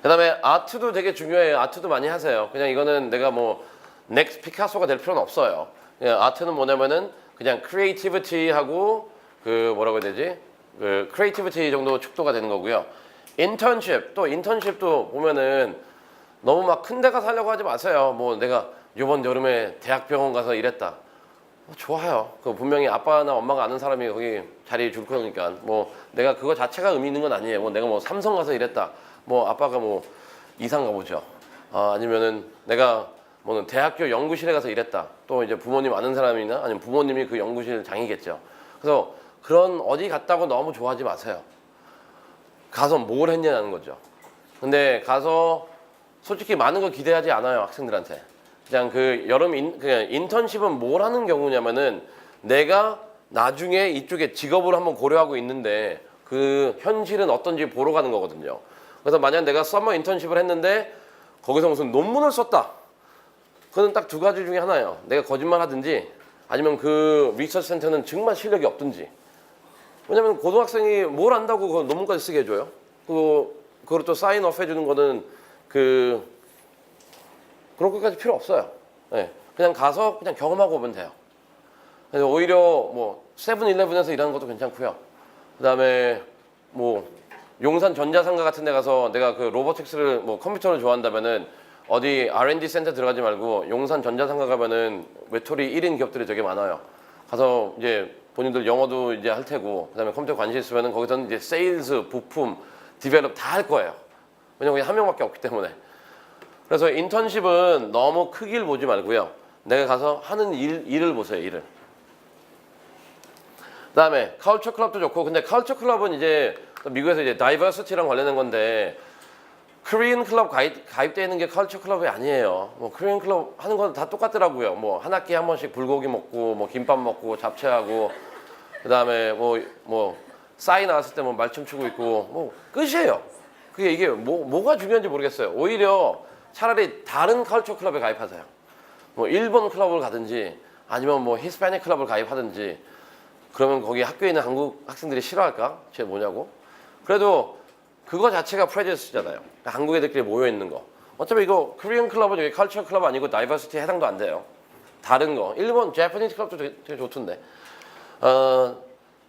그 다음에 아트도 되게 중요해요. 아트도 많이 하세요. 그냥 이거는 내가 뭐 넥스트 피카소가 될 필요는 없어요. 그냥 아트는 뭐냐면은 그냥 크리에이티비티하고 그 뭐라고 해야 되지? 그 크리에이티비티 정도 축도가 되는 거고요. 인턴십도 보면은 너무 막 큰 데 가서 하려고 하지 마세요. 뭐 내가 이번 여름에 대학병원 가서 일했다. 좋아요. 그 분명히 아빠나 엄마가 아는 사람이 거기 자리 줄 거니까 뭐 내가 그거 자체가 의미 있는 건 아니에요. 뭐 내가 뭐 삼성 가서 일했다. 뭐 아빠가 뭐 이상 가보죠. 아니면은 내가 뭐 대학교 연구실에 가서 일했다. 또 이제 부모님 아는 사람이나 아니면 부모님이 그 연구실 장이겠죠. 그래서 그런 어디 갔다고 너무 좋아하지 마세요. 가서 뭘 했냐는 거죠. 근데 가서 솔직히 많은 거 기대하지 않아요, 학생들한테. 그냥 그 그냥 인턴십은 뭘 하는 경우냐면은 내가 나중에 이쪽에 직업을 한번 고려하고 있는데 그 현실은 어떤지 보러 가는 거거든요. 그래서 만약 내가 서머 인턴십을 했는데 거기서 무슨 논문을 썼다. 그건 딱 두 가지 중에 하나예요. 내가 거짓말 하든지 아니면 그 리서치 센터는 정말 실력이 없든지. 왜냐면 고등학생이 뭘 안다고 그 논문까지 쓰게 해줘요. 그걸 또 사인업 해주는 거는 그런 것까지 필요 없어요. 네. 그냥 가서 그냥 경험하고 오면 돼요. 그래서 오히려 뭐 세븐일레븐에서 일하는 것도 괜찮고요. 그다음에 뭐 용산 전자상가 같은 데 가서 내가 그 로보틱스를 뭐 컴퓨터를 좋아한다면은 어디 R&D 센터 들어가지 말고 용산 전자상가 가면은 외톨이 1인 기업들이 되게 많아요. 가서 이제 본인들 영어도 이제 할 테고 그다음에 컴퓨터 관심 있으면은 거기서는 이제 세일즈, 부품, 디벨롭 다 할 거예요. 왜냐면 한 명밖에 없기 때문에. 그래서 인턴십은 너무 크기를 보지 말고요. 내가 가서 하는 일을 보세요, 일을. 그다음에 컬처 클럽도 좋고, 근데 컬처 클럽은 이제 미국에서 이제 다이버시티랑 관련된 건데 코리안 클럽 가입되어 있는 게 컬처 클럽이 아니에요. 뭐 코리안 클럽 하는 건 다 똑같더라고요. 뭐 한 학기에 한 번씩 불고기 먹고, 뭐 김밥 먹고, 잡채하고, 그다음에 뭐 싸이 나왔을 때 뭐 말춤 추고 있고, 뭐 끝이에요. 그게 이게 뭐가 중요한지 모르겠어요. 오히려 차라리 다른 컬처 클럽에 가입하세요. 뭐 일본 클럽을 가든지 아니면 뭐 히스패닉 클럽을 가입하든지. 그러면 거기 학교에 있는 한국 학생들이 싫어할까? 쟤 뭐냐고? 그래도 그거 자체가 프레저스잖아요. 한국 애들끼리 모여 있는 거. 어차피 이거 코리안 클럽은 여기 컬처 클럽 아니고 다이버시티 해당도 안 돼요. 다른 거. 일본 재패니스 클럽도 되게 좋던데.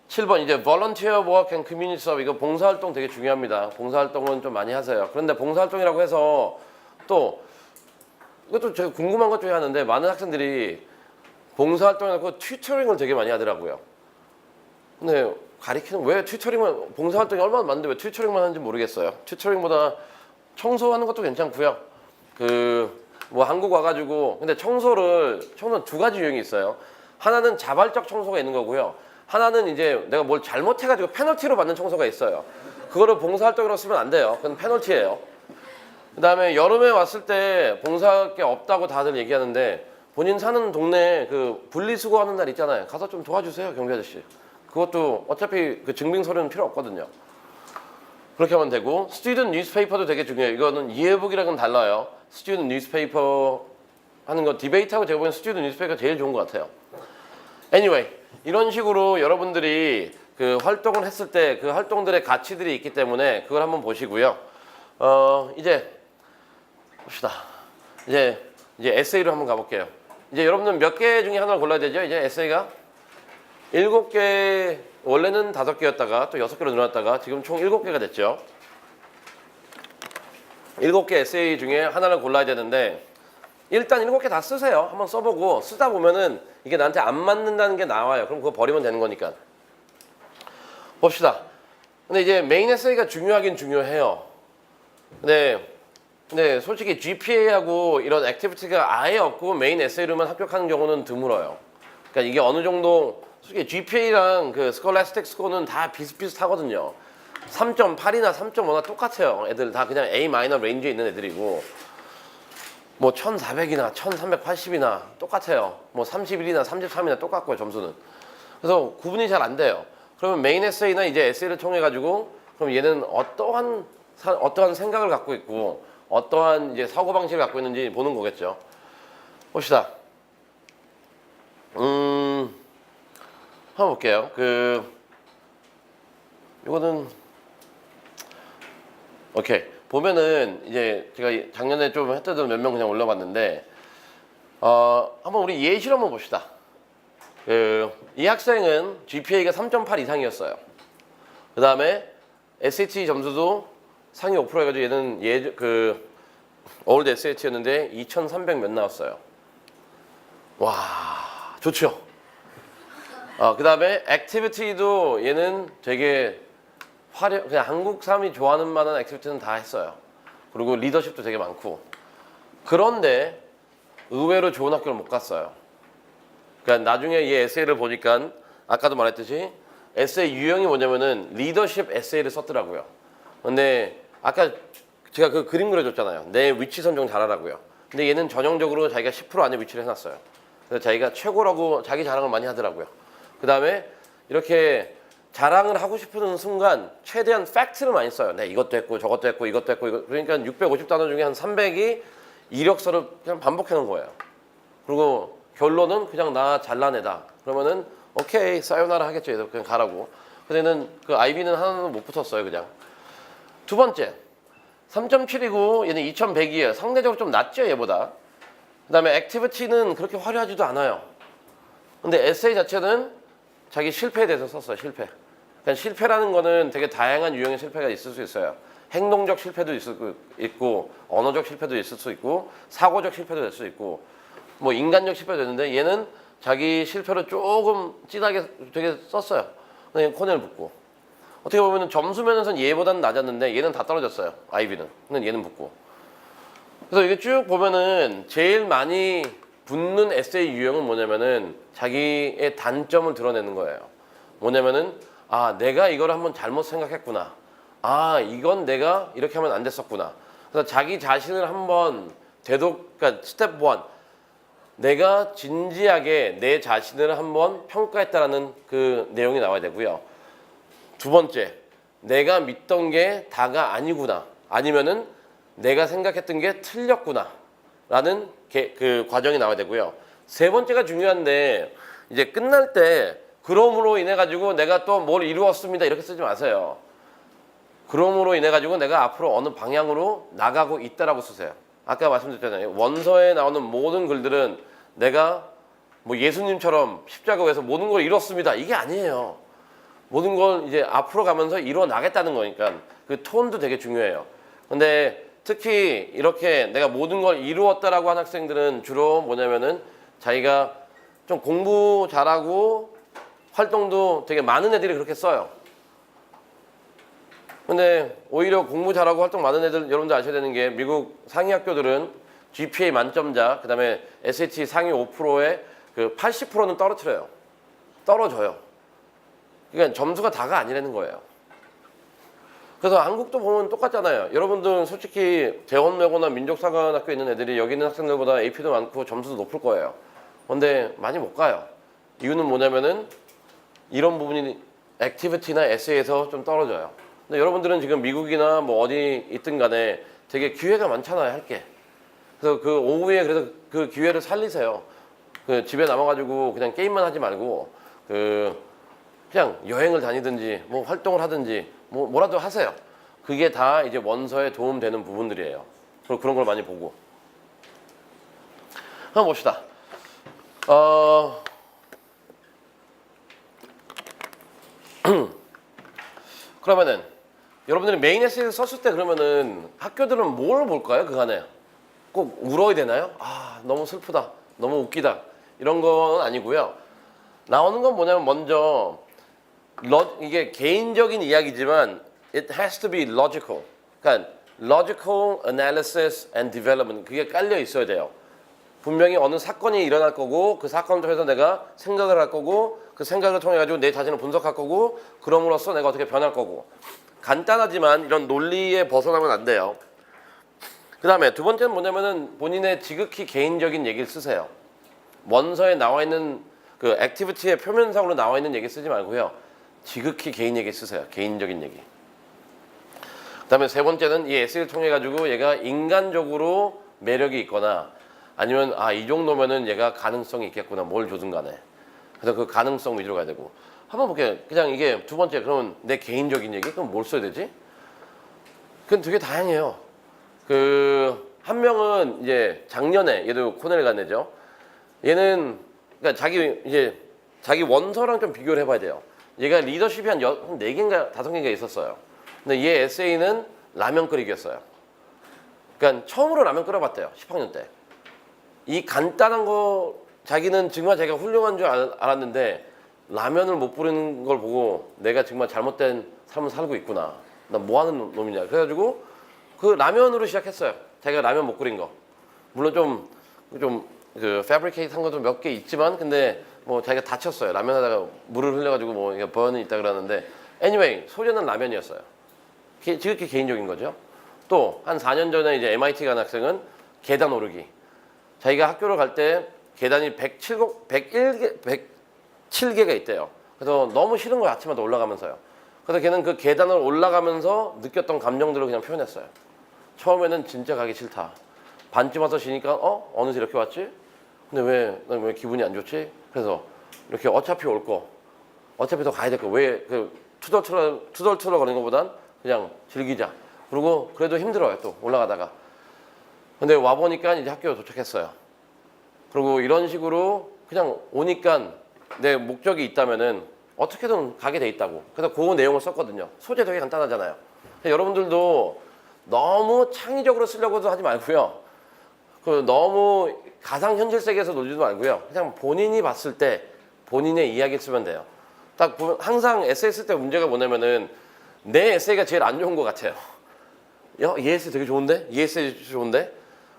7번 이제 volunteer work and community service. 이거 봉사활동 되게 중요합니다. 봉사활동은 좀 많이 하세요. 그런데 봉사활동이라고 해서 또 이것도 제가 궁금한 것 중에 하나인데 많은 학생들이 봉사활동하고 튜터링을 되게 많이 하더라고요. 근데 가리키는 왜 튜터링만 봉사활동이 얼마나 많은데 왜 튜터링만 하는지 모르겠어요. 튜터링보다 청소하는 것도 괜찮고요. 그 뭐 한국 와가지고 근데 청소는 두 가지 유형이 있어요. 하나는 자발적 청소가 있는 거고요. 하나는 이제 내가 뭘 잘못해가지고 페널티로 받는 청소가 있어요. 그거를 봉사활동으로 쓰면 안 돼요. 그건 페널티예요. 그다음에 여름에 왔을 때 봉사할 게 없다고 다들 얘기하는데 본인 사는 동네에 그 분리수거하는 날 있잖아요. 가서 좀 도와주세요, 경비 아저씨. 그것도 어차피 그 증빙 서류는 필요 없거든요. 그렇게 하면 되고 스튜던트 뉴스페이퍼도 되게 중요해요. 이거는 이해북이랑은 달라요. 스튜던트 뉴스페이퍼 하는 거 디베이트하고 제가 보기엔 스튜던트 뉴스페이퍼가 제일 좋은 것 같아요. Anyway, 이런 식으로 여러분들이 그 활동을 했을 때 그 활동들의 가치들이 있기 때문에 그걸 한번 보시고요. 이제 봅시다. 이제 에세이로 한번 가볼게요. 이제 여러분들 몇 개 중에 하나를 골라야 되죠? 이제 에세이가 7개, 원래는 5개였다가 또 6개로 늘어났다가 지금 총 7개가 됐죠. 7개 에세이 중에 하나를 골라야 되는데 일단 7개 다 쓰세요. 한번 써보고 쓰다 보면은 이게 나한테 안 맞는다는 게 나와요. 그럼 그거 버리면 되는 거니까. 봅시다. 근데 이제 메인 에세이가 중요하긴 중요해요. 근데 솔직히 GPA하고 이런 액티비티가 아예 없고 메인 에세이로만 합격하는 경우는 드물어요. 그러니까 이게 어느 정도 솔직히 GPA랑 그 스콜라스틱 스코어는 다 비슷비슷하거든요. 3.8이나 3.5나 똑같아요. 애들 다 그냥 A 마이너 레인지에 있는 애들이고 뭐 1400이나 1380이나 똑같아요. 뭐 31이나 33이나 똑같고요, 점수는. 그래서 구분이 잘 안 돼요. 그러면 메인 에세이나 이제 에세이를 통해 가지고 그럼 얘는 어떠한 생각을 갖고 있고 어떠한 이제 사고 방식을 갖고 있는지 보는 거겠죠. 봅시다. 한번 볼게요. 이거는 오케이. 보면은 이제 제가 작년에 좀 했던 몇 명 그냥 올려봤는데 한번 우리 예시로 한번 봅시다. 이 학생은 GPA가 3.8 이상이었어요. 그 다음에 SAT 점수도 상위 5% 해가지고 얘는 올드 SAT였는데 2,300 몇 나왔어요. 와, 좋죠. 그 다음에 액티비티도 얘는 되게 그냥 한국 사람이 좋아하는 만한 액티비티는 다 했어요. 그리고 리더십도 되게 많고. 그런데 의외로 좋은 학교를 못 갔어요. 그러니까 나중에 이 에세이를 보니까 아까도 말했듯이 에세이 유형이 뭐냐면은 리더십 에세이를 썼더라고요. 근데 아까 제가 그 그림 그려줬잖아요. 내 위치 선정 잘하라고요. 근데 얘는 전형적으로 자기가 10% 안에 위치를 해놨어요. 그래서 자기가 최고라고 자기 자랑을 많이 하더라고요. 그 다음에 이렇게 자랑을 하고 싶은 순간 최대한 팩트를 많이 써요. 네, 이것도 했고 저것도 했고 이것도 했고 그러니까 650단어 중에 한 300이 이력서를 그냥 반복해 놓은 거예요. 그리고 결론은 그냥 나 잘난 애다. 그러면은 오케이 사요나라 하겠죠. 얘도 그냥 가라고. 근데 얘는 그 아이비는 하나도 못 붙었어요. 그냥. 두 번째 3.7이고 얘는 2100이에요. 상대적으로 좀 낮죠 얘보다. 그 다음에 액티비티는 그렇게 화려하지도 않아요. 근데 에세이 자체는 자기 실패에 대해서 썼어요. 실패. 그러니까 실패라는 거는 되게 다양한 유형의 실패가 있을 수 있어요. 행동적 실패도 있을 수 있고 언어적 실패도 있을 수 있고 사고적 실패도 될 수 있고 뭐 인간적 실패도 되는데 얘는 자기 실패를 조금 진하게 되게 썼어요. 근데 코넬 붙고 어떻게 보면 점수 면에서는 얘보다는 낮았는데 얘는 다 떨어졌어요. 아이비는. 근데 얘는 붙고. 그래서 이게 쭉 보면은 제일 많이 붙는 에세이 유형은 뭐냐면은 자기의 단점을 드러내는 거예요. 뭐냐면은 내가 이걸 한번 잘못 생각했구나. 이건 내가 이렇게 하면 안 됐었구나. 그래서 자기 자신을 한번 그러니까 스텝 1 내가 진지하게 내 자신을 한번 평가했다라는 그 내용이 나와야 되고요. 두 번째 내가 믿던 게 다가 아니구나. 아니면은 내가 생각했던 게 틀렸구나 라는 그 과정이 나와야 되고요. 세 번째가 중요한데 이제 끝날 때 그럼으로 인해 가지고 내가 또 뭘 이루었습니다 이렇게 쓰지 마세요. 그럼으로 인해 가지고 내가 앞으로 어느 방향으로 나가고 있다라고 쓰세요. 아까 말씀드렸잖아요. 원서에 나오는 모든 글들은 내가 뭐 예수님처럼 십자가에서 모든 걸 이뤘습니다 이게 아니에요. 모든 걸 이제 앞으로 가면서 이루어 나겠다는 거니까 그 톤도 되게 중요해요. 근데 특히 이렇게 내가 모든 걸 이루었다라고 한 학생들은 주로 뭐냐면은 자기가 좀 공부 잘하고 활동도 되게 많은 애들이 그렇게 써요. 근데 오히려 공부 잘하고 활동 많은 애들 여러분들 아셔야 되는 게 미국 상위 학교들은 GPA 만점자 그다음에 SAT 상위 5%에 그 80%는 떨어져요. 그러니까 점수가 다가 아니라는 거예요. 그래서 한국도 보면 똑같잖아요. 여러분들 솔직히 대원외고나 민족사관학교에 있는 애들이 여기 있는 학생들보다 AP도 많고 점수도 높을 거예요. 근데 많이 못 가요. 이유는 뭐냐면은 이런 부분이 액티비티나 에세이에서 좀 떨어져요. 근데 여러분들은 지금 미국이나 뭐 어디 있든 간에 되게 기회가 많잖아요, 할 게. 그래서 그 오후에 그래서 그 기회를 살리세요. 그 집에 남아가지고 그냥 게임만 하지 말고 그냥 여행을 다니든지 뭐 활동을 하든지 뭐라도 하세요. 그게 다 이제 원서에 도움되는 부분들이에요. 그리고 그런 걸 많이 보고. 한번 봅시다. 그러면은 여러분들이 메인 에세이를 썼을 때 그러면은 학교들은 뭘 볼까요? 그간에 꼭 울어야 되나요? 아 너무 슬프다, 너무 웃기다 이런 건 아니고요. 나오는 건 뭐냐면 먼저 이게 개인적인 이야기지만 it has to be logical. 그러니까 logical analysis and development 그게 깔려 있어야 돼요. 분명히 어느 사건이 일어날 거고 그 사건을 통해서 내가 생각을 할 거고 그 생각을 통해 가지고 내 자신을 분석할 거고 그럼으로써 내가 어떻게 변할 거고 간단하지만 이런 논리에 벗어나면 안 돼요. 그 다음에 두 번째는 뭐냐면은 본인의 지극히 개인적인 얘기를 쓰세요. 원서에 나와 있는 그 액티비티의 표면상으로 나와 있는 얘기 쓰지 말고요. 지극히 개인 얘기 쓰세요. 개인적인 얘기. 그 다음에 세 번째는 이 에세이를 통해 가지고 얘가 인간적으로 매력이 있거나 아니면 이 정도면은 얘가 가능성이 있겠구나. 뭘 줘든 간에. 그래서 그 가능성 위주로 가야 되고. 한번 볼게요. 그냥 이게 두 번째 그러면 내 개인적인 얘기? 그럼 뭘 써야 되지? 그건 되게 다양해요. 한 명은 이제 작년에 얘도 코넬 간 애죠. 얘는 그러니까 자기 원서랑 좀 비교를 해봐야 돼요. 얘가 리더십이 한 4개인가 5개인가 있었어요. 근데 얘 에세이는 라면 끓이기였어요. 그러니까 처음으로 라면 끓여봤대요. 10학년 때. 이 간단한 거 자기는 정말 자기가 훌륭한 줄 알았는데 라면을 못 부르는 걸 보고 내가 정말 잘못된 삶을 살고 있구나. 나 뭐 하는 놈이냐. 그래가지고 그 라면으로 시작했어요. 자기가 라면 못 끓인 거. 물론 그 패브리케이트 한 것도 몇 개 있지만 근데 뭐 자기가 다쳤어요. 라면 하다가 물을 흘려가지고 뭐 번이 있다 그러는데 anyway 소재는 라면이었어요. 지극히 개인적인 거죠. 또 한 4년 전에 이제 MIT 간 학생은 계단 오르기. 자기가 학교를 갈 때 계단이 107개가 있대요. 그래서 너무 싫은 거야. 아침마다 올라가면서요. 그래서 걔는 그 계단을 올라가면서 느꼈던 감정들을 그냥 표현했어요. 처음에는 진짜 가기 싫다. 반쯤 와서 쉬니까 어느새 이렇게 왔지? 근데 난 왜 기분이 안 좋지? 그래서 이렇게 어차피 올 거, 어차피 더 가야 될 거, 왜 투덜투덜 거리는 것보단 그냥 즐기자. 그리고 그래도 힘들어요. 또 올라가다가. 근데 와보니까 이제 학교에 도착했어요. 그리고 이런 식으로 그냥 오니까 내 목적이 있다면은 어떻게든 가게 돼 있다고. 그래서 그 내용을 썼거든요. 소재 되게 간단하잖아요. 여러분들도 너무 창의적으로 쓰려고도 하지 말고요. 너무 가상현실 세계에서 놀지도 말고요. 그냥 본인이 봤을 때 본인의 이야기를 쓰면 돼요. 딱 보면 항상 에세이 쓸 때 문제가 뭐냐면은 내 에세이가 제일 안 좋은 것 같아요. 얘 에세이 되게 좋은데? 얘 에세이 좋은데?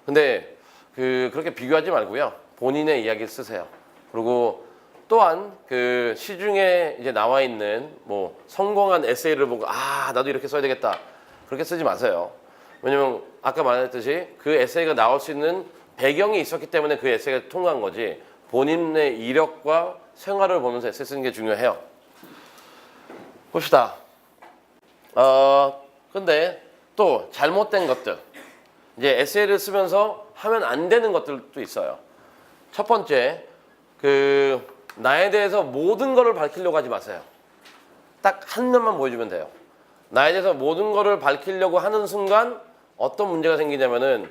근데 그렇게 비교하지 말고요. 본인의 이야기를 쓰세요. 그리고 또한 그 시중에 이제 나와 있는 뭐 성공한 에세이를 보고 나도 이렇게 써야 되겠다. 그렇게 쓰지 마세요. 왜냐면 아까 말했듯이 그 에세이가 나올 수 있는 배경이 있었기 때문에 그 에세이가 통과한 거지 본인의 이력과 생활을 보면서 에세이 쓰는 게 중요해요. 봅시다. 근데 또 잘못된 것들. 이제 에세이를 쓰면서 하면 안 되는 것들도 있어요. 첫 번째, 나에 대해서 모든 거를 밝히려고 하지 마세요. 딱 한 면만 보여주면 돼요. 나에 대해서 모든 거를 밝히려고 하는 순간 어떤 문제가 생기냐면은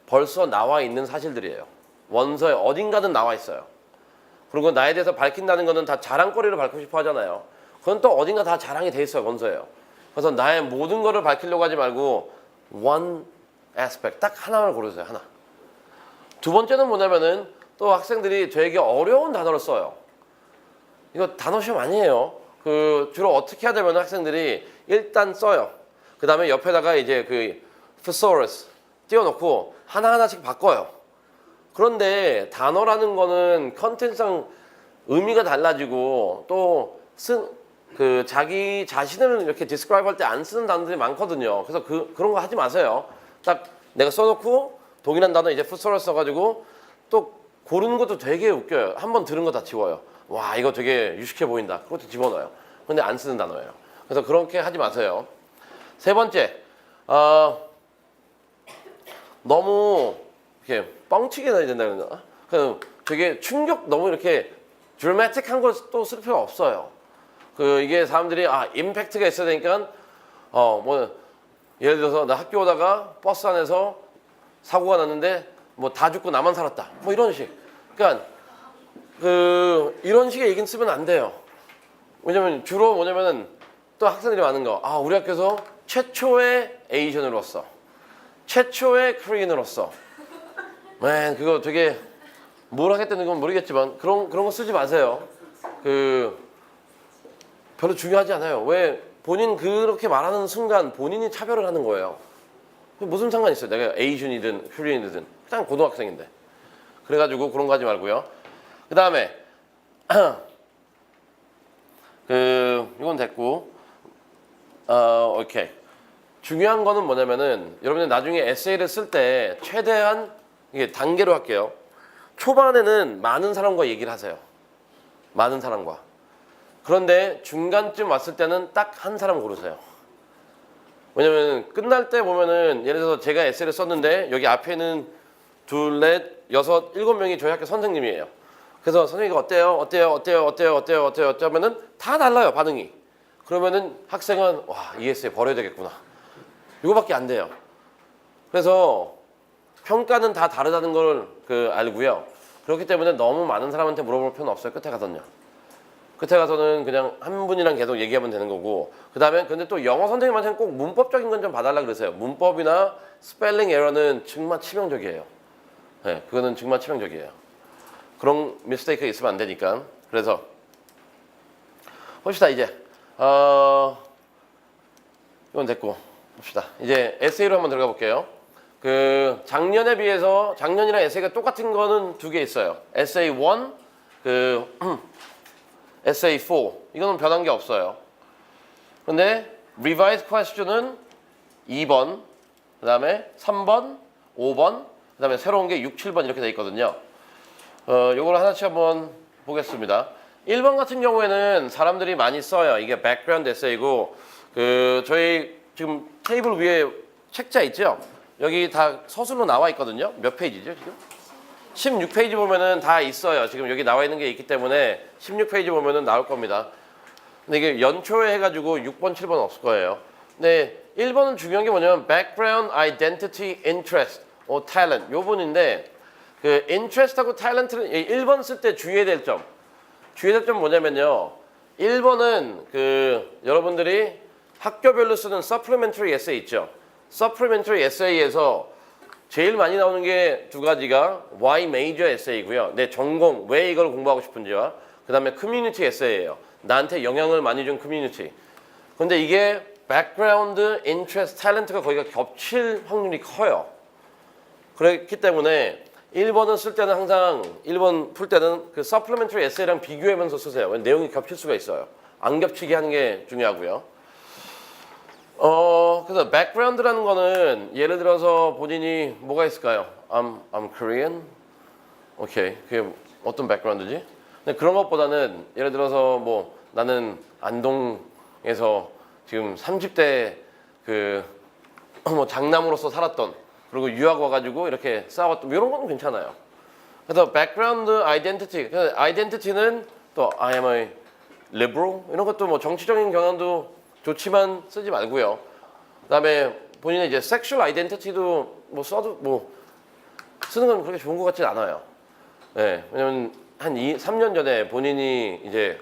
벌써 나와 있는 사실들이에요. 원서에 어딘가든 나와 있어요. 그리고 나에 대해서 밝힌다는 거는 다 자랑거리를 밝히고 싶어 하잖아요. 그건 또 어딘가 다 자랑이 돼 있어요, 원서에요. 그래서 나의 모든 거를 밝히려고 하지 말고 one aspect, 딱 하나만 고르세요, 하나. 두 번째는 뭐냐면은 또 학생들이 되게 어려운 단어를 써요. 이거 단어 시험 아니에요. 주로 어떻게 해야 되면 학생들이 일단 써요. 그 다음에 옆에다가 이제 thesaurus 띄워놓고 하나하나씩 바꿔요. 그런데 단어라는 거는 컨텐츠상 의미가 달라지고 또 자기 자신을 이렇게 디스크라이브 할 때 안 쓰는 단어들이 많거든요. 그래서 그런 거 하지 마세요. 딱 내가 써놓고 동일한 단어 이제 thesaurus 써가지고 또 고르는 것도 되게 웃겨요. 한번 들은 거 다 지워요. 와, 이거 되게 유식해 보인다. 그것도 집어넣어요. 근데 안 쓰는 단어예요. 그래서 그렇게 하지 마세요. 세 번째, 너무 이렇게 뻥치게 해야 된다는 거. 되게 충격, 너무 이렇게 드라마틱한 걸 또 쓸 필요가 없어요. 이게 사람들이 임팩트가 있어야 되니까 예를 들어서 나 학교 오다가 버스 안에서 사고가 났는데 다 죽고 나만 살았다. 이런 식. 그러니까 이런 식의 얘기는 쓰면 안 돼요. 왜냐면 주로 뭐냐면은 또 학생들이 많은 거. 우리 학교에서 최초의 에이전으로서, 최초의 코리안으로서. 그거 되게 뭘 하겠다는 건 모르겠지만 그런 거 쓰지 마세요. 별로 중요하지 않아요. 왜 본인 그렇게 말하는 순간 본인이 차별을 하는 거예요. 무슨 상관이 있어요? 내가 에이전이든 코리안이든 그냥 고등학생인데. 그래가지고 그런 거 하지 말고요. 그 다음에 이건 됐고, 오케이. 중요한 거는 뭐냐면은 여러분들 나중에 에세이를 쓸 때 최대한 이게 단계로 할게요. 초반에는 많은 사람과 얘기를 하세요. 많은 사람과. 그런데 중간쯤 왔을 때는 딱 한 사람 고르세요. 왜냐면 끝날 때 보면은 예를 들어서 제가 에세이를 썼는데 여기 앞에는 둘, 넷, 여섯, 일곱 명이 저희 학교 선생님이에요. 그래서 선생님이 어때요 하면은 다 달라요, 반응이. 그러면은 학생은 이 에세이 버려야 되겠구나. 이거밖에 안 돼요. 그래서 평가는 다 다르다는 걸 알고요. 그렇기 때문에 너무 많은 사람한테 물어볼 필요는 없어요. 끝에 가서는요. 끝에 가서는 그냥 한 분이랑 계속 얘기하면 되는 거고. 그 다음에 근데 또 영어 선생님한테는 꼭 문법적인 건 좀 봐달라 그러세요. 문법이나 스펠링 에러는 정말 치명적이에요. 네, 그거는 정말 치명적이에요. 그런 미스테이크가 있으면 안 되니까. 그래서 봅시다. 이제 이건 됐고 봅시다. 이제 에세이로 한번 들어가 볼게요. 작년에 비해서 작년이랑 에세이가 똑같은 거는 두 개 있어요. 에세이 1, 에세이 4. 이거는 변한 게 없어요. 근데 revised question은 2번, 그 다음에 3번, 5번, 그 다음에 새로운 게 6, 7번 이렇게 돼 있거든요. 요걸 하나씩 한번 보겠습니다. 1번 같은 경우에는 사람들이 많이 써요. 이게 background 에세이고, 저희 지금 테이블 위에 책자 있죠? 여기 다 서술로 나와 있거든요. 몇 페이지죠, 지금? 16페이지 보면은 다 있어요. 지금 여기 나와 있는 게 있기 때문에 16페이지 보면은 나올 겁니다. 근데 이게 연초에 해가지고 6번, 7번 없을 거예요. 근데 1번은 중요한 게 뭐냐면 background, identity, interest, or talent 요 부분인데 interest하고 talent는 1번 쓸 때 주의해야 될 점. 주의해야 될 점 뭐냐면요. 1번은 여러분들이 학교별로 쓰는 supplementary essay 있죠. supplementary essay에서 제일 많이 나오는 게 두 가지가 why major essay이고요. 내 전공, 왜 이걸 공부하고 싶은지와 그 다음에 community essay예요. 나한테 영향을 많이 준 community. 근데 이게 background, interest, talent가 거기가 겹칠 확률이 커요. 그렇기 때문에 1번은 쓸 때는 항상 1번 풀 때는 supplementary essay랑 비교하면서 쓰세요. 왜냐면 내용이 겹칠 수가 있어요. 안 겹치게 하는 게 중요하고요. 그래서 background라는 거는 예를 들어서 본인이 뭐가 있을까요? I'm Korean. 오케이. 그게 어떤 background지? 근데 그런 것보다는 예를 들어서 뭐 나는 안동에서 지금 30대 뭐 장남으로서 살았던 그리고 유학 와가지고 이렇게 싸웠던 뭐 이런 건 괜찮아요. 그래서 background identity, identity는 또 I am a liberal 이런 것도 뭐 정치적인 경향도 좋지만 쓰지 말고요. 그다음에 본인의 이제 sexual identity도 뭐 써도 뭐 쓰는 건 그렇게 좋은 것 같진 않아요. 네, 왜냐면 한 3년 전에 본인이 이제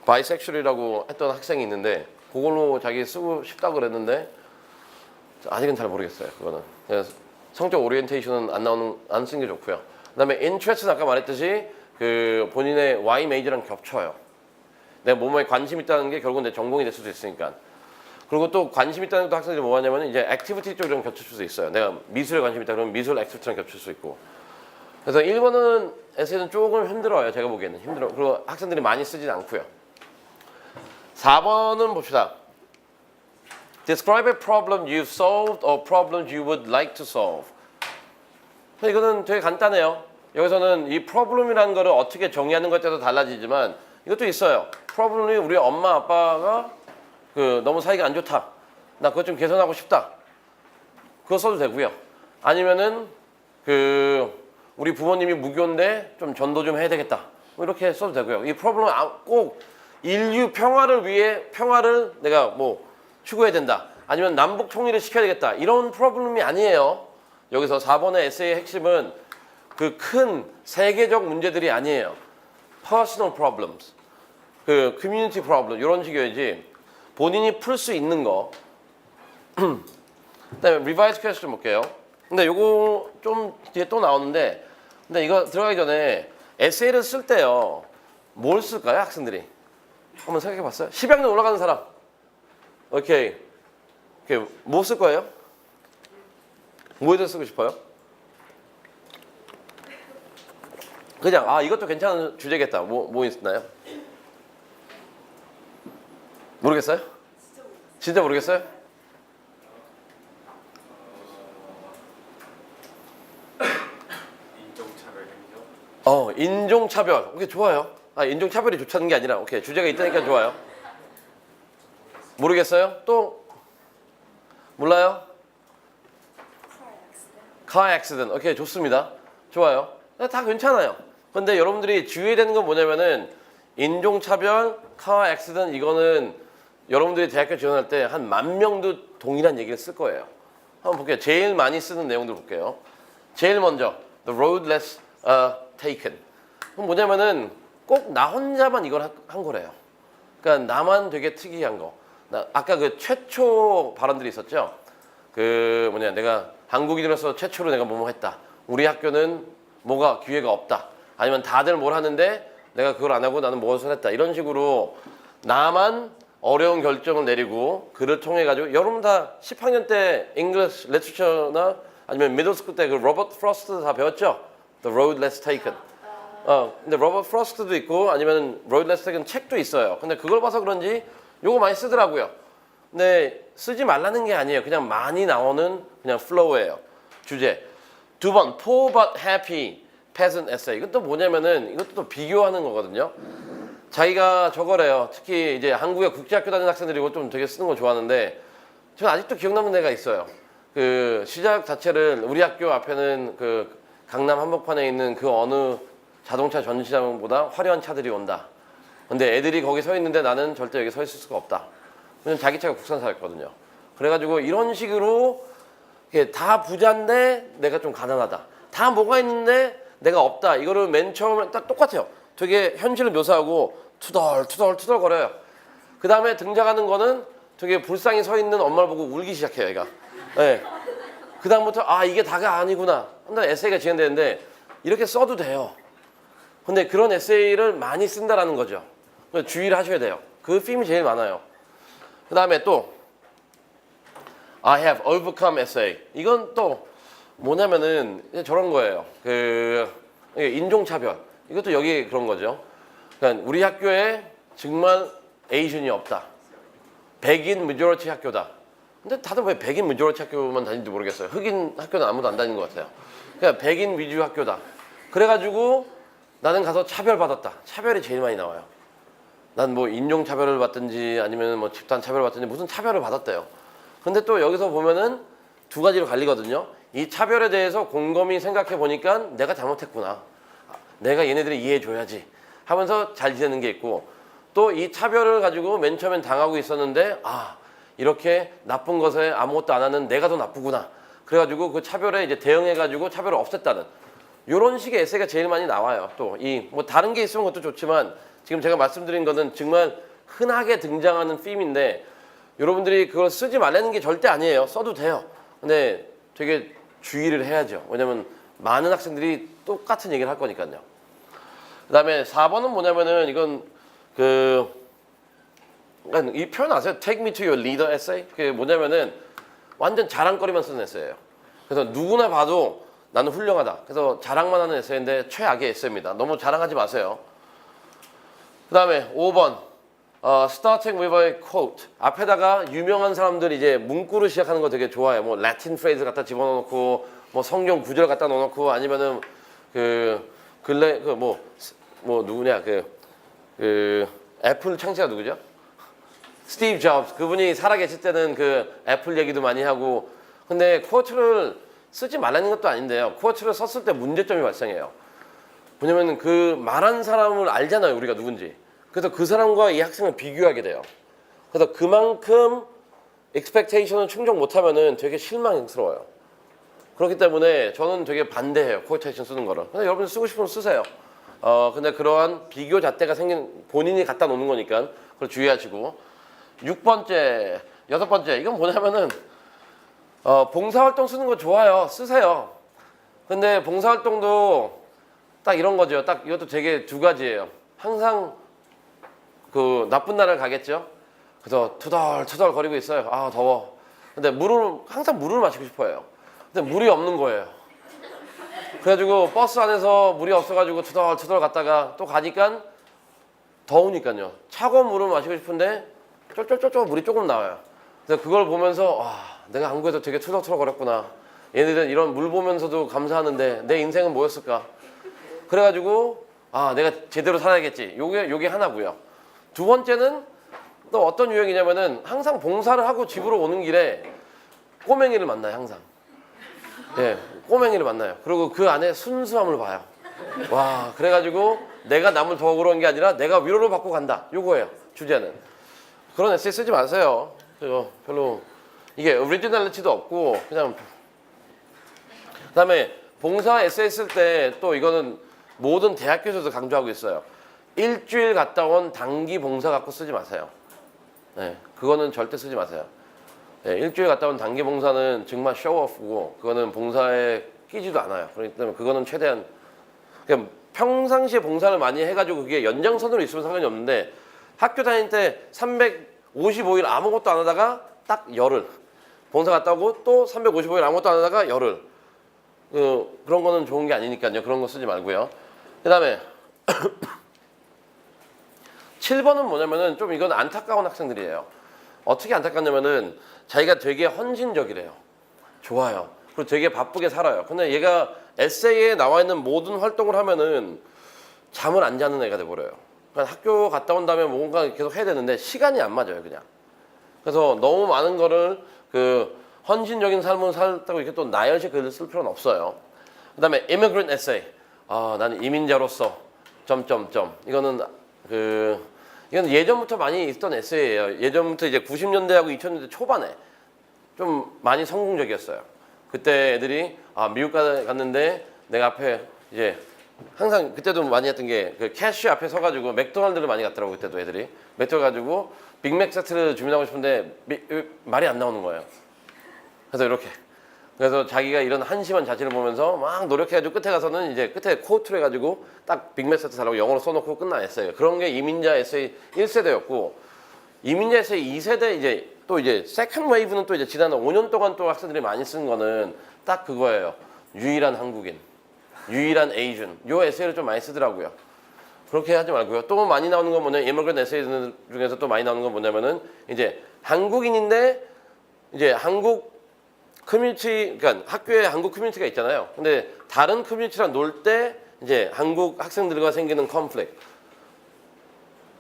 bisexual이라고 했던 학생이 있는데 그걸로 자기 쓰고 싶다고 그랬는데 아직은 잘 모르겠어요. 그거는 그래서 성적 오리엔테이션은 안 쓰는 게 좋고요. 그다음에 interest는 아까 말했듯이 그 본인의 Y 메이저랑 겹쳐요. 내가 뭐뭐에 관심 있다는 게 결국은 내 전공이 될 수도 있으니까. 그리고 또 관심 있다는 것도 학생들이 뭐 하냐면 이제 액티비티 쪽이랑 겹칠 수도 있어요. 내가 미술에 관심 있다 그러면 미술 액티비티랑 겹칠 수 있고. 그래서 1번은 에세이는 조금 힘들어요. 제가 보기에는 힘들어. 그리고 학생들이 많이 쓰진 않고요. 4번은 봅시다. Describe a problem you've solved or problems you would like to solve. 이거는 되게 간단해요. 여기서는 이 problem이라는 거를 어떻게 정의하는 것에 따라서 달라지지만 이것도 있어요. problem이 우리 엄마 아빠가 그 너무 사이가 안 좋다. 나 그것 좀 개선하고 싶다. 그거 써도 되고요. 아니면은 그 우리 부모님이 무교인데 좀 전도 좀 해야 되겠다. 뭐 이렇게 써도 되고요. 이 프로블렘은 꼭 인류 평화를 위해 평화를 내가 뭐 추구해야 된다. 아니면 남북 통일을 시켜야 되겠다. 이런 프로블렘이 아니에요. 여기서 4번의 에세이의 핵심은 그 큰 세계적 문제들이 아니에요. personal problems, 그 community problem 이런 식이어야지 본인이 풀 수 있는 거. 그다음에 revised question 볼게요. 근데 요거 좀 뒤에 또 나오는데 근데 이거 들어가기 전에 에세이를 쓸 때요. 뭘 쓸까요, 학생들이? 한번 생각해 봤어요? 10학년 올라가는 사람. 오케이. 뭐 쓸 거예요? 뭐에 대해 쓰고 싶어요? 그냥 이것도 괜찮은 주제겠다. 뭐 있나요? 모르겠어요? 진짜 모르겠어요? 인종차별 행정. 인종차별. 오케이, 좋아요. 인종차별이 좋다는 게 아니라 오케이, 주제가 있다니까 좋아요. 모르겠어요? 또 몰라요? car accident. 오케이, 좋습니다. 좋아요. 다 괜찮아요. 근데 여러분들이 주의해야 되는 건 뭐냐면은 인종차별, car accident 이거는 여러분들이 대학교 지원할 때 한 10,000명도 동일한 얘기를 쓸 거예요. 한번 볼게요. 제일 많이 쓰는 내용들 볼게요. 제일 먼저 the road less taken. 그럼 뭐냐면은 꼭 나 혼자만 이걸 한 거래요. 그러니까 나만 되게 특이한 거. 아까 그 최초 발언들이 있었죠. 그 내가 한국인으로서 최초로 내가 뭐뭐 했다. 우리 학교는 뭐가 기회가 없다. 아니면 다들 뭘 하는데 내가 그걸 안 하고 나는 무엇을 했다. 이런 식으로 나만 어려운 결정을 내리고 그를 통해 가지고 여러분 다 10학년 때 English Literature나 아니면 middle school 때 그 로버트 프로스트 다 배웠죠? The Road Less Taken. 근데 로버트 프로스트도 있고 아니면 Road Less Taken 책도 있어요. 근데 그걸 봐서 그런지 요거 많이 쓰더라고요. 근데 쓰지 말라는 게 아니에요. 그냥 많이 나오는 그냥 flow예요. 주제. 2번 Poor but Happy Peasant Essay. 이것도 뭐냐면은 이것도 또 비교하는 거거든요. 자기가 저거래요. 특히 이제 한국의 국제학교 다니는 학생들이 이거 좀 되게 쓰는 거 좋아하는데 저는 아직도 기억나는 데가 있어요. 그 시작 자체를 우리 학교 앞에는 그 강남 한복판에 있는 그 어느 자동차 전시장보다 화려한 차들이 온다. 근데 애들이 거기 서 있는데 나는 절대 여기 서 있을 수가 없다. 왜냐면 자기 차가 국산차였거든요. 그래가지고 이런 식으로 다 부자인데 내가 좀 가난하다. 다 뭐가 있는데 내가 없다. 이거를 맨 처음에 딱 똑같아요. 되게 현실을 묘사하고 투덜투덜 거려요. 그 다음에 등장하는 거는 되게 불쌍히 서 있는 엄마를 보고 울기 시작해요, 얘가. 네. 그 다음부터 이게 다가 아니구나. 근데 에세이가 진행되는데 이렇게 써도 돼요. 근데 그런 에세이를 많이 쓴다라는 거죠. 주의를 하셔야 돼요. 그 필름이 제일 많아요. 그 다음에 또 I have overcome essay. 이건 또 뭐냐면은 저런 거예요. 그 인종차별. 이것도 여기 그런 거죠. 그러니까 우리 학교에 정말 에이션이 없다. 백인 메조리티 학교다. 근데 다들 왜 백인 메조리티 학교만 다니는지 모르겠어요. 흑인 학교는 아무도 안 다니는 것 같아요. 그러니까 백인 위주 학교다. 그래가지고 나는 가서 차별받았다. 차별이 제일 많이 나와요. 난 뭐 인종차별을 받든지 아니면 뭐 집단 차별을 받든지 무슨 차별을 받았대요. 근데 또 여기서 보면은 두 가지로 갈리거든요. 이 차별에 대해서 곰곰이 생각해 보니까 내가 잘못했구나. 내가 얘네들을 이해해 줘야지 하면서 잘 지내는 게 있고, 또 이 차별을 가지고 맨 처음엔 당하고 있었는데 이렇게 나쁜 것에 아무것도 안 하는 내가 더 나쁘구나. 그래가지고 그 차별에 이제 대응해가지고 차별을 없앴다는 이런 식의 에세이가 제일 많이 나와요. 또 이 뭐 다른 게 있으면 그것도 좋지만 지금 제가 말씀드린 거는 정말 흔하게 등장하는 빔인데 여러분들이 그걸 쓰지 말라는 게 절대 아니에요. 써도 돼요. 근데 되게 주의를 해야죠. 왜냐면 많은 학생들이 똑같은 얘기를 할 거니까요. 그 다음에 4번은 뭐냐면은 이건 이 표현 아세요? Take me to your leader essay? 그게 뭐냐면은 완전 자랑거리만 쓰는 에세이예요. 그래서 누구나 봐도 나는 훌륭하다. 그래서 자랑만 하는 에세이인데 최악의 에세이입니다. 너무 자랑하지 마세요. 그 다음에 5번 starting with a quote. 앞에다가 유명한 사람들 이제 문구를 시작하는 거 되게 좋아해요. 뭐 라틴 프레이즈 갖다 집어넣고 뭐 성경 구절 갖다 넣어놓고 아니면은 누구냐 애플 창시자 누구죠? 스티브 잡스. 그분이 살아계실 때는 그 애플 얘기도 많이 하고. 근데 쿼트를 쓰지 말라는 것도 아닌데요. 쿼트를 썼을 때 문제점이 발생해요. 왜냐면 그 말한 사람을 알잖아요. 우리가 누군지. 그래서 그 사람과 이 학생을 비교하게 돼요. 그래서 그만큼 expectation을 충족 못하면은 되게 실망스러워요. 그렇기 때문에 저는 되게 반대해요. quotation 쓰는 거를. 근데 여러분 쓰고 싶으면 쓰세요. 근데 그러한 비교 잣대가 생긴 본인이 갖다 놓는 거니까 그걸 주의하시고. 6번째, 6번째 이건 뭐냐면은 봉사활동 쓰는 거 좋아요. 쓰세요. 근데 봉사활동도 딱 이런 거죠. 딱 이것도 되게 두 가지예요. 항상 그 나쁜 나라를 가겠죠. 그래서 투덜투덜 거리고 있어요. 더워. 근데 항상 물을 마시고 싶어요. 근데 물이 없는 거예요. 그래가지고 버스 안에서 물이 없어가지고 투덜투덜 갔다가 또 가니까 더우니까요. 차가운 물을 마시고 싶은데 쫄쫄쫄쫄 물이 조금 나와요. 그래서 그걸 보면서 내가 한국에서 되게 투덜투덜 거렸구나. 얘네들은 이런 물 보면서도 감사하는데 내 인생은 뭐였을까? 그래가지고 내가 제대로 살아야겠지. 요게 하나고요. 두 번째는 또 어떤 유형이냐면은 항상 봉사를 하고 집으로 오는 길에 꼬맹이를 만나요. 항상. 예, 꼬맹이를 만나요. 그리고 그 안에 순수함을 봐요. 그래가지고 내가 남을 도우러 온 게 아니라 내가 위로를 받고 간다. 요거예요. 주제는. 그런 에세이 쓰지 마세요. 별로 이게 오리지널리티도 없고 그냥. 그다음에 봉사 에세이 쓸 때 또 이거는 모든 대학교에서도 강조하고 있어요. 일주일 갔다 온 단기 봉사 갖고 쓰지 마세요. 네, 그거는 절대 쓰지 마세요. 네, 일주일 갔다 온 단기 봉사는 정말 쇼오프고 그거는 봉사에 끼지도 않아요. 그렇기 때문에 그거는 최대한 그냥 평상시에 봉사를 많이 해가지고 그게 연장선으로 있으면 상관이 없는데 학교 다닐 때 355일 아무것도 안 하다가 딱 열흘 봉사 갔다 오고 또 355일 아무것도 안 하다가 열흘 그런 거는 좋은 게 아니니까요. 그런 거 쓰지 말고요. 그 다음에 7번은 뭐냐면은 좀 이건 안타까운 학생들이에요. 어떻게 안타깝냐면은 자기가 되게 헌신적이래요. 좋아요. 그리고 되게 바쁘게 살아요. 근데 얘가 에세이에 나와 있는 모든 활동을 하면은 잠을 안 자는 애가 돼버려요. 그러니까 학교 갔다 온 다음에 뭔가 계속 해야 되는데 시간이 안 맞아요. 그냥. 그래서 너무 많은 거를 헌신적인 삶을 살다고 이렇게 또 나열식 글을 쓸 필요는 없어요. 그 다음에 immigrant essay. 나는 이민자로서 이거는 이건 예전부터 많이 있던 에세이예요. 예전부터 이제 90년대하고 2000년대 초반에 좀 많이 성공적이었어요. 그때 애들이 미국 갔는데 내가 앞에 이제 항상 그때도 많이 했던 게 그 캐시 앞에 서가지고 맥도날드를 많이 갔더라고. 그때도 애들이 맥도날드 가지고 빅맥 세트를 주문하고 싶은데 말이 안 나오는 거예요. 그래서 자기가 이런 한심한 자신을 보면서 막 노력해가지고 끝에 가서는 이제 끝에 코트를 해가지고 딱 빅맥 세트 달라고 영어로 써놓고 끝나 에세이. 그런 게 이민자 에세이 1세대였고 이민자 에세이 2세대 이제 또 이제 세컨 웨이브는 또 이제 지난 5년 동안 또 학생들이 많이 쓴 거는 딱 그거예요. 유일한 한국인, 유일한 에이준. 요 에세이를 좀 많이 쓰더라고요. 그렇게 하지 말고요. 또 많이 나오는 건 뭐냐면 이미그런트 에세이 중에서 또 많이 나오는 건 뭐냐면은 이제 한국인인데 이제 한국 커뮤니티, 그러니까 학교에 한국 커뮤니티가 있잖아요. 근데 다른 커뮤니티랑 놀 때 이제 한국 학생들과 생기는 컨플릭트.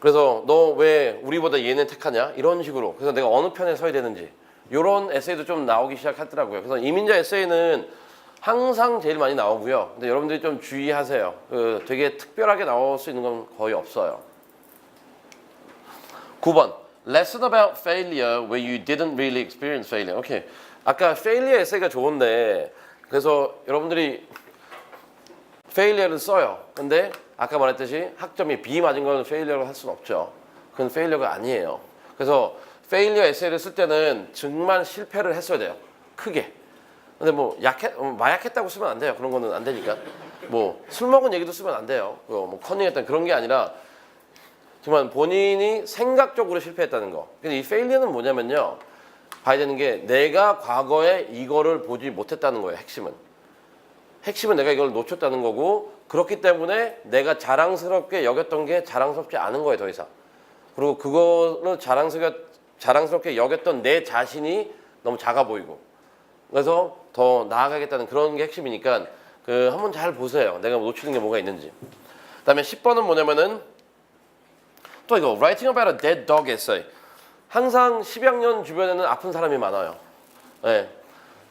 그래서 너 왜 우리보다 얘네 택하냐? 이런 식으로. 그래서 내가 어느 편에 서야 되는지 이런 에세이도 좀 나오기 시작하더라고요. 그래서 이민자 에세이는 항상 제일 많이 나오고요. 근데 여러분들이 좀 주의하세요. 되게 특별하게 나올 수 있는 건 거의 없어요. 9번. Lesson about failure where you didn't really experience failure. 오케이. 아까 failure 에세이가 좋은데 그래서 여러분들이 failure를 써요. 근데 아까 말했듯이 학점이 B 맞은 건 failure로 할 수는 없죠. 그건 failure가 아니에요. 그래서 failure 에세이를 쓸 때는 정말 실패를 했어야 돼요. 크게. 근데 뭐 마약했다고 쓰면 안 돼요. 그런 거는 안 되니까. 뭐 술 먹은 얘기도 쓰면 안 돼요. 뭐 커닝했다는 그런 게 아니라 정말 본인이 생각적으로 실패했다는 거. 근데 이 failure는 뭐냐면요. 봐야 되는 게 내가 과거에 이거를 보지 못했다는 거예요. 핵심은 내가 이걸 놓쳤다는 거고 그렇기 때문에 내가 자랑스럽게 여겼던 게 자랑스럽지 않은 거예요. 더 이상. 그리고 그거를 자랑스럽게 여겼던 내 자신이 너무 작아 보이고 그래서 더 나아가겠다는 그런 게 핵심이니까 한번 잘 보세요. 내가 놓치는 게 뭐가 있는지. 그다음에 10번은 뭐냐면은 또 이거 writing about a dead dog essay. 항상 10학년 주변에는 아픈 사람이 많아요. 네.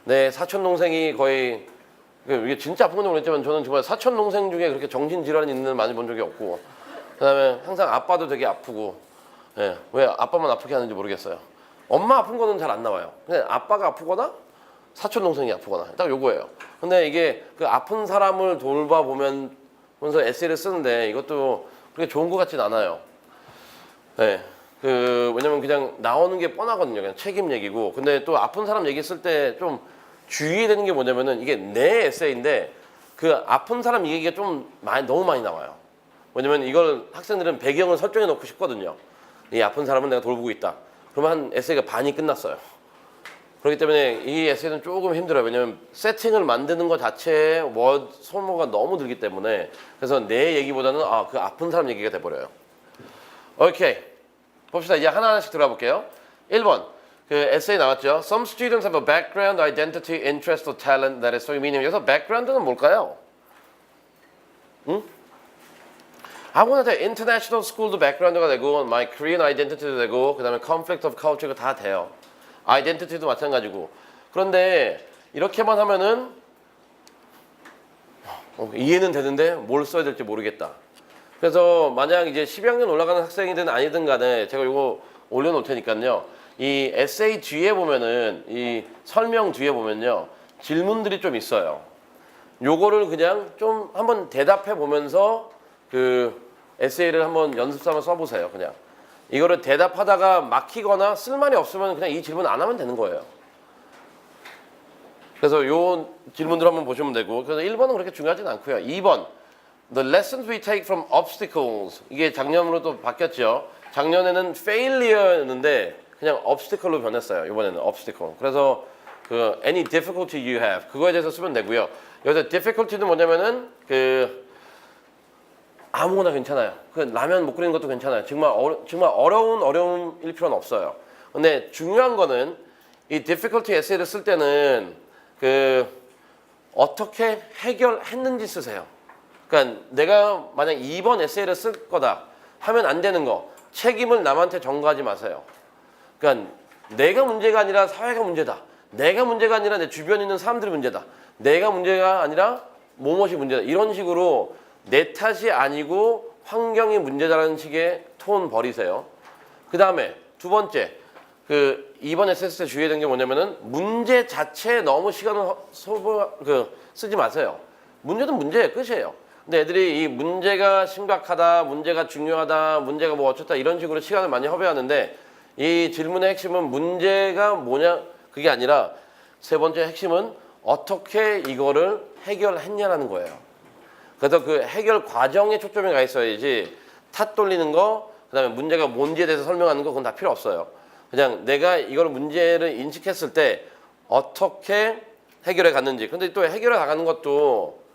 내 사촌 동생이 거의 이게 진짜 아픈 건지 모르겠지만 저는 정말 사촌 동생 중에 그렇게 정신 질환이 있는 많이 본 적이 없고 그다음에 항상 아빠도 되게 아프고 예, 왜 아빠만 아프게 하는지 모르겠어요. 엄마 아픈 거는 잘 안 나와요. 근데 아빠가 아프거나 사촌 동생이 아프거나 딱 요거예요. 근데 이게 그 아픈 사람을 돌봐보면서 에세이를 쓰는데 이것도 그렇게 좋은 것 같진 않아요. 네. 왜냐면 그냥 나오는 게 뻔하거든요. 그냥 책임 얘기고. 근데 또 아픈 사람 얘기 쓸 때 좀 주의해야 되는 게 뭐냐면은 이게 내 에세이인데 그 아픈 사람 얘기가 좀 너무 많이 나와요. 왜냐면 이걸 학생들은 배경을 설정해 놓고 싶거든요. 이 아픈 사람은 내가 돌보고 있다. 그러면 한 에세이가 반이 끝났어요. 그렇기 때문에 이 에세이는 조금 힘들어요. 왜냐면 세팅을 만드는 것 자체에 소모가 너무 들기 때문에 그래서 내 얘기보다는 그 아픈 사람 얘기가 돼버려요. 오케이. 봅시다. 이제 하나하나씩 들어가 볼게요. 1번. 그 에세이 나왔죠. Some students have a background, identity, interest or talent that is so meaning. 여기서 background는 뭘까요? 응? 아무나 다 international school도 background가 되고 my Korean identity도 되고 그다음에 conflict of culture가 다 돼요. identity도 마찬가지고. 그런데 이렇게만 하면은 이해는 되는데 뭘 써야 될지 모르겠다. 그래서 만약 이제 12학년 올라가는 학생이든 아니든 간에 제가 이거 올려놓을 테니까요. 이 에세이 뒤에 보면은 이 설명 뒤에 보면요. 질문들이 좀 있어요. 요거를 그냥 좀 한번 대답해 보면서 에세이를 한번 연습 삼아 써보세요. 그냥 이거를 대답하다가 막히거나 쓸말이 없으면 그냥 이 질문 안 하면 되는 거예요. 그래서 요 질문들 한번 보시면 되고 그래서 1번은 그렇게 중요하진 않고요. 2번 The lessons we take from obstacles. 이게 작년으로 또 바뀌었죠. 작년에는 failure였는데 그냥 obstacle로 변했어요. 이번에는 obstacle. 그래서 any difficulty you have 그거에 대해서 쓰면 되고요. 여기서 difficulty는 뭐냐면은 아무거나 괜찮아요. 라면 못 끓이는 것도 괜찮아요. 정말 어려움일 필요는 없어요. 근데 중요한 거는 이 difficulty 에세이를 쓸 때는 어떻게 해결했는지 쓰세요. 그러니까 내가 만약 2번 에세이를 쓸 거다 하면 안 되는 거 책임을 남한테 전가하지 마세요. 그러니까 내가 문제가 아니라 사회가 문제다. 내가 문제가 아니라 내 주변에 있는 사람들이 문제다. 내가 문제가 아니라 무엇이 문제다. 이런 식으로 내 탓이 아니고 환경이 문제다라는 식의 톤 버리세요. 그 다음에 두 번째, 2번 에세이 쓸 때 주의해야 되는 게 뭐냐면은 문제 자체에 너무 시간을 쓰지 마세요. 문제는 문제예요. 끝이에요. 근데 애들이 이 문제가 심각하다, 문제가 중요하다, 문제가 뭐 어쩌다 이런 식으로 시간을 많이 허비하는데 이 질문의 핵심은 문제가 뭐냐 그게 아니라 세 번째 핵심은 어떻게 이거를 해결했냐라는 거예요. 그래서 그 해결 과정에 초점이 가 있어야지 탓 돌리는 거, 그다음에 문제가 뭔지에 대해서 설명하는 거 그건 다 필요 없어요. 그냥 내가 이걸 문제를 인식했을 때 어떻게 해결해 갔는지. 근데 또 해결해 나가는 것도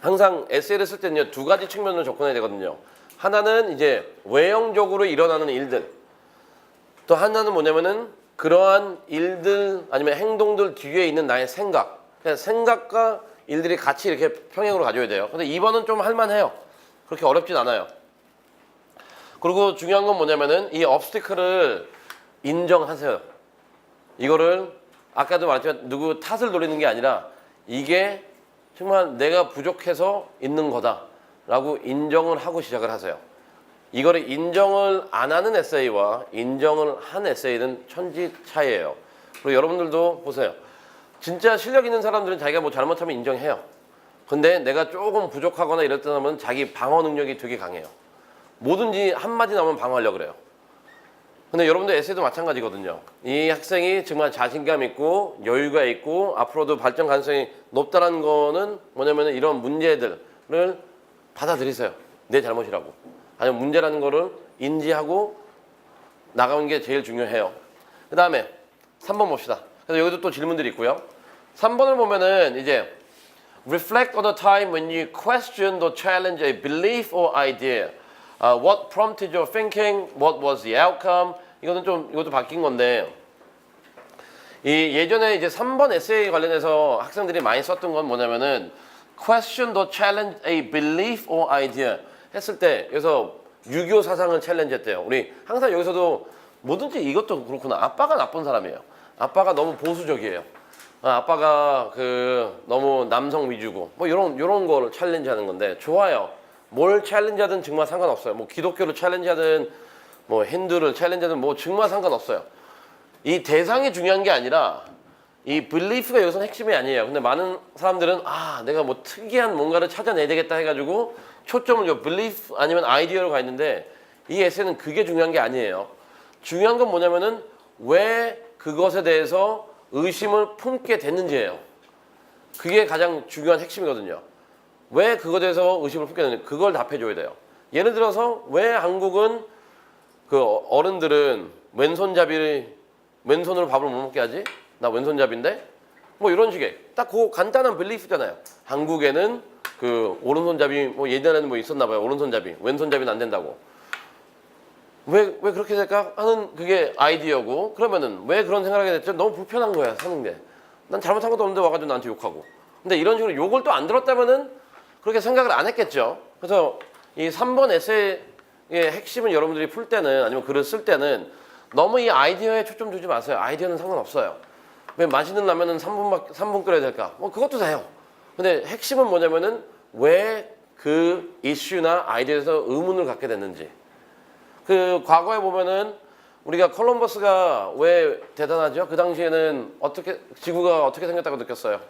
항상 에세이를 쓸 때는요, 두 가지 측면으로 접근해야 되거든요. 하나는 이제 외형적으로 일어나는 일들. 또 하나는 뭐냐면은 그러한 일들 아니면 행동들 뒤에 있는 나의 생각. 그냥 생각과 일들이 같이 이렇게 평행으로 가져야 돼요. 근데 2번은 좀 할만해요. 그렇게 어렵진 않아요. 그리고 중요한 건 뭐냐면은 이 obstacle을 인정하세요. 이거를 아까도 말했지만 누구 탓을 노리는 게 아니라 이게 정말 내가 부족해서 있는 거다라고 인정을 하고 시작을 하세요. 이거를 인정을 안 하는 에세이와 인정을 한 에세이는 천지 차이예요. 그리고 여러분들도 보세요. 진짜 실력 있는 사람들은 자기가 뭐 잘못하면 인정해요. 근데 내가 조금 부족하거나 이럴 때 하면 자기 방어 능력이 되게 강해요. 뭐든지 한마디 나오면 방어하려고 그래요. 근데 여러분들 에세이도 마찬가지거든요. 이 학생이 정말 자신감 있고 여유가 있고 앞으로도 발전 가능성이 높다는 거는 뭐냐면 이런 문제들을 받아들이세요. 내 잘못이라고. 아니면 문제라는 거를 인지하고 나가는 게 제일 중요해요. 그 다음에 3번 봅시다. 그래서 여기도 또 질문들이 있고요. 3번을 보면은 이제 Reflect on the time when you questioned or challenged a belief or idea. What prompted your thinking? What was the outcome? 이거는 좀 이것도 바뀐 건데 이 예전에 이제 3번 에세이 관련해서 학생들이 많이 썼던 건 뭐냐면은 question or challenge a belief or idea 했을 때 여기서 유교 사상을 챌린지했대요. 우리 항상 여기서도 뭐든지 이것도 그렇구나. 아빠가 나쁜 사람이에요. 아빠가 너무 보수적이에요. 아빠가 너무 남성 위주고 뭐 이런 거를 챌린지하는 건데 좋아요. 뭘 챌린지하든 정말 상관없어요. 뭐 기독교를 챌린지하든 뭐 힌두를 챌린지하든 뭐 정말 상관없어요. 이 대상이 중요한 게 아니라 이 belief가 여기서는 핵심이 아니에요. 근데 많은 사람들은 내가 뭐 특이한 뭔가를 찾아내야 되겠다 해가지고 초점을 요 belief 아니면 아이디어로 가 있는데 이 에세이는 그게 중요한 게 아니에요. 중요한 건 뭐냐면은 왜 그것에 대해서 의심을 품게 됐는지예요. 그게 가장 중요한 핵심이거든요. 왜 그것에 대해서 의심을 품게 됐는지 그걸 답해줘야 돼요. 예를 들어서 왜 한국은 그 어른들은 왼손으로 밥을 못 먹게 하지? 나 왼손잡이인데? 뭐 이런 식의 딱 그 간단한 빌리프잖아요. 한국에는 그 오른손잡이 뭐 예전에는 뭐 있었나 봐요. 오른손잡이, 왼손잡이는 안 된다고. 왜 그렇게 될까 하는 그게 아이디어고 그러면은 왜 그런 생각을 하게 됐죠? 너무 불편한 거야 사는데. 난 잘못한 것도 없는데 와가지고 나한테 욕하고. 근데 이런 식으로 욕을 또 안 들었다면은 그렇게 생각을 안 했겠죠. 그래서 이 3번 에세이의 핵심은 여러분들이 풀 때는 아니면 글을 쓸 때는 너무 이 아이디어에 초점 두지 마세요. 아이디어는 상관없어요. 왜 맛있는 라면은 3분 끓여야 될까? 뭐 그것도 돼요. 근데 핵심은 뭐냐면은 왜 그 이슈나 아이디어에서 의문을 갖게 됐는지. 그 과거에 보면은 우리가 콜럼버스가 왜 대단하죠? 그 당시에는 지구가 어떻게 생겼다고 느꼈어요?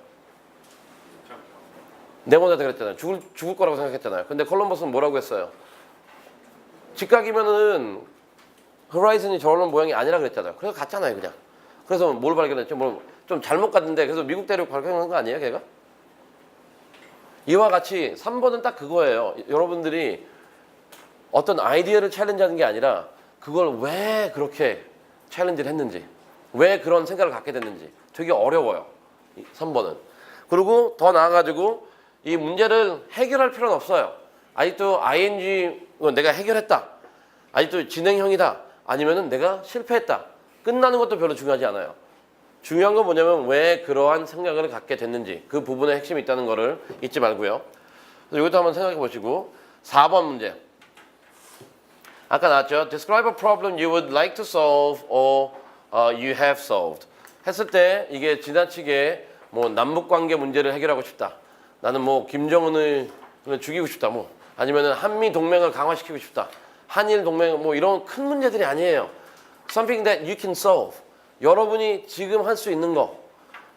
네모나다 그랬잖아요. 죽을 거라고 생각했잖아요. 근데 콜럼버스는 뭐라고 했어요? 직각이면은 호라이즌이 저런 모양이 아니라 그랬잖아요. 그래서 갔잖아요, 그냥. 그래서 뭘 발견했죠? 뭐 좀 잘못 갔는데 그래서 미국 대륙 발견한 거 아니에요, 걔가? 이와 같이 3번은 딱 그거예요. 여러분들이 어떤 아이디어를 챌린지하는 게 아니라 그걸 왜 그렇게 챌린지를 했는지, 왜 그런 생각을 갖게 됐는지 되게 어려워요. 3번은. 그리고 더 나아가지고 이 문제를 해결할 필요는 없어요. 아직도 ing 내가 해결했다. 아직도 진행형이다. 아니면은 내가 실패했다. 끝나는 것도 별로 중요하지 않아요. 중요한 건 뭐냐면 왜 그러한 생각을 갖게 됐는지 그 부분에 핵심이 있다는 거를 잊지 말고요. 그래서 이것도 한번 생각해 보시고 4번 문제. 아까 나왔죠. Describe a problem you would like to solve or you have solved. 했을 때 이게 지나치게 뭐 남북 관계 문제를 해결하고 싶다. 나는 뭐 김정은을 죽이고 싶다. 뭐 아니면은 한미 동맹을 강화시키고 싶다. 한일 동맹 뭐 이런 큰 문제들이 아니에요. Something that you can solve. 여러분이 지금 할 수 있는 거.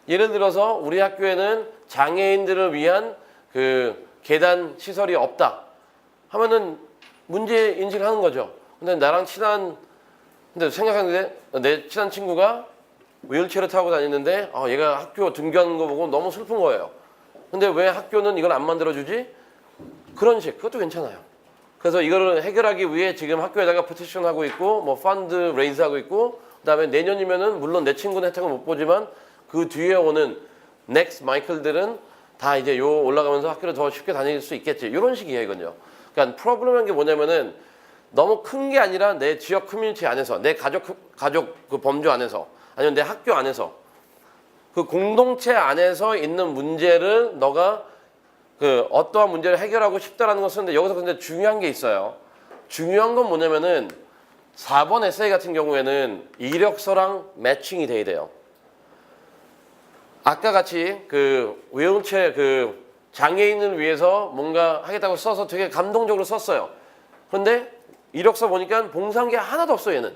예를 들어서 우리 학교에는 장애인들을 위한 그 계단 시설이 없다. 하면은 문제 인식을 하는 거죠. 근데 근데 생각하는데 내 친한 친구가 휠체어를 타고 다니는데 얘가 학교 등교하는 거 보고 너무 슬픈 거예요. 근데 왜 학교는 이걸 안 만들어주지? 그런 식. 그것도 괜찮아요. 그래서 이거를 해결하기 위해 지금 학교에다가 페티션 하고 있고 뭐 펀드 레이즈 하고 있고 그다음에 내년이면은 물론 내 친구는 혜택을 못 보지만 그 뒤에 오는 넥스 마이클들은 다 이제 올라가면서 학교를 더 쉽게 다닐 수 있겠지. 이런 식이에요, 이건요. 그러니까 프로블렘한 게 뭐냐면은 너무 큰 게 아니라 내 지역 커뮤니티 안에서 내 가족 그 범주 안에서 아니면 내 학교 안에서 그 공동체 안에서 있는 문제를 너가 그 어떠한 문제를 해결하고 싶다라는 것은 근데 여기서 근데 중요한 게 있어요. 중요한 건 뭐냐면은 4번 에세이 같은 경우에는 이력서랑 매칭이 돼야 돼요. 아까 같이 그 외형체 그 장애인을 위해서 뭔가 하겠다고 써서 되게 감동적으로 썼어요. 그런데 이력서 보니까 봉사한 게 하나도 없어 얘는.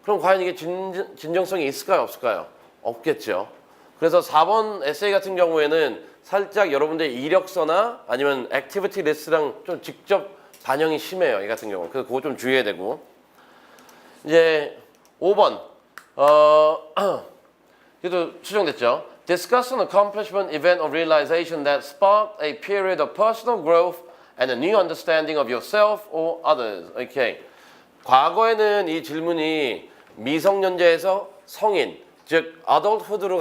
그럼 과연 이게 진정성이 있을까요? 없을까요? 없겠죠. 그래서 4번 에세이 같은 경우에는 살짝 여러분들의 이력서나 아니면 액티비티 리스트랑 좀 직접 반영이 심해요. 이 같은 경우. 그래서 그거 좀 주의해야 되고. 이제 5번. 이것도 수정됐죠. Discuss an accomplishment, event or realization that sparked a period of personal growth and a new understanding of yourself or others. 오케이. 과거에는 이 질문이 미성년자에서 성인, 즉 adulthood로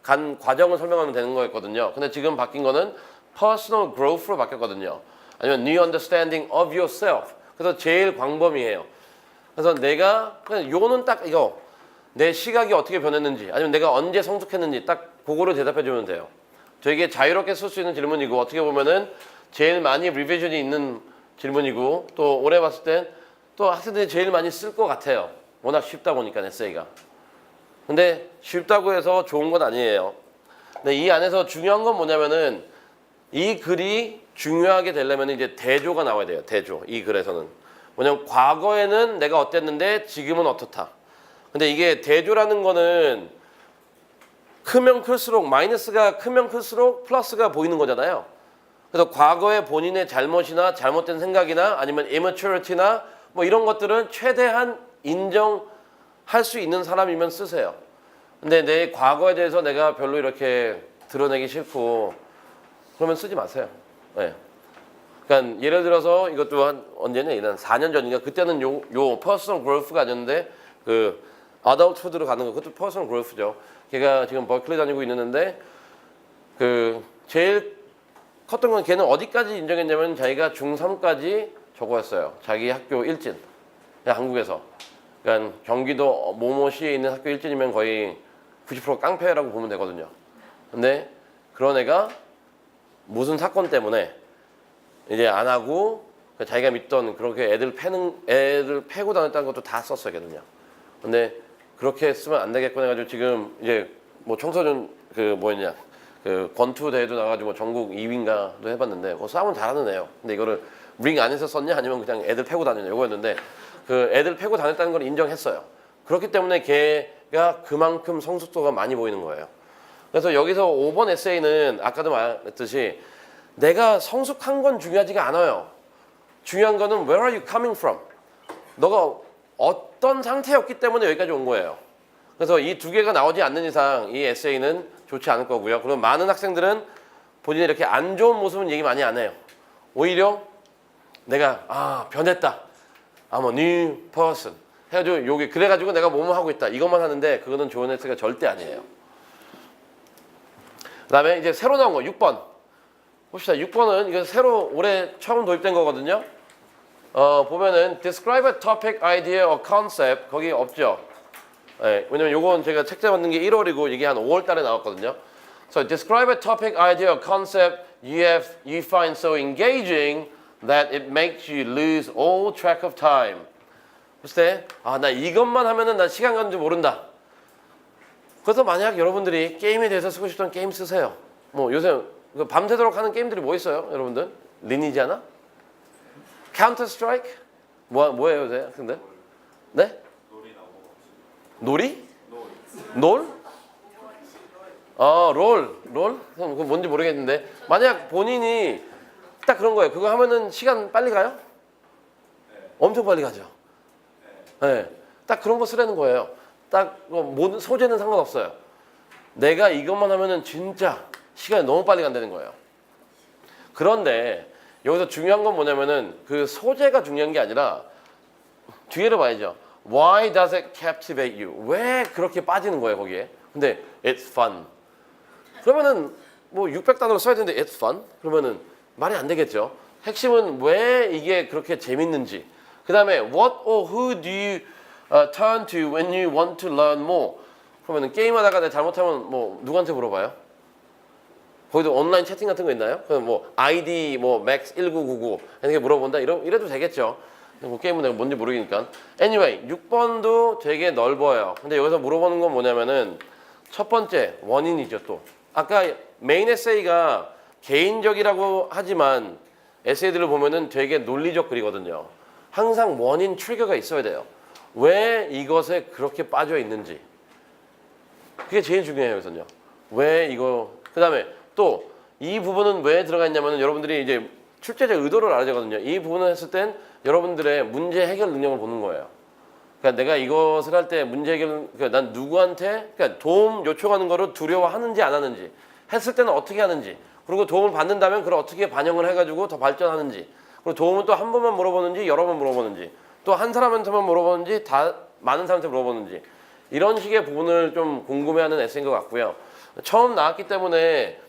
간 과정을 설명하면 되는 거였거든요. 근데 지금 바뀐 거는 personal growth로 바뀌었거든요. 아니면 new understanding of yourself. 그래서 제일 광범위해요. 그래서 내가 그냥 요는 딱 이거 내 시각이 어떻게 변했는지 아니면 내가 언제 성숙했는지 딱 그거로 대답해 주면 돼요. 되게 자유롭게 쓸 수 있는 질문이고 어떻게 보면은 제일 많이 리비전이 있는 질문이고 또 올해 봤을 땐 또 학생들이 제일 많이 쓸 것 같아요. 워낙 쉽다 보니까 에세이가. 근데 쉽다고 해서 좋은 건 아니에요. 근데 이 안에서 중요한 건 뭐냐면은 이 글이 중요하게 되려면 이제 대조가 나와야 돼요. 대조. 이 글에서는. 뭐냐면 과거에는 내가 어땠는데 지금은 어떻다. 근데 이게 대조라는 거는 크면 클수록 마이너스가 크면 클수록 플러스가 보이는 거잖아요. 그래서 과거의 본인의 잘못이나 잘못된 생각이나 아니면 immaturity나 뭐 이런 것들은 최대한 인정할 수 있는 사람이면 쓰세요. 근데 내 과거에 대해서 내가 별로 이렇게 드러내기 싫고 그러면 쓰지 마세요. 네. 그러니까 예를 들어서 이것도 한 언제냐? 한 4년 전인가 그때는 요 퍼스널 그로스가 아니었는데 그 adulthood로 가는 거 그것도 퍼스널 그로스죠. 걔가 지금 버클리 다니고 있는데 그 제일 컸던 건 걔는 어디까지 인정했냐면 자기가 중3까지 저거였어요. 자기 학교 일진. 그냥 한국에서. 그러니까 경기도 모모시에 있는 학교 일진이면 거의 90% 깡패라고 보면 되거든요. 근데 그런 애가 무슨 사건 때문에 이제 안 하고 자기가 믿던 그렇게 애들 패고 다녔다는 것도 다 썼어요,거든요. 근데 그렇게 쓰면 안 되겠구나 해가지고 지금 이제 뭐 청소년 그 뭐였냐 그 권투 대회도 나가지고 전국 2위인가도 해봤는데 뭐 싸움은 잘하는 애요. 근데 이거를 링 안에서 썼냐 아니면 그냥 애들 패고 다녔냐 이거였는데 그 애들 패고 다녔다는 걸 인정했어요. 그렇기 때문에 걔가 그만큼 성숙도가 많이 보이는 거예요. 그래서 여기서 5번 에세이는 아까도 말했듯이 내가 성숙한 건 중요하지가 않아요. 중요한 거는 where are you coming from? 너가 어떤 상태였기 때문에 여기까지 온 거예요. 그래서 이 두 개가 나오지 않는 이상 이 에세이는 좋지 않을 거고요. 그리고 많은 학생들은 본인이 이렇게 안 좋은 모습은 얘기 많이 안 해요. 오히려 내가 변했다. I'm a new person. 해가지고 여기 그래가지고 내가 뭐뭐 하고 있다. 이것만 하는데 그거는 좋은 에세이가 절대 아니에요. 그다음에 이제 새로 나온 거 6번. 봅시다. 6번은 이거 새로 올해 처음 도입된 거거든요. 보면은 describe a topic, idea or concept 거기 없죠. 네, 왜냐면 요건 제가 책자 만든 게 1월이고 이게 한 5월 달에 나왔거든요. So describe a topic, idea or concept you find so engaging that it makes you lose all track of time. 글쎄, 나 이것만 하면은 나 시간 가는 줄 모른다. 그래서 만약 여러분들이 게임에 대해서 쓰고 싶던 게임 쓰세요. 뭐 요새 밤새도록 하는 게임들이 뭐 있어요, 여러분들? 리니지 하나? 카운터 스트라이크? 뭐예요 요새 학생들? 네? 놀이? 놀? 롤? 그건 뭔지 모르겠는데 만약 본인이 딱 그런 거예요. 그거 하면은 시간 빨리 가요? 엄청 빨리 가죠. 네. 딱 그런 거 쓰라는 거예요. 딱 모든 소재는 상관없어요. 내가 이것만 하면은 진짜 시간이 너무 빨리 간다는 거예요. 그런데 여기서 중요한 건 뭐냐면은 그 소재가 중요한 게 아니라 뒤에를 봐야죠. Why does it captivate you? 왜 그렇게 빠지는 거예요 거기에? 근데 it's fun. 그러면은 뭐 600단어로 써야 되는데 it's fun? 그러면은 말이 안 되겠죠. 핵심은 왜 이게 그렇게 재밌는지. 그 다음에 what or who do you turn to when you want to learn more? 그러면은 게임하다가 내가 잘못하면 뭐 누구한테 물어봐요? 거기도 온라인 채팅 같은 거 있나요? 그럼 뭐 아이디 뭐 맥스 1999 이렇게 물어본다 이래도 되겠죠. 뭐 게임은 내가 뭔지 모르니까. Anyway, 6번도 되게 넓어요. 근데 여기서 물어보는 건 뭐냐면은 첫 번째 원인이죠 또. 아까 메인 에세이가 개인적이라고 하지만 에세이들을 보면은 되게 논리적 글이거든요. 항상 원인 트리거가 있어야 돼요. 왜 이것에 그렇게 빠져 있는지. 그게 제일 중요해요, 여기서는요. 왜 이거. 그 다음에 또 이 부분은 왜 들어가 있냐면은 여러분들이 이제 출제자 의도를 알아야 되거든요. 이 부분을 했을 땐 여러분들의 문제 해결 능력을 보는 거예요. 그러니까 내가 이것을 할 때 문제 해결, 그러니까 난 누구한테 그러니까 도움 요청하는 거를 두려워하는지 안 하는지, 했을 때는 어떻게 하는지, 그리고 도움을 받는다면 그걸 어떻게 반영을 해가지고 더 발전하는지, 그리고 도움은 또 한 번만 물어보는지 여러 번 물어보는지, 또 한 사람한테만 물어보는지 다 많은 사람한테 물어보는지, 이런 식의 부분을 좀 궁금해하는 에세이인 것 같고요. 처음 나왔기 때문에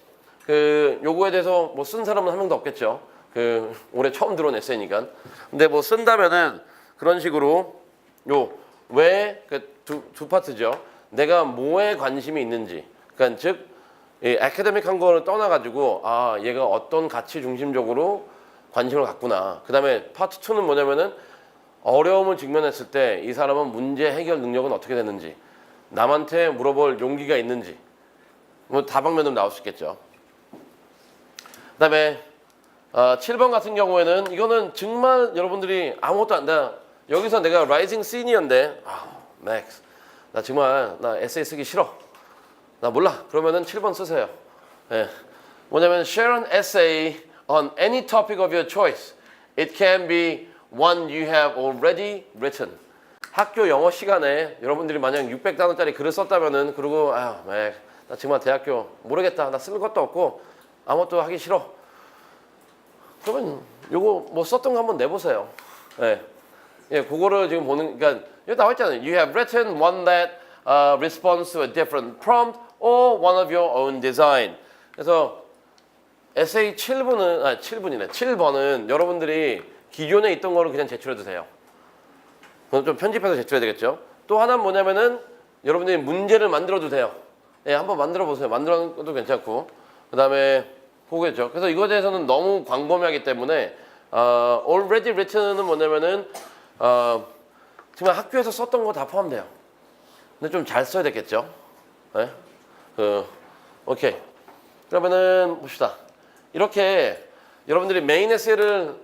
그 요거에 대해서 뭐 쓴 사람은 한 명도 없겠죠. 그 올해 처음 들어온 에세이니까. 근데 뭐 쓴다면은 그런 식으로 요 왜 그 두 파트죠. 내가 뭐에 관심이 있는지. 그러니까 즉 이 아카데믹한 거를 떠나가지고 아 얘가 어떤 가치 중심적으로 관심을 갖구나. 그다음에 파트 2는 뭐냐면은 어려움을 직면했을 때 이 사람은 문제 해결 능력은 어떻게 되는지, 남한테 물어볼 용기가 있는지, 뭐 다방면으로 나올 수 있겠죠. 그다음에 7번 같은 경우에는 이거는 정말 여러분들이 아무것도 안 돼. 여기서 내가 라이징 시니어인데 맥스 나 정말 나 에세이 쓰기 싫어. 나 몰라. 그러면은 7번 쓰세요. 예. 뭐냐면 share an essay on any topic of your choice. It can be one you have already written. 학교 영어 시간에 여러분들이 만약 600단어짜리 글을 썼다면은 그리고 맥 나 정말 대학교 모르겠다. 나 쓸 것도 없고 아무것도 하기 싫어. 그러면 요거 뭐 썼던 거 한번 내보세요. 예. 예, 그거를 지금 보는, 그러니까 여기 나와 있잖아요. You have written one that responds to a different prompt or one of your own design. 그래서 에세이 7번은 여러분들이 기존에 있던 거를 그냥 제출해도 돼요. 그건 좀 편집해서 제출해야 되겠죠. 또 하나는 뭐냐면은 여러분들이 문제를 만들어도 돼요. 예, 한번 만들어 보세요. 만들어 것도 괜찮고. 그 다음에 그거겠죠. 그래서 이거에 대해서는 너무 광범위하기 때문에 already written은 뭐냐면은 정말 학교에서 썼던 거 다 포함돼요. 근데 좀 잘 써야 되겠죠. 네? 오케이. 그러면은 봅시다. 이렇게 여러분들이 메인 에세이를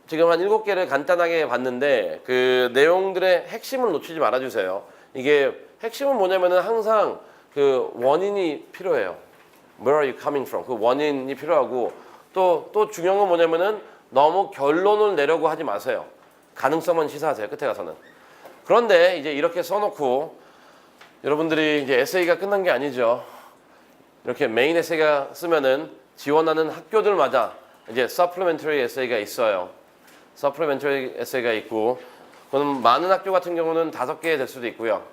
지금 한 7개를 간단하게 봤는데 그 내용들의 핵심을 놓치지 말아주세요. 이게 핵심은 뭐냐면은 항상 그 원인이 필요해요. Where are you coming from? 그 원인이 필요하고 또 중요한 건 뭐냐면은 너무 결론을 내려고 하지 마세요. 가능성만 시사하세요. 끝에 가서는. 그런데 이제 이렇게 써놓고 여러분들이 이제 에세이가 끝난 게 아니죠. 이렇게 메인 에세이가 쓰면은 지원하는 학교들마다 이제 서플리멘터리 에세이가 있어요. 서플리멘터리 에세이가 있고 그럼 많은 학교 같은 경우는 5개 될 수도 있고요.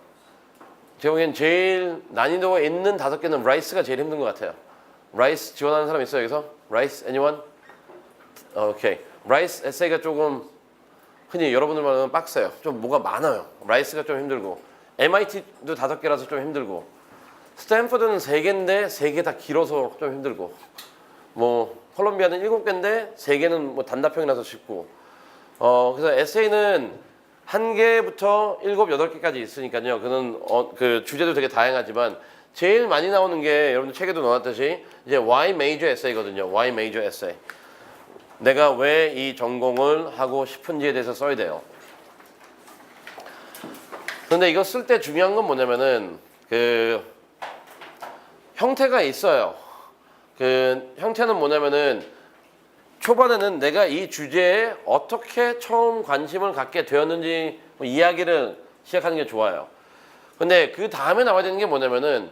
제가 보기엔 제일 난이도가 있는 5개는 라이스가 제일 힘든 것 같아요. 라이스 지원하는 사람 있어요 여기서? 라이스? anyone? 오케이. 라이스 에세이가 조금 흔히 여러분들 말하면 빡세요. 좀 뭐가 많아요. 라이스가 좀 힘들고 MIT도 5개라서 좀 힘들고 스탠퍼드는 3개인데 3개 다 길어서 좀 힘들고 뭐 콜롬비아는 7개인데 3개는 뭐 단답형이라서 쉽고 그래서 에세이는 1개부터 7, 8개까지 있으니까요. 그는 그 주제도 되게 다양하지만 제일 많이 나오는 게 여러분들 책에도 넣었듯이 이제 why major essay거든요. why major essay. 내가 왜 이 전공을 하고 싶은지에 대해서 써야 돼요. 그런데 이거 쓸 때 중요한 건 뭐냐면은 그 형태가 있어요. 그 형태는 뭐냐면은 초반에는 내가 이 주제에 어떻게 처음 관심을 갖게 되었는지 뭐 이야기를 시작하는 게 좋아요. 근데 그 다음에 나와야 되는 게 뭐냐면은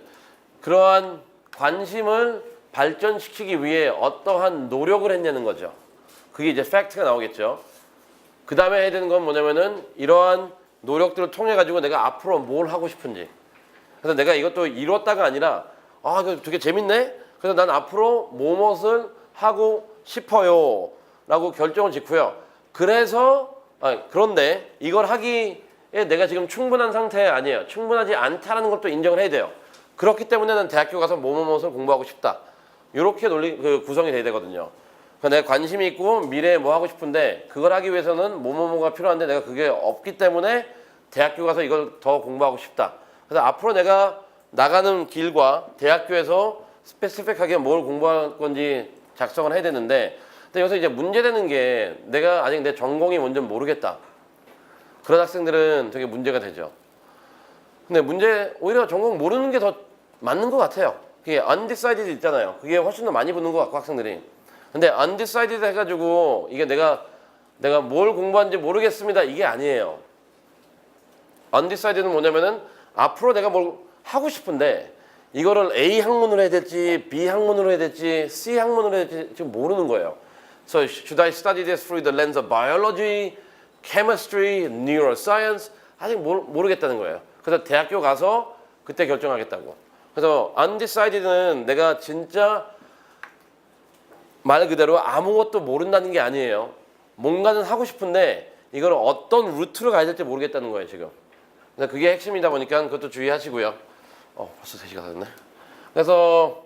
그러한 관심을 발전시키기 위해 어떠한 노력을 했냐는 거죠. 그게 이제 팩트가 나오겠죠. 그 다음에 해야 되는 건 뭐냐면은 이러한 노력들을 통해 가지고 내가 앞으로 뭘 하고 싶은지. 그래서 내가 이것도 이뤘다가 아니라 이거 되게 재밌네. 그래서 난 앞으로 무엇을 하고 싶어요 라고 결정을 짓고요. 그런데 이걸 하기에 내가 지금 충분한 상태 아니에요. 충분하지 않다라는 것도 인정을 해야 돼요. 그렇기 때문에 는 대학교 가서 무엇을 공부하고 싶다. 이렇게 구성이 돼야 되거든요. 그러니까 내가 관심이 있고 미래에 뭐 하고 싶은데 그걸 하기 위해서는 뭐뭐뭐가 필요한데 내가 그게 없기 때문에 대학교 가서 이걸 더 공부하고 싶다. 그래서 앞으로 내가 나가는 길과 대학교에서 스페시픽하게 뭘 공부할 건지 작성을 해야 되는데 근데 여기서 이제 문제되는 게 내가 아직 내 전공이 뭔지 모르겠다. 그런 학생들은 되게 문제가 되죠. 근데 오히려 전공 모르는 게 더 맞는 것 같아요. 그게 undecided 있잖아요. 그게 훨씬 더 많이 붙는 것 같고 학생들이. 근데 undecided 해가지고 이게 내가 뭘 공부하는지 모르겠습니다. 이게 아니에요. undecided는 뭐냐면은 앞으로 내가 뭘 하고 싶은데 이거를 A 학문으로 해야 될지 B 학문으로 해야 될지 C 학문으로 해야 될지 지금 모르는 거예요. So should I study this through the lens of biology, chemistry, neuroscience? 아직 모르겠다는 거예요. 그래서 대학교 가서 그때 결정하겠다고. 그래서 undecided는 내가 진짜 말 그대로 아무것도 모른다는 게 아니에요. 뭔가는 하고 싶은데 이걸 어떤 루트로 가야 될지 모르겠다는 거예요 지금. 그래서 그게 핵심이다 보니까 그것도 주의하시고요. 벌써 3시가 다 됐네. 그래서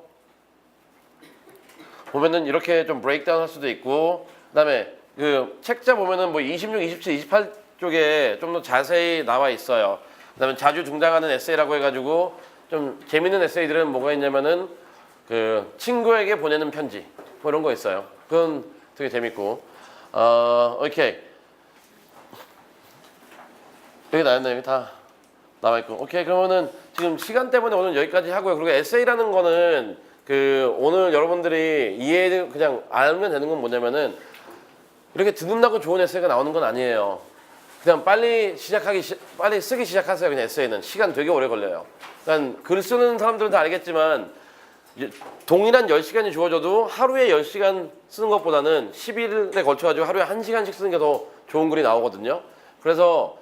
보면은 이렇게 좀 브레이크다운 할 수도 있고 그다음에 그 책자 보면은 뭐 26, 27, 28쪽에 좀 더 자세히 나와 있어요. 그다음에 자주 등장하는 에세이라고 해가지고 좀 재밌는 에세이들은 뭐가 있냐면은 그 친구에게 보내는 편지 뭐 이런 거 있어요. 그건 되게 재밌고 오케이 여기 나왔네. 여기 다 나와 있고 오케이 그러면은 지금 시간 때문에 오늘 여기까지 하고요. 그리고 에세이라는 거는 그 오늘 여러분들이 그냥 알면 되는 건 뭐냐면은 이렇게 듣는다고 좋은 에세이가 나오는 건 아니에요. 그냥 빨리 쓰기 시작하세요. 그냥 에세이는 시간 되게 오래 걸려요. 그러니까 글 쓰는 사람들은 다 알겠지만 동일한 10시간이 주어져도 하루에 10시간 쓰는 것보다는 10일에 걸쳐가지고 하루에 1시간씩 쓰는 게 더 좋은 글이 나오거든요. 그래서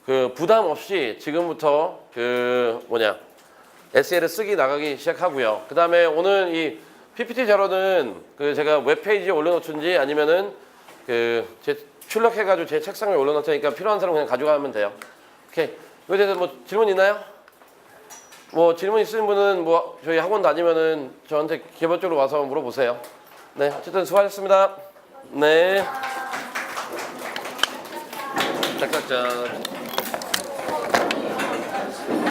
그 부담 없이 지금부터 에세이를 쓰기 나가기 시작하고요. 그 다음에 오늘 이 PPT 자료는 그 제가 웹페이지에 올려놓든지 아니면은 제 출력해가지고 제 책상에 올려놓을 테니까 필요한 사람 그냥 가져가면 돼요. 오케이. 이거에 대해서 뭐 질문 있나요? 뭐 질문 있으신 분은 뭐 저희 학원 다니면은 저한테 개별적으로 와서 물어보세요. 네, 어쨌든 수고하셨습니다. 네. 짝짝짝.